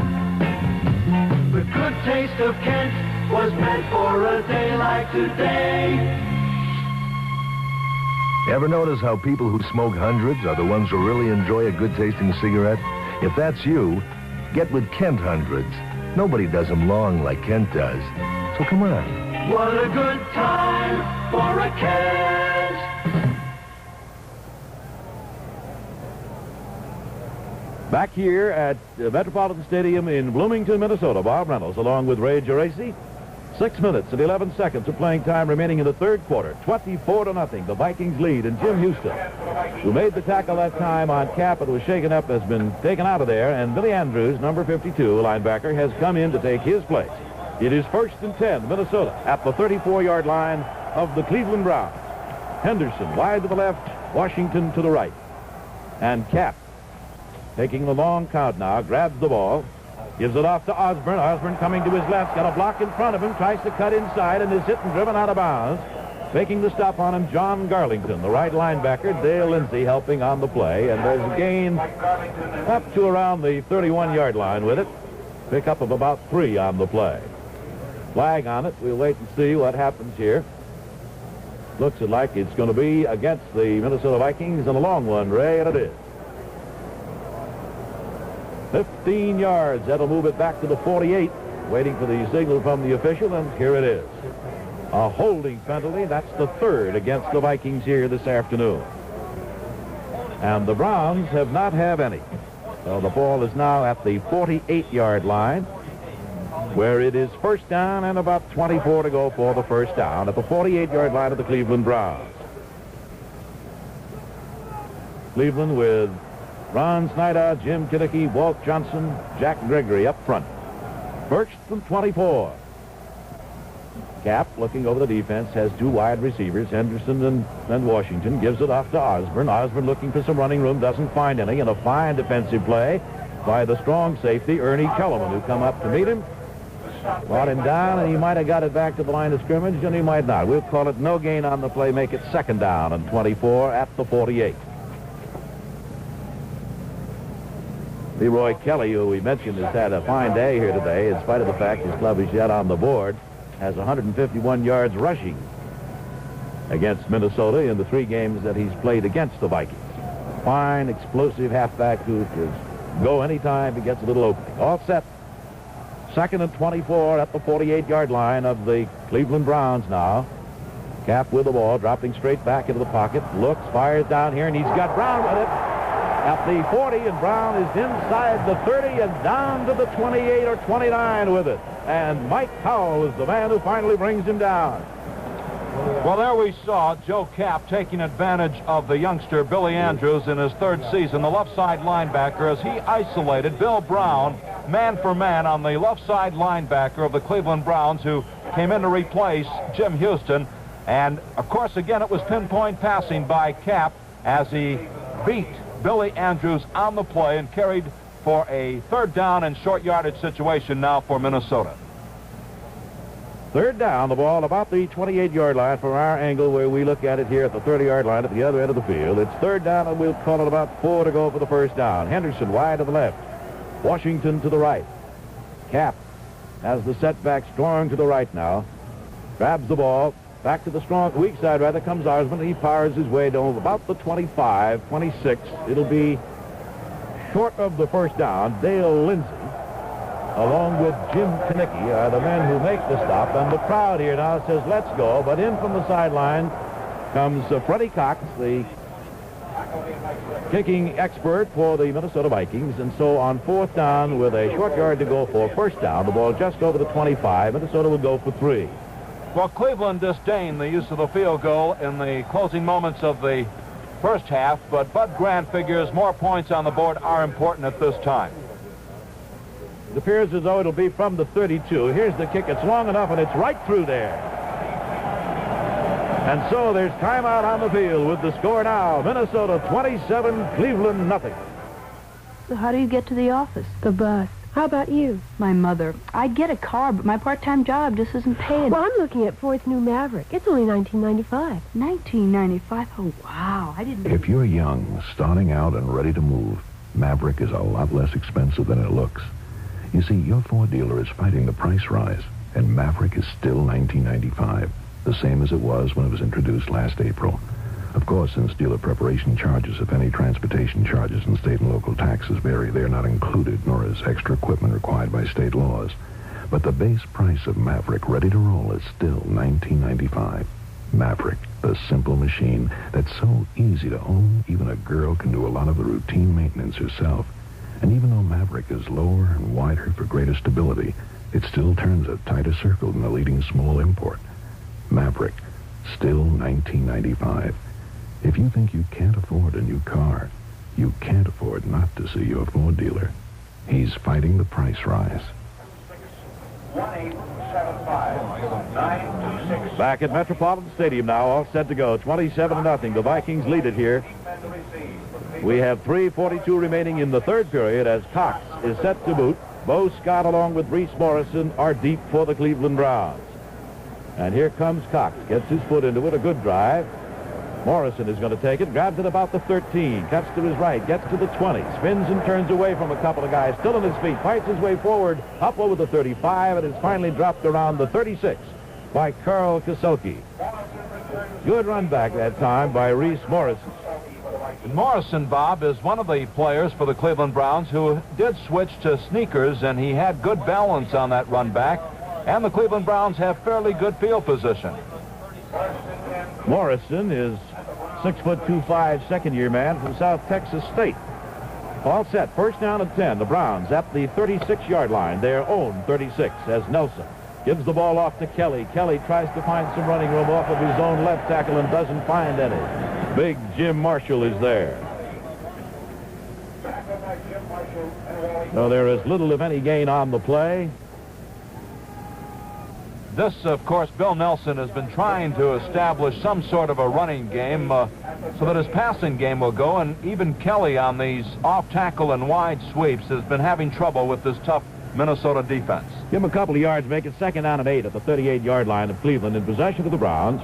The good taste of Kent was meant for a day like today. Ever notice how people who smoke hundreds are the ones who really enjoy a good-tasting cigarette? If that's you, get with Kent Hundreds. Nobody does them long like Kent does. So come on. What a good time for a Kent. Back here at Metropolitan Stadium in Bloomington, Minnesota, Bob Reynolds along with Ray Geraci. 6 minutes and 11 seconds of playing time remaining in the third quarter. 24-0. The Vikings lead, and Jim Houston, who made the tackle that time on Cap but was shaken up, has been taken out of there, and Billy Andrews, number 52, linebacker, has come in to take his place. It is 1st and 10, Minnesota, at the 34-yard line of the Cleveland Browns. Henderson wide to the left, Washington to the right. And Cap, taking the long count now, grabs the ball, gives it off to Osborne. Osborne coming to his left, got a block in front of him, tries to cut inside, and is hit and driven out of bounds. Making the stop on him, John Garlington, the right linebacker. Dale Lindsey helping on the play, and there's a gain up to around the 31-yard line with it. Pick-up of about 3 on the play. Flag on it. We'll wait and see what happens here. Looks like it's going to be against the Minnesota Vikings, and a long one, Ray, and it is. 15 yards. That'll move it back to the 48. Waiting for the signal from the official, and here it is. A holding penalty. That's the 3rd against the Vikings here this afternoon. And the Browns have not had any. So the ball is now at the 48-yard line, where it is 1st down and about 24 to go for the 1st down at the 48-yard line of the Cleveland Browns. Cleveland with Ron Snyder, Jim Kinnicky, Walt Johnson, Jack Gregory up front. 1st and 24. Cap, looking over the defense, has 2 wide receivers, Henderson and Washington. Gives it off to Osborne. Osborne looking for some running room, doesn't find any, and a fine defensive play by the strong safety, Ernie Kellerman, who come up to meet him. Brought him down, and he might have got it back to the line of scrimmage, and he might not. We'll call it no gain on the play, make it 2nd down and 24 at the 48. Leroy Kelly, who we mentioned, has had a fine day here today, in spite of the fact his club is yet on the board, has 151 yards rushing against Minnesota in the 3 games that he's played against the Vikings. Fine, explosive halfback who can go anytime he gets a little opening. All set. 2nd and 24 at the 48-yard line of the Cleveland Browns now. Cap with the ball, dropping straight back into the pocket. Looks, fires down here, and he's got Brown with it at the 40, and Brown is inside the 30 and down to the 28 or 29 with it. And Mike Powell is the man who finally brings him down. Well, there we saw Joe Cap taking advantage of the youngster Billy Andrews in his 3rd season, the left side linebacker, as he isolated Bill Brown man for man on the left side linebacker of the Cleveland Browns, who came in to replace Jim Houston. And, of course, again, it was pinpoint passing by Cap as he beat Billy Andrews on the play and carried for a 3rd down and short yardage situation now for Minnesota. 3rd down, the ball about the 28-yard line from our angle where we look at it here at the 30-yard line at the other end of the field. It's 3rd down, and we'll call it about 4 to go for the 1st down. Henderson wide to the left. Washington to the right. Cap has the setback strong to the right now. Grabs the ball. Back to the strong, weak side, rather, comes Osborne. He powers his way down about the 25, 26. It'll be short of the 1st down. Dale Lindsey, along with Jim Kinnicky, are the men who make the stop. And the crowd here now says, let's go. But in from the sideline comes Freddie Cox, the kicking expert for the Minnesota Vikings. And so on 4th down, with a short yard to go for 1st down, the ball just over the 25, Minnesota will go for 3. Well, Cleveland disdained the use of the field goal in the closing moments of the 1st half, but Bud Grant figures more points on the board are important at this time. It appears as though it'll be from the 32. Here's the kick. It's long enough, and it's right through there. And so there's timeout on the field with the score now. Minnesota 27, Cleveland nothing. So how do you get to the office? The bus. How about you? My mother. I'd get a car, but my part-time job just isn't paying. Well, I'm looking at Ford's new Maverick. It's only $19.95. $19.95? Oh, wow. I didn't... If you're young, starting out and ready to move, Maverick is a lot less expensive than it looks. You see, your Ford dealer is fighting the price rise, and Maverick is still $19.95, the same as it was when it was introduced last April. Of course, since dealer preparation charges, if any transportation charges and state and local taxes vary, they are not included, nor is extra equipment required by state laws. But the base price of Maverick ready to roll is still $19.95. Maverick, the simple machine that's so easy to own, even a girl can do a lot of the routine maintenance herself. And even though Maverick is lower and wider for greater stability, it still turns a tighter circle than the leading small import. Maverick, still $19.95. If you think you can't afford a new car, you can't afford not to see your Ford dealer. He's fighting the price rise. Back at Metropolitan Stadium now, all set to go. 27-0. The Vikings lead it here. We have 3:42 remaining in the third period as Cox is set to boot. Bo Scott along with Reese Morrison are deep for the Cleveland Browns. And here comes Cox. Gets his foot into it. A good drive. Morrison is going to take it, grabs it about the 13, cuts to his right, gets to the 20, spins and turns away from a couple of guys, still on his feet, fights his way forward, up over the 35, and is finally dropped around the 36 by Carl Kaselke. Good run back that time by Reese Morrison. Morrison, Bob, is one of the players for the Cleveland Browns who did switch to sneakers, and he had good balance on that run back, and the Cleveland Browns have fairly good field position. Morrison is 6'2", second-year man from South Texas State. All set. First down and 10. The Browns at the 36-yard line. Their own 36 as Nelson gives the ball off to Kelly. Kelly tries to find some running room off of his own left tackle and doesn't find any. Big Jim Marshall is there. So there is little, if any, gain on the play. This, of course, Bill Nelson has been trying to establish some sort of a running game so that his passing game will go, and even Kelly on these off-tackle and wide sweeps has been having trouble with this tough Minnesota defense. Give him a couple of yards, make it 2nd down and 8 at the 38-yard line of Cleveland in possession of the Browns.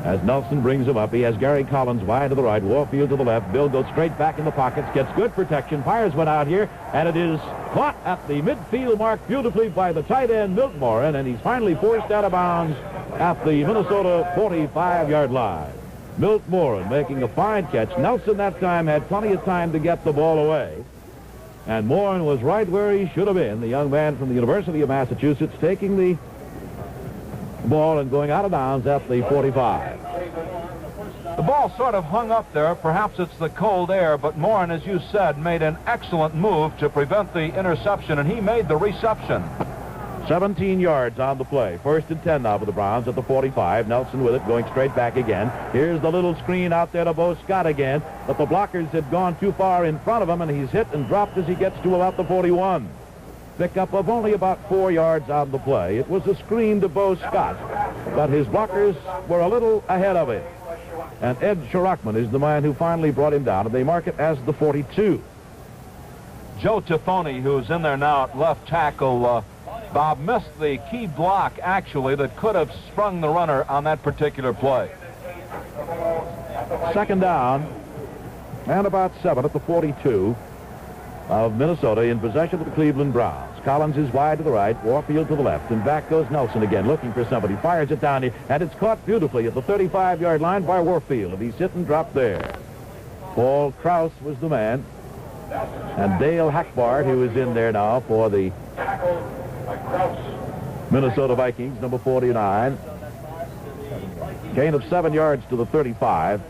As Nelson brings him up, he has Gary Collins wide to the right, Warfield to the left. Bill goes straight back in the pockets, gets good protection, fires one out here, and it is caught at the midfield mark beautifully by the tight end, Milt Morin, and he's finally forced out of bounds at the Minnesota 45-yard line. Milt Morin making a fine catch. Nelson that time had plenty of time to get the ball away, and Morin was right where he should have been. The young man from the University of Massachusetts taking the ball and going out of bounds at the 45. The ball sort of hung up there. Perhaps it's the cold air, but Morin, as you said, made an excellent move to prevent the interception, and he made the reception. 17 yards on the play. 1st and 10 now for the Browns at the 45. Nelson with it, going straight back again. Here's the little screen out there to Bo Scott again, but the blockers had gone too far in front of him, and he's hit and dropped as he gets to about the 41. Pickup of only about 4 yards on the play. It was a screen to Bo Scott, but his blockers were a little ahead of him. And Ed Sharachman is the man who finally brought him down, and they mark it as the 42. Joe Tifoni, who's in there now at left tackle, Bob, missed the key block, actually, that could have sprung the runner on that particular play. 2nd down and about 7 at the 42 of Minnesota in possession of the Cleveland Browns. Collins is wide to the right, Warfield to the left, and back goes Nelson again, looking for somebody. Fires it down here, and it's caught beautifully at the 35-yard line by Warfield, and he's hit and dropped there. Paul Krause was the man, and Dale Hackbart, who is in there now for the Minnesota Vikings, number 49. Gain of 7 yards to the 35.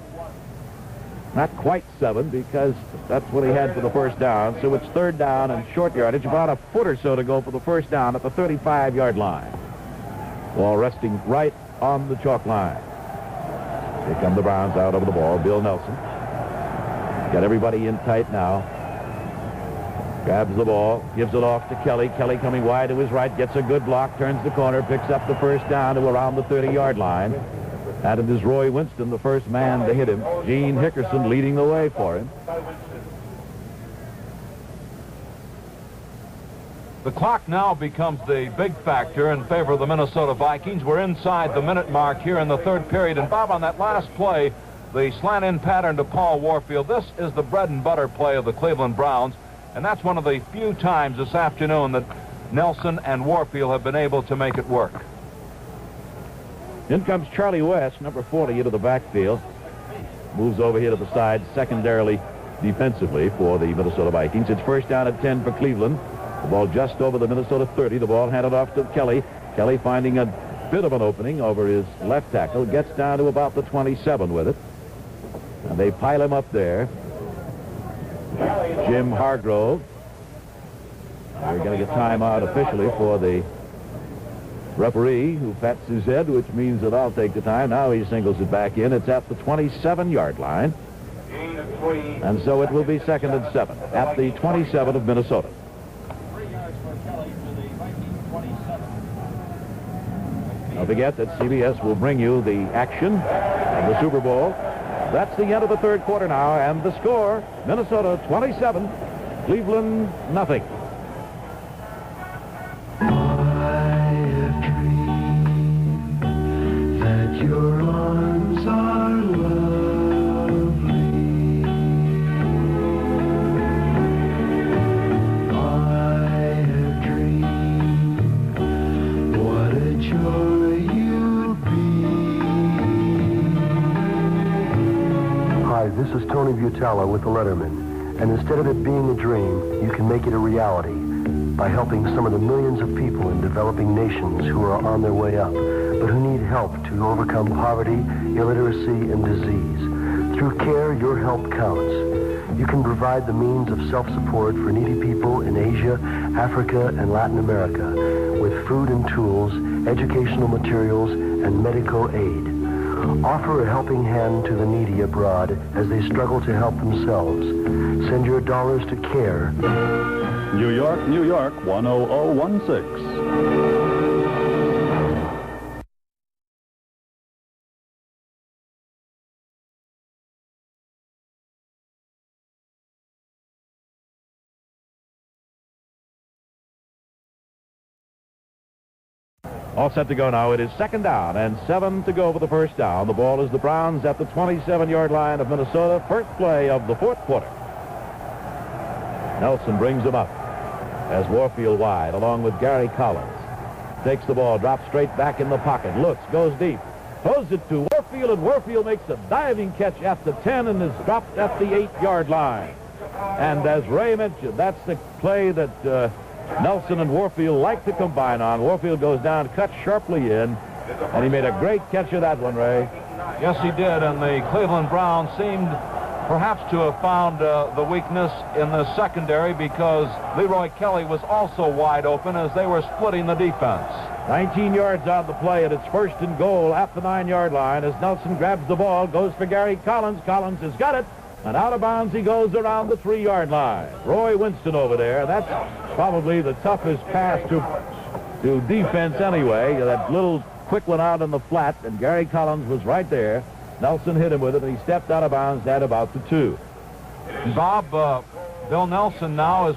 Not quite 7, because that's what he had for the first down. So it's 3rd down and short yardage, about a foot or so to go for the first down at the 35-yard line. Ball resting right on the chalk line. Here come the Browns out over the ball. Bill Nelson. Got everybody in tight now. Grabs the ball, gives it off to Kelly. Kelly coming wide to his right, gets a good block, turns the corner, picks up the first down to around the 30-yard line. And it is Roy Winston, the first man to hit him. Gene Hickerson leading the way for him. The clock now becomes the big factor in favor of the Minnesota Vikings. We're inside the minute mark here in the third period. And Bob, on that last play, the slant-in pattern to Paul Warfield, this is the bread and butter play of the Cleveland Browns. And that's one of the few times this afternoon that Nelson and Warfield have been able to make it work. In comes Charlie West, number 40, into the backfield. Moves over here to the side, secondarily defensively for the Minnesota Vikings. It's first down at 10 for Cleveland. The ball just over the Minnesota 30. The ball handed off to Kelly. Kelly finding a bit of an opening over his left tackle. Gets down to about the 27 with it. And they pile him up there. Jim Hargrove. We're going to get timeout officially for the referee, who pats his head, which means that I'll take the time. Now he singles it back in. It's at the 27-yard line. And so it will be 2nd and 7 at the 27 of Minnesota. Don't forget that CBS will bring you the action of the Super Bowl. That's the end of the third quarter now, and the score, Minnesota 27, Cleveland nothing. Your arms are lovely. I have dreamed what a joy you'd be. Hi, this is Tony Butala with the Letterman. And instead of it being a dream, you can make it a reality by helping some of the millions of people in developing nations who are on their way up, but who need help to overcome poverty, illiteracy, and disease. Through care, your help counts. You can provide the means of self-support for needy people in Asia, Africa, and Latin America with food and tools, educational materials, and medical aid. Offer a helping hand to the needy abroad as they struggle to help themselves. Send your dollars to CARE. New York, New York, 10016. All set to go now. It is 2nd down and 7 to go for the first down. The ball is the Browns at the 27-yard line of Minnesota. First play of the fourth quarter. Nelson brings him up as Warfield wide, along with Gary Collins. Takes the ball, drops straight back in the pocket, looks, goes deep, throws it to Warfield, and Warfield makes a diving catch at the 10 and is dropped at the 8-yard line. And as Ray mentioned, that's the play that Nelson and Warfield like to combine on. Warfield goes down, cuts sharply in, and he made a great catch of that one, Ray. Yes, he did, and the Cleveland Browns seemed perhaps to have found the weakness in the secondary, because Leroy Kelly was also wide open as they were splitting the defense. 19 yards out of the play, and it's 1st and goal at the 9-yard line as Nelson grabs the ball, goes for Gary Collins. Collins has got it, and out of bounds he goes around the 3-yard line. Roy Winston over there. That's probably the toughest pass to defense anyway. That little quick one out in the flat, and Gary Collins was right there. Nelson hit him with it, and he stepped out of bounds at about the 2. Bob, Bill Nelson now is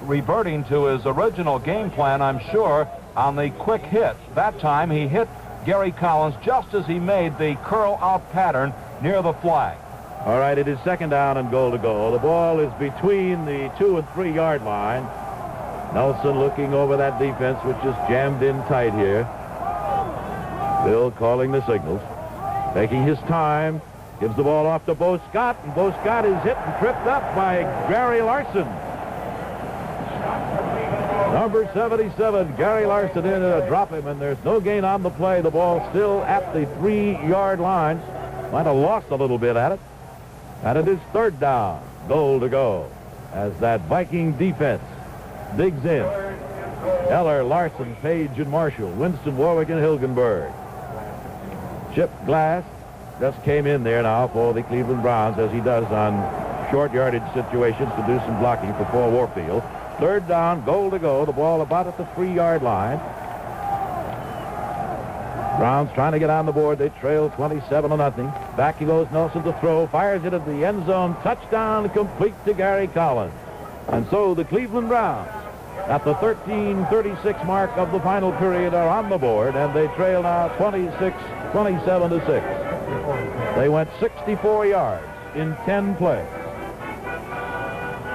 reverting to his original game plan, I'm sure, on the quick hit. That time he hit Gary Collins just as he made the curl-out pattern near the flag. All right, it is 2nd down and goal to go. The ball is between the 2- and 3-yard line. Nelson looking over that defense, which is jammed in tight here. Bill calling the signals. Taking his time, gives the ball off to Bo Scott, and Bo Scott is hit and tripped up by Gary Larson. Number 77, Gary Larson in to drop him, and there's no gain on the play. The ball still at the 3-yard line. Might have lost a little bit at it. And it is 3rd down, goal to go, as that Viking defense digs in. Eller, Larson, Page, and Marshall, Winston, Warwick, and Hilgenberg. Chip Glass just came in there now for the Cleveland Browns, as he does on short yardage situations to do some blocking for Paul Warfield. Third down, goal to go. The ball about at the 3-yard line. Browns trying to get on the board. They trail 27-0. Back he goes, Nelson to throw. Fires it at the end zone. Touchdown complete to Gary Collins. And so the Cleveland Browns, at the 13:36 mark of the final period, are on the board, and they trail now 27-6. They went 64 yards in 10 plays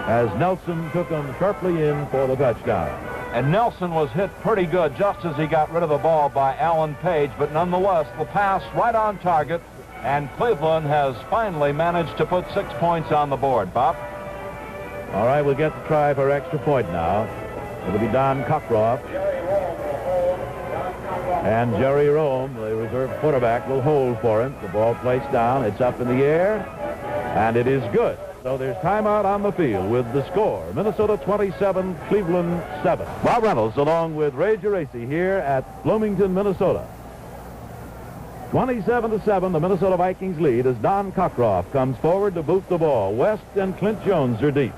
as Nelson took them sharply in for the touchdown. And Nelson was hit pretty good just as he got rid of the ball by Alan Page, but nonetheless, the pass right on target, and Cleveland has finally managed to put 6 points on the board. Bob? All right, we'll get the try for extra point now. It'll be Don Cockcroft. And Jerry Rome, the reserve quarterback, will hold for him. The ball placed down. It's up in the air, and it is good. So there's timeout on the field with the score. Minnesota 27, Cleveland 7. Bob Reynolds along with Ray Geraci here at Bloomington, Minnesota. 27-7, the Minnesota Vikings lead as Don Cockcroft comes forward to boot the ball. West and Clint Jones are deep.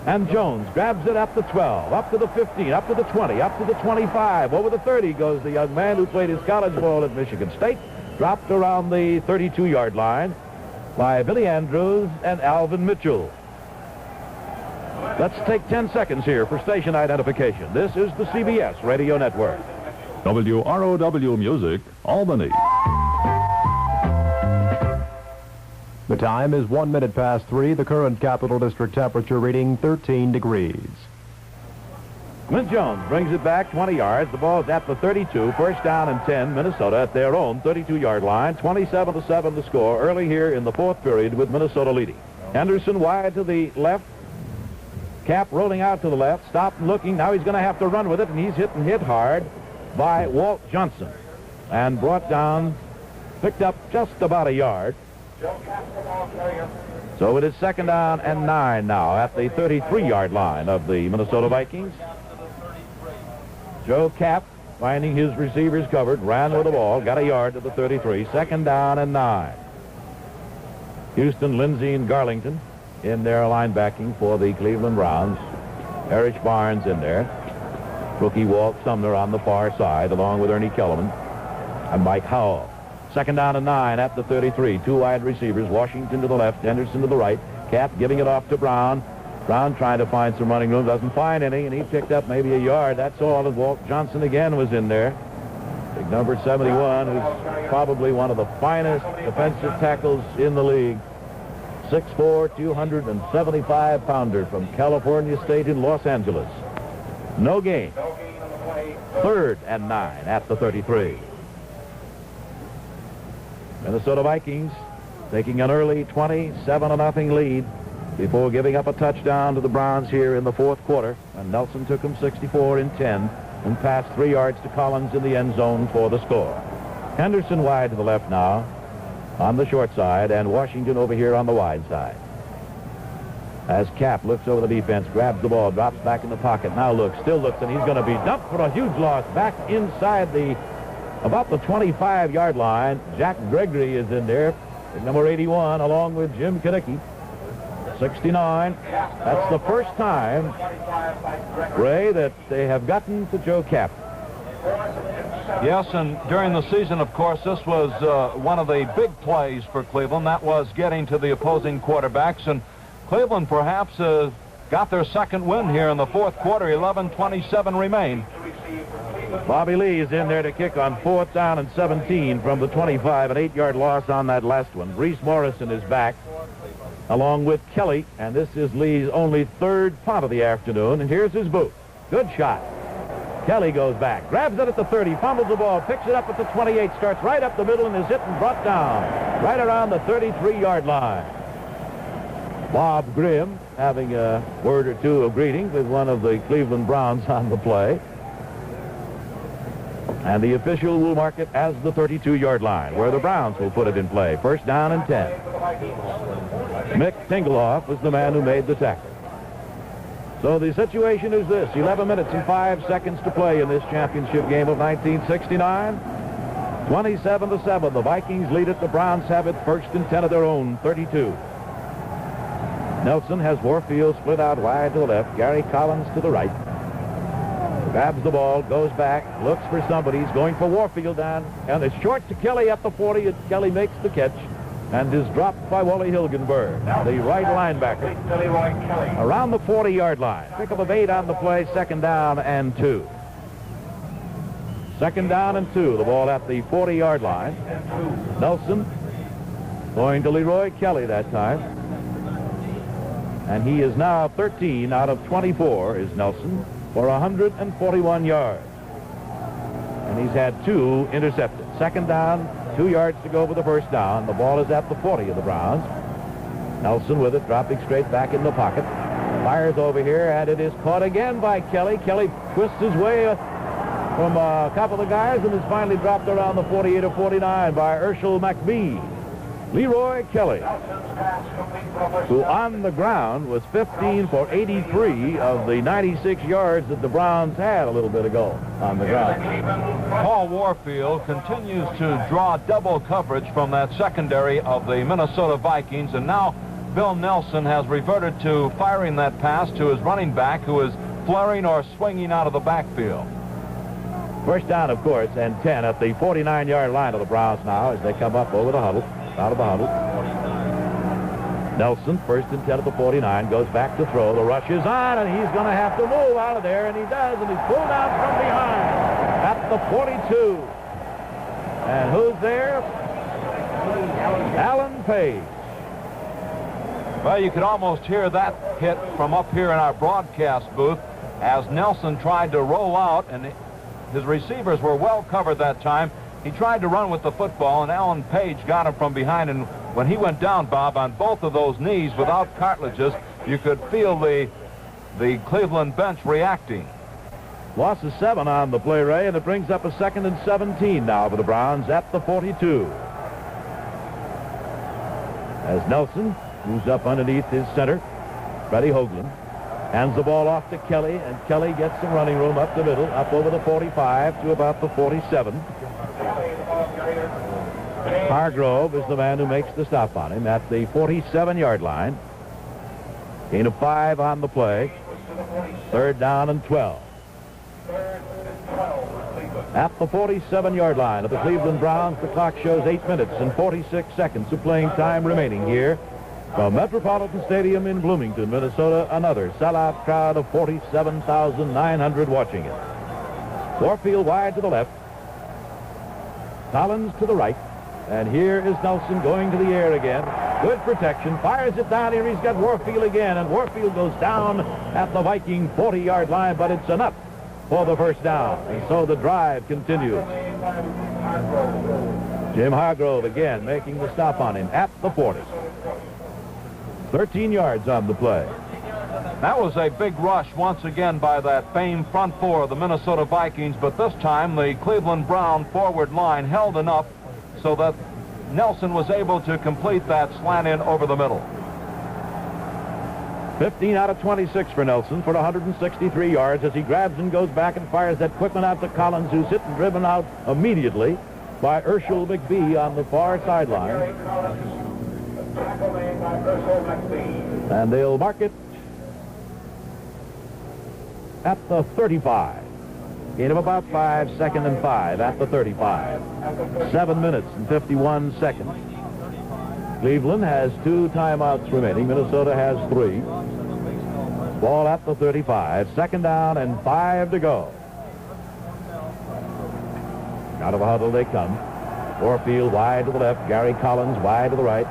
And Jones grabs it up to 12, up to the 15, up to the 20, up to the 25. Over the 30 goes the young man who played his college ball at Michigan State. Dropped around the 32-yard line by Billy Andrews and Alvin Mitchell. Let's take 10 seconds here for station identification. This is the CBS Radio Network. WROW Music, Albany. The time is 1 minute past 3. The current Capital District temperature reading 13 degrees. Clint Jones brings it back 20 yards. The ball's at the 32. First down and 10. Minnesota at their own 32-yard line. 27-7 the score early here in the fourth period with Minnesota leading. Henderson wide to the left. Cap rolling out to the left. Stopped and looking. Now he's going to have to run with it, and he's hit hard by Walt Johnson. And brought down, picked up just about a yard. So it is second down and 9 now at the 33-yard line of the Minnesota Vikings. Joe Cap, finding his receivers covered, ran with the ball, got a yard to the 33. Second down and 9. Houston, Lindsey, and Garlington in their linebacking for the Cleveland Browns. Erich Barnes in there. Rookie Walt Sumner on the far side, along with Ernie Kellerman and Mike Howell. Second down and 9 at the 33. Two wide receivers, Washington to the left, Henderson to the right. Cap giving it off to Brown. Brown trying to find some running room, doesn't find any, and he picked up maybe a yard. That's all. And Walt Johnson again was in there. Big number 71, who's probably one of the finest defensive tackles in the league. 6'4", 275-pounder from California State in Los Angeles. No gain. Third and 9 at the 33. Minnesota Vikings taking an early 27-0 lead before giving up a touchdown to the Browns here in the fourth quarter. And Nelson took them 64 in 10 and passed 3 yards to Collins in the end zone for the score. Henderson wide to the left now on the short side, and Washington over here on the wide side. As Cap looks over the defense, grabs the ball, drops back in the pocket, now looks, still looks, and he's going to be dumped for a huge loss back inside about the 25-yard line. Jack Gregory is in there, number 81, along with Jim Kanicki. 69. That's the first time, Ray, that they have gotten to Joe Cap. Yes, and during the season, of course, this was one of the big plays for Cleveland. That was getting to the opposing quarterbacks, and Cleveland perhaps got their second win here in the fourth quarter. 11:27 remain. Bobby Lee is in there to kick on 4th down and 17 from the 25, an 8-yard loss on that last one. Reese Morrison is back, along with Kelly, and this is Lee's only third punt of the afternoon, and here's his boot. Good shot. Kelly goes back, grabs it at the 30, fumbles the ball, picks it up at the 28, starts right up the middle, and is hit and brought down right around the 33-yard line. Bob Grimm having a word or two of greeting with one of the Cleveland Browns on the play. And the official will mark it as the 32-yard line, where the Browns will put it in play. First down and 10. Mick Tingeloff was the man who made the tackle. So the situation is this: 11 minutes and 5 seconds to play in this championship game of 1969. 27-7. The Vikings lead it. The Browns have it first and 10 of their own 32. Nelson has Warfield split out wide to the left. Gary Collins to the right. Grabs the ball, goes back, looks for somebody. He's going for Warfield down. And it's short to Kelly at the 40. Kelly makes the catch and is dropped by Wally Hilgenberg, the right linebacker. Around the 40-yard line. Pickup of 8 on the play, 2nd down and 2. 2nd down and 2. The ball at the 40-yard line. Nelson going to Leroy Kelly that time. And he is now 13 out of 24 is Nelson for 141 yards. And he's had 2 intercepted. 2nd down, 2 yards to go for the 1st down. The ball is at the 40 of the Browns. Nelson with it, dropping straight back in the pocket. Fires over here, and it is caught again by Kelly. Kelly twists his way from a couple of guys and is finally dropped around the 48 or 49 by Herschel McBee. Leroy Kelly, who on the ground was 15 for 83 of the 96 yards that the Browns had a little bit ago on the ground. Paul Warfield continues to draw double coverage from that secondary of the Minnesota Vikings, and now Bill Nelson has reverted to firing that pass to his running back, who is flaring or swinging out of the backfield. 1st down, of course, and 10 at the 49-yard line of the Browns now as they come up over the huddle. Out of the huddle. Nelson, 1st and 10 at the 49, goes back to throw. The rush is on, and he's going to have to move out of there, and he does, and he's pulled out from behind at the 42. And who's there? Alan Page. Well, you could almost hear that hit from up here in our broadcast booth as Nelson tried to roll out, and his receivers were well covered that time. He tried to run with the football, and Alan Page got him from behind. And when he went down, Bob, on both of those knees without cartilages, you could feel the Cleveland bench reacting. Loss of 7 on the play, Ray, and it brings up a 2nd and 17 now for the Browns at the 42. As Nelson moves up underneath his center, Freddie Hoagland hands the ball off to Kelly, and Kelly gets some running room up the middle, up over the 45 to about the 47. Hargrove is the man who makes the stop on him at the 47-yard line. Gain of 5 on the play. 3rd down and 12. At the 47-yard line of the Cleveland Browns, the clock shows 8 minutes and 46 seconds of playing time remaining here from Metropolitan Stadium in Bloomington, Minnesota. Another sellout crowd of 47,900 watching it. Warfield wide to the left. Collins to the right. And here is Nelson going to the air again. Good protection. Fires it down here. He's got Warfield again. And Warfield goes down at the Viking 40-yard line, but it's enough for the 1st down. And so the drive continues. Jim Hargrove again making the stop on him at the 40. 13 yards on the play. That was a big rush once again by that famed front 4 of the Minnesota Vikings, but this time the Cleveland Brown forward line held enough so that Nelson was able to complete that slant in over the middle. 15 out of 26 for Nelson for 163 yards as he grabs and goes back and fires that quick one out to Collins, who's hit and driven out immediately by Herschel McBee on the far sideline. And they'll mark it at the 35. Gain of about 5, 2nd and 5 at the 35. 7 minutes and 51 seconds. Cleveland has 2 timeouts remaining. Minnesota has 3. Ball at the 35. 2nd down and 5 to go. Out of a huddle they come. Warfield wide to the left. Gary Collins wide to the right.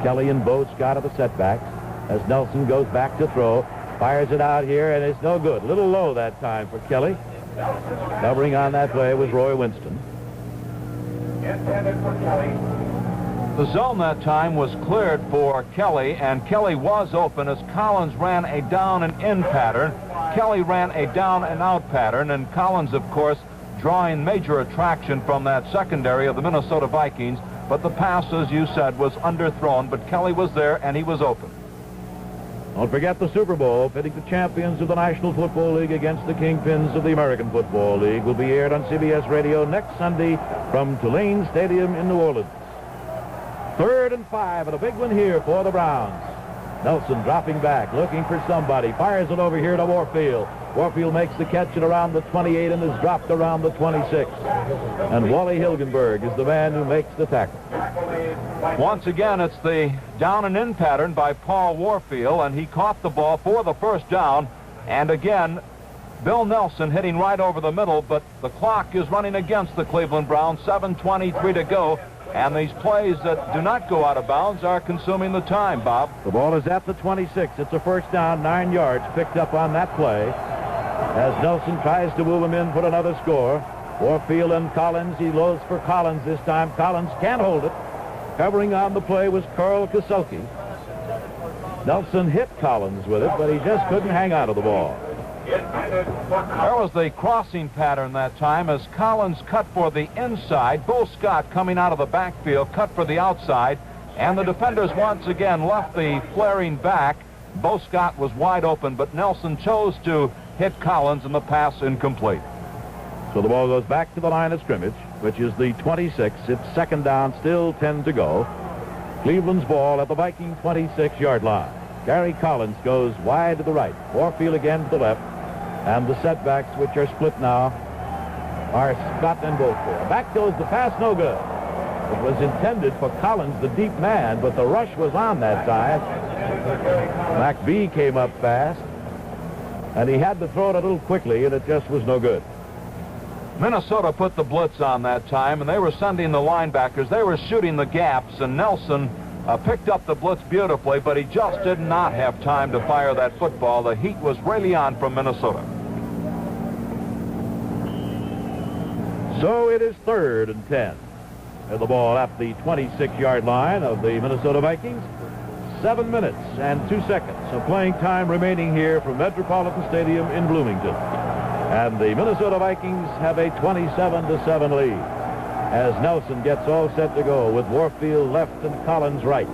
Kelly and Bo Scott at the setbacks as Nelson goes back to throw. Fires it out here, and it's no good. A little low that time for Kelly. Covering on that play was Roy Winston. The zone that time was cleared for Kelly, and Kelly was open as Collins ran a down and in pattern. Kelly ran a down and out pattern, and Collins, of course, drawing major attraction from that secondary of the Minnesota Vikings. But the pass, as you said, was underthrown, but Kelly was there, and he was open. Don't forget the Super Bowl, pitting the champions of the National Football League against the kingpins of the American Football League, will be aired on CBS Radio next Sunday from Tulane Stadium in New Orleans. 3rd and 5, and a big one here for the Browns. Nelson dropping back, looking for somebody. Fires it over here to Warfield. Warfield makes the catch at around the 28 and is dropped around the 26. And Wally Hilgenberg is the man who makes the tackle. Once again, it's the down and in pattern by Paul Warfield, and he caught the ball for the first down. And again, Bill Nelson hitting right over the middle, but the clock is running against the Cleveland Browns. 7:23 to go. And these plays that do not go out of bounds are consuming the time, Bob. The ball is at the 26. It's a first down, 9 yards picked up on that play. As Nelson tries to move him in for another score. Warfield and Collins. He loads for Collins this time. Collins can't hold it. Covering on the play was Carl Kaselke. Nelson hit Collins with it, but he just couldn't hang on to the ball. There was the crossing pattern that time as Collins cut for the inside. Bo Scott coming out of the backfield, cut for the outside. And the defenders once again left the flaring back. Bo Scott was wide open, but Nelson chose to hit Collins and the pass incomplete. So the ball goes back to the line of scrimmage, which is the 26. It's second down, still 10 to go. Cleveland's ball at the Viking 26-yard line. Gary Collins goes wide to the right. Warfield again to the left. And the setbacks, which are split now, are Scott and Bofield. Back goes the pass, no good. It was intended for Collins, the deep man, but the rush was on that time. McBee came up fast, and he had to throw it a little quickly, and it just was no good. Minnesota put the blitz on that time, and they were sending the linebackers. They were shooting the gaps, and Nelson picked up the blitz beautifully, but he just did not have time to fire that football. The heat was really on from Minnesota. So it is 3rd and 10. And the ball at the 26-yard line of the Minnesota Vikings. 7 minutes and 2 seconds of playing time remaining here from Metropolitan Stadium in Bloomington. And the Minnesota Vikings have a 27-7 lead. As Nelson gets all set to go with Warfield left and Collins right.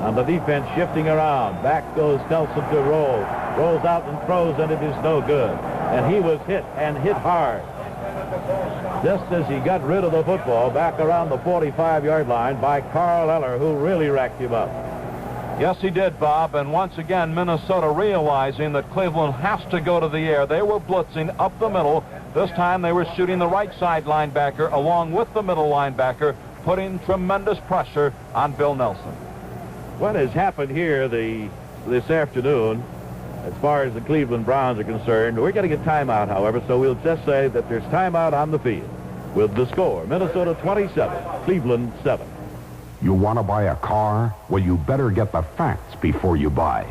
On the defense shifting around. Back goes Nelson to roll. Rolls out and throws, and it is no good. And he was hit, and hit hard. Just as he got rid of the football back around the 45-yard line by Carl Eller, who really racked him up. Yes, he did, Bob. And once again, Minnesota realizing that Cleveland has to go to the air. They were blitzing up the middle. This time they were shooting the right side linebacker along with the middle linebacker, putting tremendous pressure on Bill Nelson. What has happened here this afternoon, as far as the Cleveland Browns are concerned, we're going to get timeout, however, so we'll just say that there's timeout on the field with the score. Minnesota 27, Cleveland 7. You want to buy a car? Well, you better get the facts before you buy.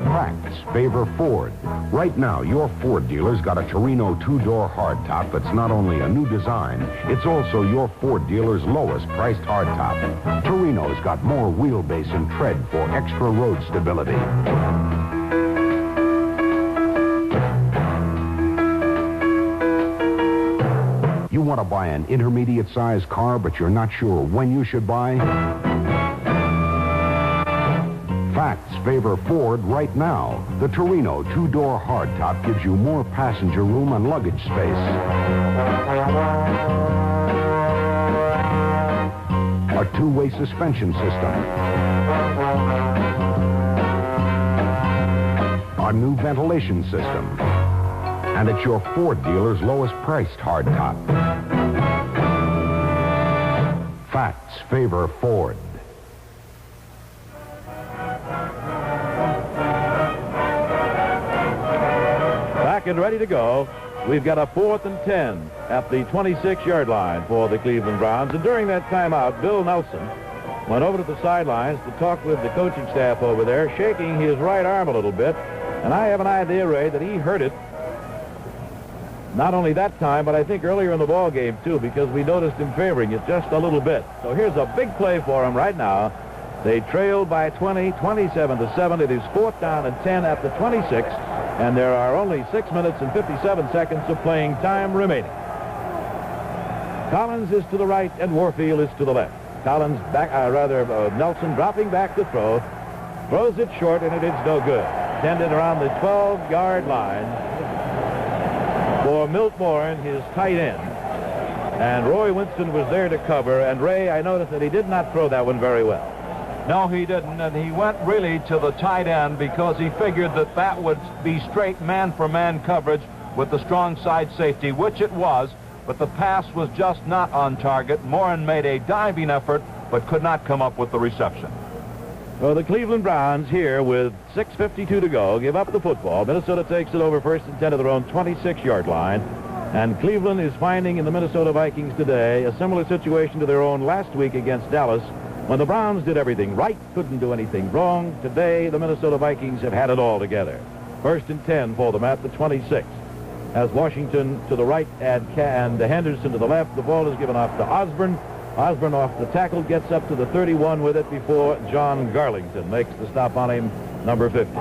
Facts favor Ford. Right now, your Ford dealer's got a Torino 2-door hardtop that's not only a new design, it's also your Ford dealer's lowest priced hardtop. Torino's got more wheelbase and tread for extra road stability. You want to buy an intermediate-sized car, but you're not sure when you should buy? Facts favor Ford right now. The Torino 2-door hardtop gives you more passenger room and luggage space. A two-way suspension system. A new ventilation system. And it's your Ford dealer's lowest priced hardtop. Facts favor Ford. Back and ready to go. We've got a 4th and 10 at the 26-yard line for the Cleveland Browns. And during that timeout, Bill Nelson went over to the sidelines to talk with the coaching staff over there, shaking his right arm a little bit. And I have an idea, Ray, that he hurt it. Not only that time, but I think earlier in the ball game, too, because we noticed him favoring it just a little bit. So here's a big play for him right now. They trailed by 20, 27-7. It is 4th down and 10 at the 26, and there are only 6 minutes and 57 seconds of playing time remaining. Collins is to the right, and Warfield is to the left. Collins back, Nelson dropping back to throw. Throws it short, and it is no good. Tended around the 12-yard line for Milt Morin, his tight end. And Roy Winston was there to cover. And Ray, I noticed that he did not throw that one very well. No, he didn't, and he went really to the tight end because he figured that that would be straight man-for-man coverage with the strong side safety, which it was, but the pass was just not on target. Morin made a diving effort, but could not come up with the reception. So the Cleveland Browns here with 6:52 to go give up the football. Minnesota takes it over first and 10 at their own 26-yard line. And Cleveland is finding in the Minnesota Vikings today a similar situation to their own last week against Dallas, when the Browns did everything right, couldn't do anything wrong. Today, the Minnesota Vikings have had it all together. First and 10 for them at the 26. As Washington to the right and Henderson to the left, the ball is given off to Osborne. Osborne off the tackle, gets up to the 31 with it before John Garlington makes the stop on him, number 50.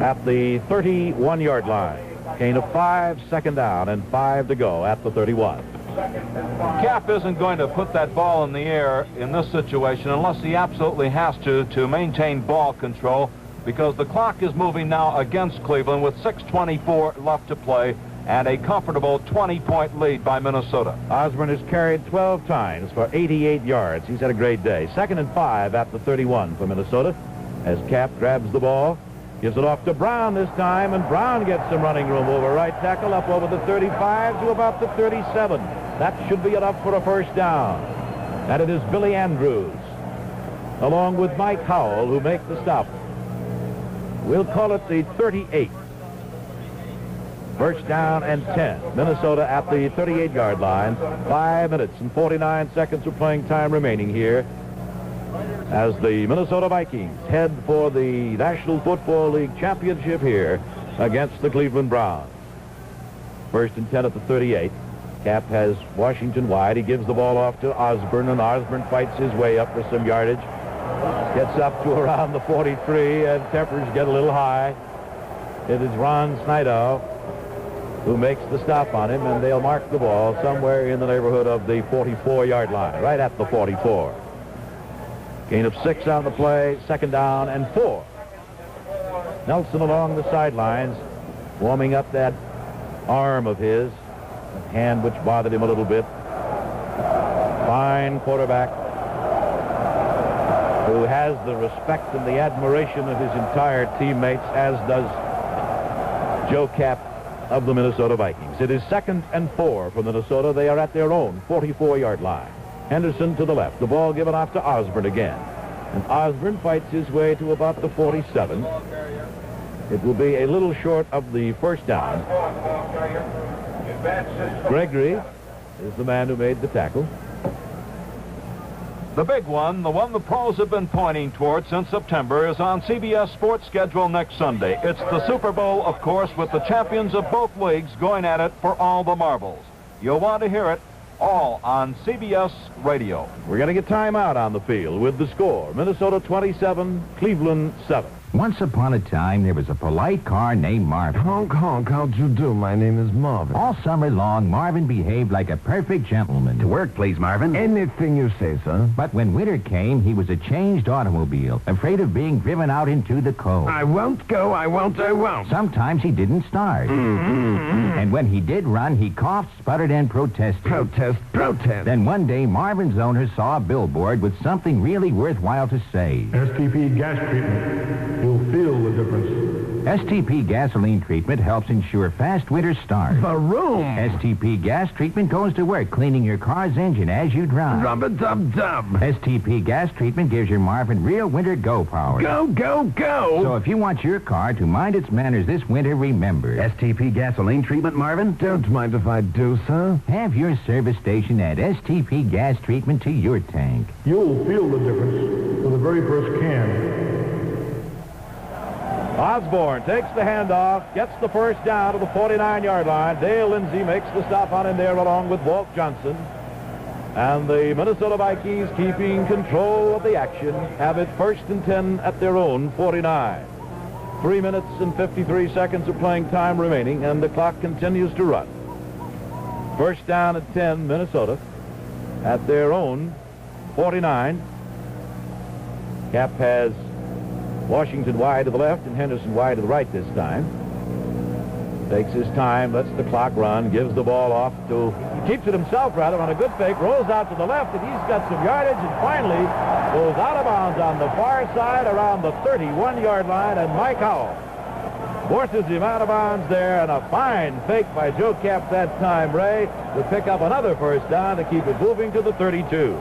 At the 31-yard line. Gain of 5, second down, and 5 to go at the 31. Cap isn't going to put that ball in the air in this situation unless he absolutely has to maintain ball control, because the clock is moving now against Cleveland with 6:24 left to play and a comfortable 20-point lead by Minnesota. Osborne has carried 12 times for 88 yards. He's had a great day. Second and 5 at the 31 for Minnesota as Cap grabs the ball. Gives it off to Brown this time, and Brown gets some running room over right tackle, up over the 35 to about the 37. That should be enough for a first down. And it is Billy Andrews, along with Mike Howell, who make the stop. We'll call it the 38. First down and 10. Minnesota at the 38-yard line. 5 minutes and 49 seconds of playing time remaining here, as the Minnesota Vikings head for the National Football League championship here against the Cleveland Browns. First and 10 at the 38. Cap has Washington wide. He gives the ball off to Osborne, and Osborne fights his way up for some yardage. Gets up to around the 43, and tempers get a little high. It is Ron Snyder who makes the stop on him, and they'll mark the ball somewhere in the neighborhood of the 44-yard line, right at the 44. Gain of 6 on the play, second down and 4. Nelson along the sidelines, warming up that arm of his, that hand which bothered him a little bit. Fine quarterback who has the respect and the admiration of his entire teammates, as does Joe Cap of the Minnesota Vikings. It is second and 4 for Minnesota. They are at their own 44-yard line. Henderson to the left. The ball given off to Osborne again. And Osborne fights his way to about the 47. It will be a little short of the first down. Gregory is the man who made the tackle. The big one, the one the pros have been pointing toward since September, is on CBS Sports schedule next Sunday. It's the Super Bowl, of course, with the champions of both leagues going at it for all the marbles. You'll want to hear it all on CBS Radio. We're going to get time out on the field with the score. Minnesota 27, Cleveland 7. Once upon a time, there was a polite car named Marvin. Honk, honk, how'd you do? My name is Marvin. All summer long, Marvin behaved like a perfect gentleman. To work, please, Marvin. Anything you say, sir. But when winter came, he was a changed automobile, afraid of being driven out into the cold. I won't go, I won't. Sometimes he didn't start. And when he did run, he coughed, sputtered, and protested. Protest. Then one day, Marvin's owner saw a billboard with something really worthwhile to say. STP gas treatment. You'll feel the difference. STP gasoline treatment helps ensure fast winter start. Baroom! STP gas treatment goes to work cleaning your car's engine as you drive. Rub-a-dub-dub. STP gas treatment gives your Marvin real winter go power. Go, go, go! So if you want your car to mind its manners this winter, remember. STP gasoline treatment, Marvin? Don't mind if I do, sir. Have your service station add STP gas treatment to your tank. You'll feel the difference with the very first can. Osborne takes the handoff, gets the first down to the 49-yard line. Dale Lindsey makes the stop on him there along with Walt Johnson. And the Minnesota Vikings, keeping control of the action, have it first and 10 at their own 49. 3 minutes and 53 seconds of playing time remaining, and the clock continues to run. First down at 10, Minnesota, at their own 49. Cap has Washington wide to the left and Henderson wide to the right this time. Takes his time, lets the clock run, gives the ball off to keeps it himself, rather, on a good fake, rolls out to the left, and he's got some yardage, and finally goes out of bounds on the far side around the 31-yard line, and Mike Howell forces him out of bounds there, and a fine fake by Joe Kapp that time, Ray, to pick up another first down to keep it moving to the 32.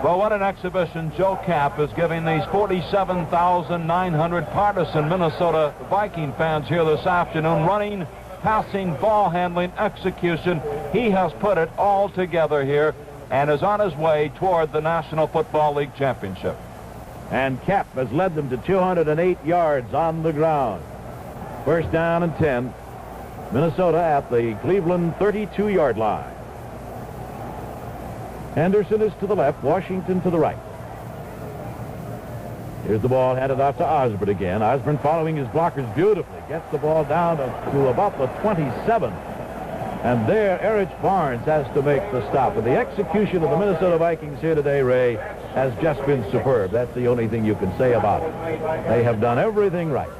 Well, what an exhibition Joe Kapp is giving these 47,900 partisan Minnesota Viking fans here this afternoon. Running, passing, ball handling, execution. He has put it all together here and is on his way toward the National Football League Championship. And Kapp has led them to 208 yards on the ground. First down and 10. Minnesota at the Cleveland 32-yard line. Henderson is to the left, Washington to the right. Here's the ball handed off to Osborne again. Osborne following his blockers beautifully. Gets the ball down to about the 27. And there, Erich Barnes has to make the stop. And the execution of the Minnesota Vikings here today, Ray, has just been superb. That's the only thing you can say about it. They have done everything right.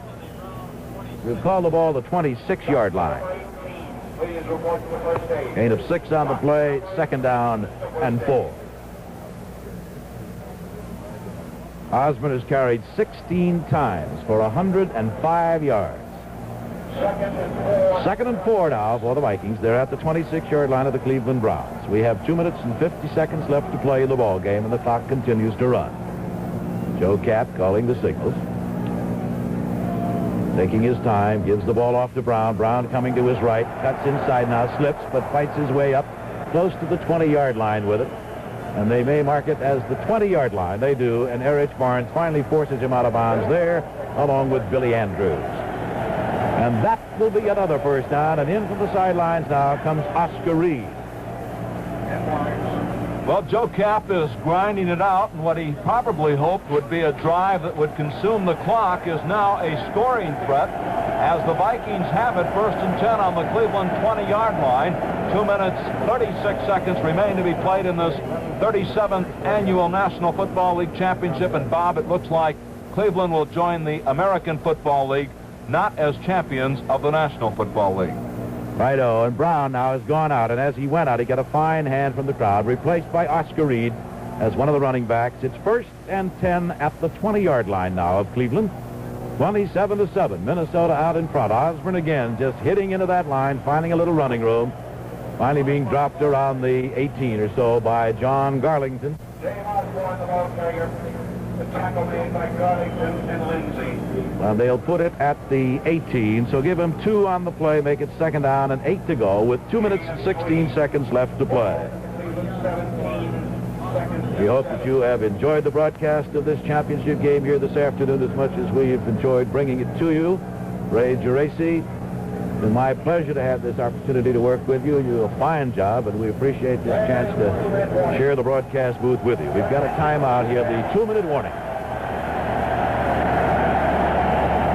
We'll call the ball the 26-yard line. Gain of 6 on the play, second down and 4. Osborne has carried 16 times for 105 yards. Second and 4 now for the Vikings. They're at the 26-yard line of the Cleveland Browns. We have 2 minutes and 50 seconds left to play in the ball game, and the clock continues to run. Joe Kapp calling the signals. Taking his time, gives the ball off to Brown. Brown coming to his right, cuts inside now, slips, but fights his way up close to the 20-yard line with it. And they may mark it as the 20-yard line. They do, and Erich Barnes finally forces him out of bounds there, along with Billy Andrews. And that will be another first down, and in from the sidelines now comes Oscar Reed. Well, Joe Kapp is grinding it out, and what he probably hoped would be a drive that would consume the clock is now a scoring threat, as the Vikings have it first and 10 on the Cleveland 20-yard line. 2 minutes, 36 seconds remain to be played in this 37th annual National Football League Championship. And, Bob, it looks like Cleveland will join the American Football League, not as champions of the National Football League. Righto, and Brown now has gone out, and as he went out, he got a fine hand from the crowd, replaced by Oscar Reed as one of the running backs. It's first and 10 at the 20-yard line now of Cleveland. 27-7, Minnesota out in front. Osborne again just hitting into that line, finding a little running room, finally being dropped around the 18 or so by John Garlington. The tackle made by Garlington and Lindsay. And they'll put it at the 18, so give him 2 on the play, make it second down and 8 to go with 2 minutes and 16 seconds left to play. We hope that you have enjoyed the broadcast of this championship game here this afternoon as much as we have enjoyed bringing it to you. Ray Geraci, it's been my pleasure to have this opportunity to work with you. You do a fine job, and we appreciate this chance to share the broadcast booth with you. We've got a timeout here, the 2-minute warning.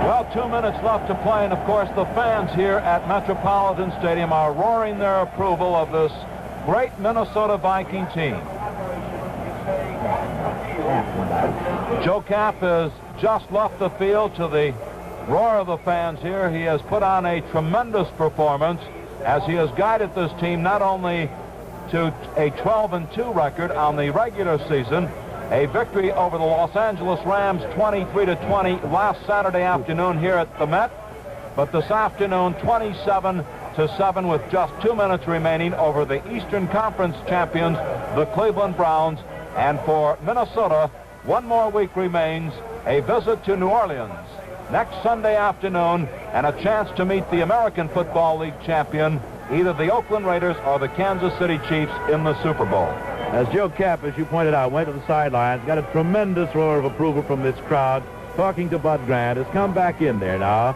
Well, 2 minutes left to play, and of course the fans here at Metropolitan Stadium are roaring their approval of this great Minnesota Viking team. Joe Kapp has just left the field to the roar of the fans here. He has put on a tremendous performance as he has guided this team not only to a 12-2 record on the regular season, a victory over the Los Angeles Rams 23-20 last Saturday afternoon here at the Met, but this afternoon 27-7 with just 2 minutes remaining over the Eastern Conference champions, the Cleveland Browns. And for Minnesota, 1 more week remains, a visit to New Orleans next Sunday afternoon, and a chance to meet the American Football League champion, either the Oakland Raiders or the Kansas City Chiefs in the Super Bowl. As Joe Kapp, as you pointed out, went to the sidelines, got a tremendous roar of approval from this crowd, talking to Bud Grant, has come back in there now,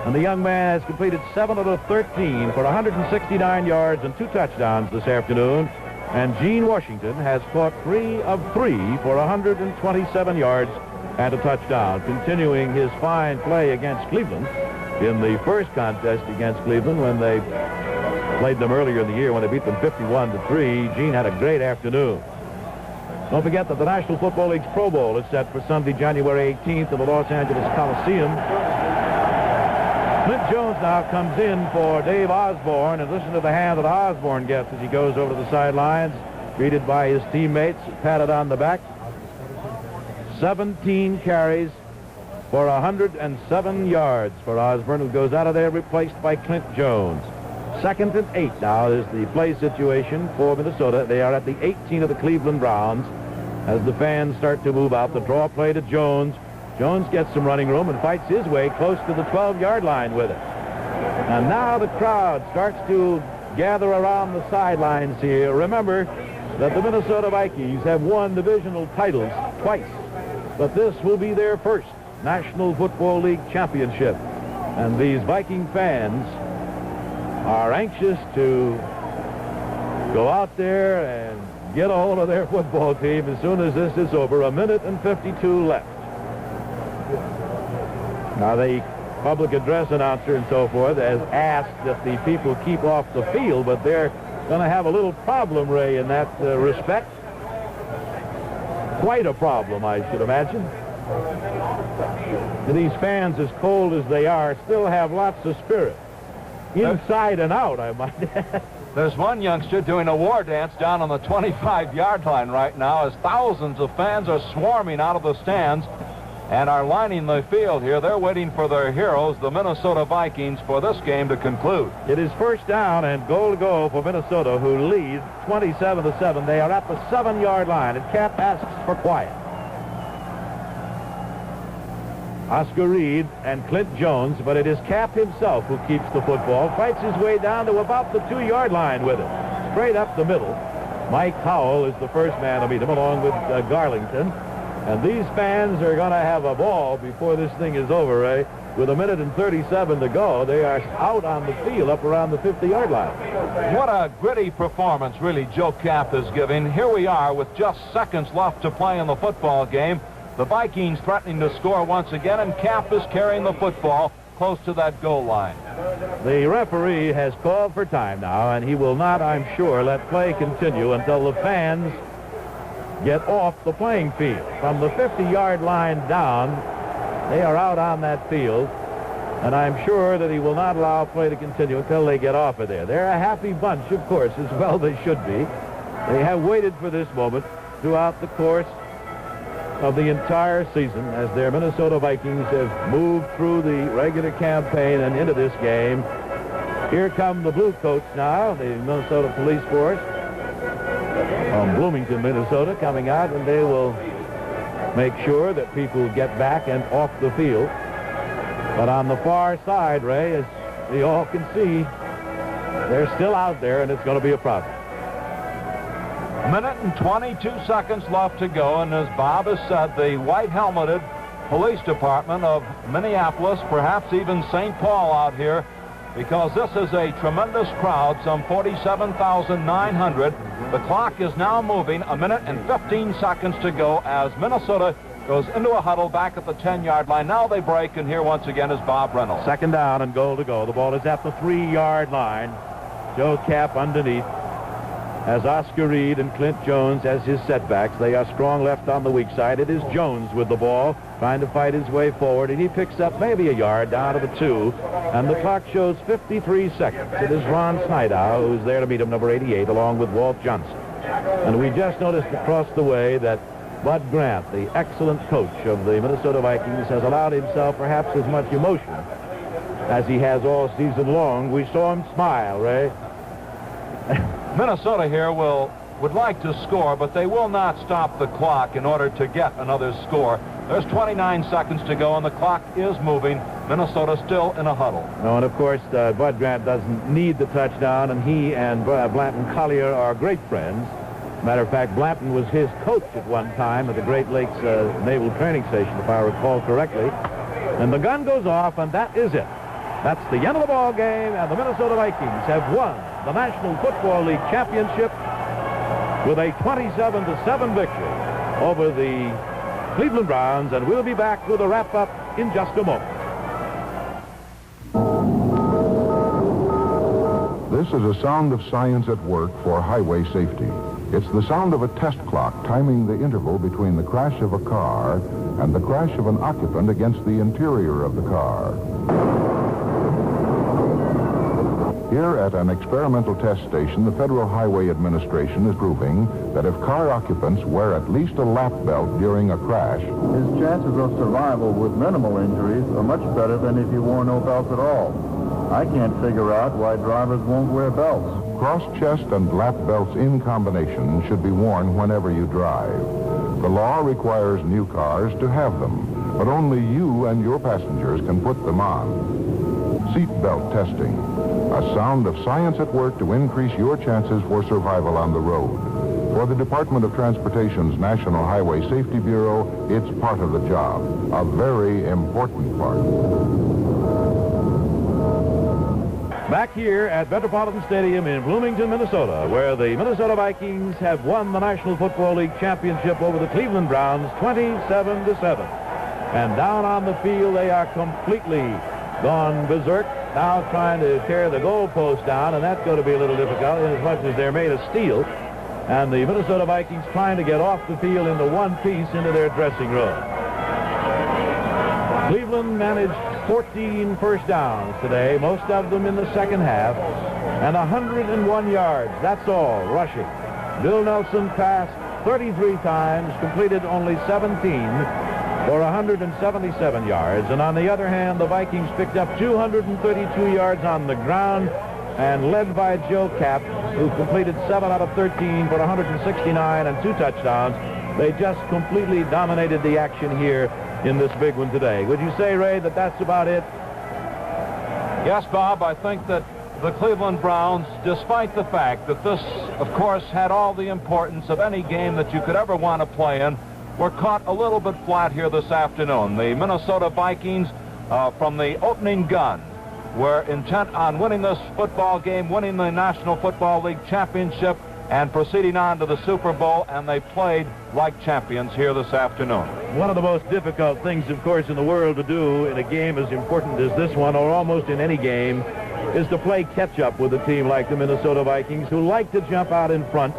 and the young man has completed 7 of 13 for 169 yards and 2 touchdowns this afternoon, and Gene Washington has caught 3 of 3 for 127 yards and a touchdown, continuing his fine play against Cleveland in the first contest against Cleveland when they played them earlier in the year when they beat them 51-3. Gene had a great afternoon. Don't forget that the National Football League's Pro Bowl is set for Sunday, January 18th in the Los Angeles Coliseum. Clint Jones now comes in for Dave Osborne, and listen to the hand that Osborne gets as he goes over to the sidelines, greeted by his teammates, patted on the back. 17 carries for 107 yards for Osborne, who goes out of there replaced by Clint Jones. 2nd and 8 now is the play situation for Minnesota. They are at the 18 of the Cleveland Browns as the fans start to move out. The draw play to Jones. Jones gets some running room and fights his way close to the 12-yard line with it. And now the crowd starts to gather around the sidelines here. Remember that the Minnesota Vikings have won divisional titles twice, but this will be their first National Football League championship. And these Viking fans are anxious to go out there and get a hold of their football team as soon as this is over. 1:52 left. Now, the public address announcer and so forth has asked that the people keep off the field, but they're going to have a little problem, Ray, in that respect. Quite a problem, I should imagine. These fans, as cold as they are, still have lots of spirit. Inside and out, I might add. There's one youngster doing a war dance down on the 25-yard line right now as thousands of fans are swarming out of the stands and are lining the field here. They're waiting for their heroes, the Minnesota Vikings, for this game to conclude. It is first down and goal to go for Minnesota, who leads 27-7. They are at the 7-yard line, and Cap asks for quiet. Oscar Reed and Clint Jones, but it is Cap himself who keeps the football, fights his way down to about the 2-yard line with it, straight up the middle. Mike Howell is the first man to meet him, along with Garlington. And these fans are going to have a ball before this thing is over, Ray. With 1:37 to go, they are out on the field up around the 50-yard line. What a gritty performance, really, Joe Cap is giving. Here we are with just seconds left to play in the football game. The Vikings threatening to score once again, and Cap is carrying the football close to that goal line. The referee has called for time now, and he will not, I'm sure, let play continue until the fans get off the playing field. From the 50-yard line down, they are out on that field, and I'm sure that he will not allow play to continue until they get off of there. They're a happy bunch, of course, as well they should be. They have waited for this moment throughout the course of the entire season as their Minnesota Vikings have moved through the regular campaign and into this game. Here come the Blue Coats now, the Minnesota Police Force from Bloomington, Minnesota, coming out, and they will make sure that people get back and off the field. But on the far side, Ray, as we all can see, they're still out there, and it's going to be a problem. 1:22 left to go, and as Bob has said, the white-helmeted police department of Minneapolis, perhaps even St. Paul out here, because this is a tremendous crowd, some 47,900. The clock is now moving, 1:15 to go as Minnesota goes into a huddle back at the 10-yard line. Now they break, and here once again is Bob Reynolds. 2nd down and goal to go. The ball is at the 3-yard line. Joe Cap underneath has Oscar Reed and Clint Jones as his setbacks. They are strong left on the weak side. It is Jones with the ball, trying to fight his way forward, and he picks up maybe a yard down to the 2, and the clock shows 53 seconds. It is Ron Snydow who's there to meet him, number 88, along with Walt Johnson. And we just noticed across the way that Bud Grant, the excellent coach of the Minnesota Vikings, has allowed himself perhaps as much emotion as he has all season long. We saw him smile, Ray. Minnesota here would like to score, but they will not stop the clock in order to get another score. There's 29 seconds to go, and the clock is moving. Minnesota still in a huddle. Oh, and of course, Bud Grant doesn't need the touchdown, and he and Blanton Collier are great friends. Matter of fact, Blanton was his coach at one time at the Great Lakes Naval Training Station, if I recall correctly. And the gun goes off, and that is it. That's the end of the ball game, and the Minnesota Vikings have won the National Football League championship with a 27-7 victory over the Cleveland Browns, and we'll be back with a wrap-up in just a moment. This is a sound of science at work for highway safety. It's the sound of a test clock timing the interval between the crash of a car and the crash of an occupant against the interior of the car. Here at an experimental test station, the Federal Highway Administration is proving that if car occupants wear at least a lap belt during a crash, his chances of survival with minimal injuries are much better than if he wore no belt at all. I can't figure out why drivers won't wear belts. Cross-chest and lap belts in combination should be worn whenever you drive. The law requires new cars to have them, but only you and your passengers can put them on. Seat belt testing, a sound of science at work to increase your chances for survival on the road. For the Department of Transportation's National Highway Safety Bureau, it's part of the job, a very important part. Back here at Metropolitan Stadium in Bloomington, Minnesota, where the Minnesota Vikings have won the National Football League championship over the Cleveland Browns 27-7. And down on the field, they are completely gone berserk, now trying to tear the goalpost down, and that's going to be a little difficult in as much as they're made of steel. And the Minnesota Vikings trying to get off the field into one piece into their dressing room. Cleveland managed 14 first downs today, most of them in the second half, and 101 yards, that's all, rushing. Bill Nelson passed 33 times, completed only 17 for 177 yards. And on the other hand, the Vikings picked up 232 yards on the ground, and led by Joe Kapp, who completed 7 out of 13 for 169 and 2 touchdowns. They just completely dominated the action here in this big one today. Would you say, Ray, that that's about it? Yes, Bob, I think that the Cleveland Browns, despite the fact that this, of course, had all the importance of any game that you could ever want to play in, were caught a little bit flat here this afternoon. The Minnesota Vikings, from the opening gun, were intent on winning this football game, winning the National Football League championship, and proceeding on to the Super Bowl, and they played like champions here this afternoon. One of the most difficult things, of course, in the world to do in a game as important as this one, or almost in any game, is to play catch-up with a team like the Minnesota Vikings, who like to jump out in front,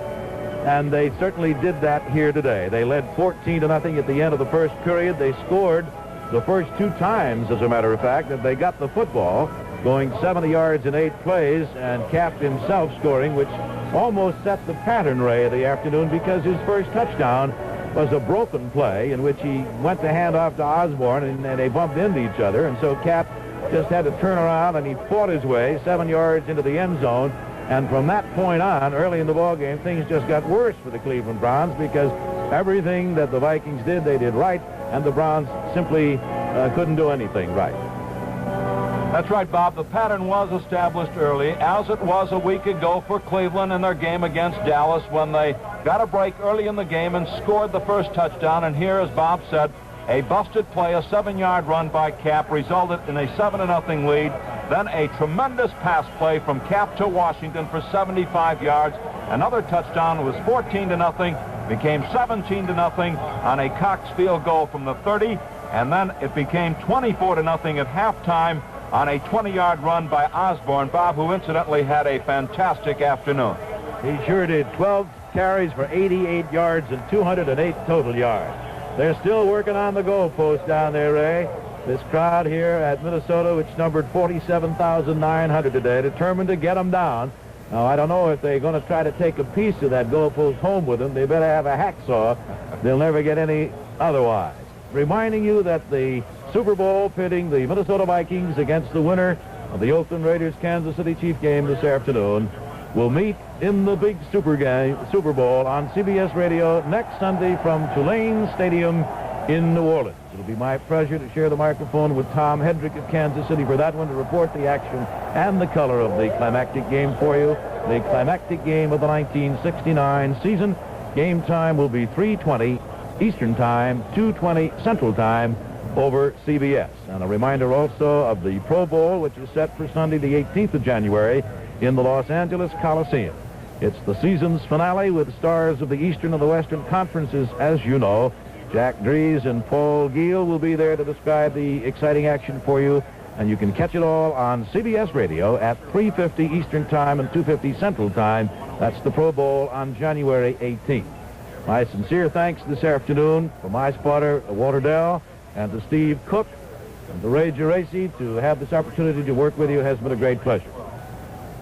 and they certainly did that here today. They led 14-0 at the end of the first period. They scored the first 2 times, as a matter of fact, that they got the football, going 70 yards in 8 plays, and Kapp himself scoring, which almost set the pattern, Ray, of the afternoon, because his first touchdown was a broken play in which he went to hand off to Osborne, and they bumped into each other, and so Kapp just had to turn around, and he fought his way 7 yards into the end zone. And from that point on, early in the ball game, things just got worse for the Cleveland Browns, because everything that the Vikings did, they did right, and the Browns simply couldn't do anything right. That's right, Bob. The pattern was established early, as it was a week ago for Cleveland in their game against Dallas, when they got a break early in the game and scored the first touchdown. And here, as Bob said, a busted play, a 7-yard run by Kapp, resulted in a 7-0 lead. Then a tremendous pass play from Kapp to Washington for 75 yards. Another touchdown was 14-0, became 17-0 on a Cox field goal from the 30, and then it became 24-0 at halftime on a 20-yard run by Osborne, Bob, who incidentally had a fantastic afternoon. He sure did. 12 carries for 88 yards and 208 total yards. They're still working on the goalpost down there, Ray. This crowd here at Minnesota, which numbered 47,900 today, determined to get them down. Now, I don't know if they're going to try to take a piece of that goalpost home with them. They better have a hacksaw. They'll never get any otherwise. Reminding you that the Super Bowl pitting the Minnesota Vikings against the winner of the Oakland Raiders-Kansas City Chiefs game this afternoon will meet in the big Super Bowl on CBS Radio next Sunday from Tulane Stadium in New Orleans. It'll be my pleasure to share the microphone with Tom Hedrick of Kansas City for that one, to report the action and the color of the climactic game for you. The climactic game of the 1969 season. Game time will be 3:20 Eastern Time, 2:20 Central Time over CBS. And a reminder also of the Pro Bowl, which is set for Sunday, the 18th of January, in the Los Angeles Coliseum. It's the season's finale with stars of the Eastern and the Western Conferences, as you know. Jack Dries and Paul Giel will be there to describe the exciting action for you, and you can catch it all on CBS Radio at 3:50 Eastern Time and 2:50 Central Time. That's the Pro Bowl on January 18th. My sincere thanks this afternoon for my spotter, Walter Dell, and to Steve Cook and to Ray Geraci. To have this opportunity to work with you has been a great pleasure.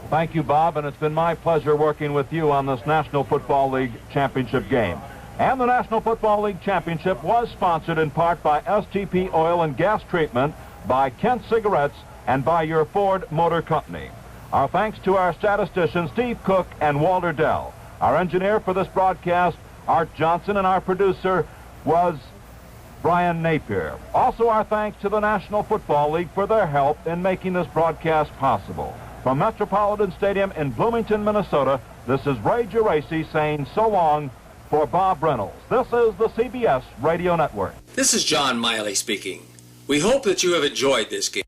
Thank you, Bob, and it's been my pleasure working with you on this National Football League Championship game. And the National Football League Championship was sponsored in part by STP Oil and Gas Treatment, by Kent Cigarettes, and by your Ford Motor Company. Our thanks to our statisticians, Steve Cook and Walter Dell. Our engineer for this broadcast, Art Johnson, and our producer was Brian Napier. Also, our thanks to the National Football League for their help in making this broadcast possible. From Metropolitan Stadium in Bloomington, Minnesota, this is Ray Geraci saying so long for Bob Reynolds. This is the CBS Radio Network. This is John Miley speaking. We hope that you have enjoyed this game.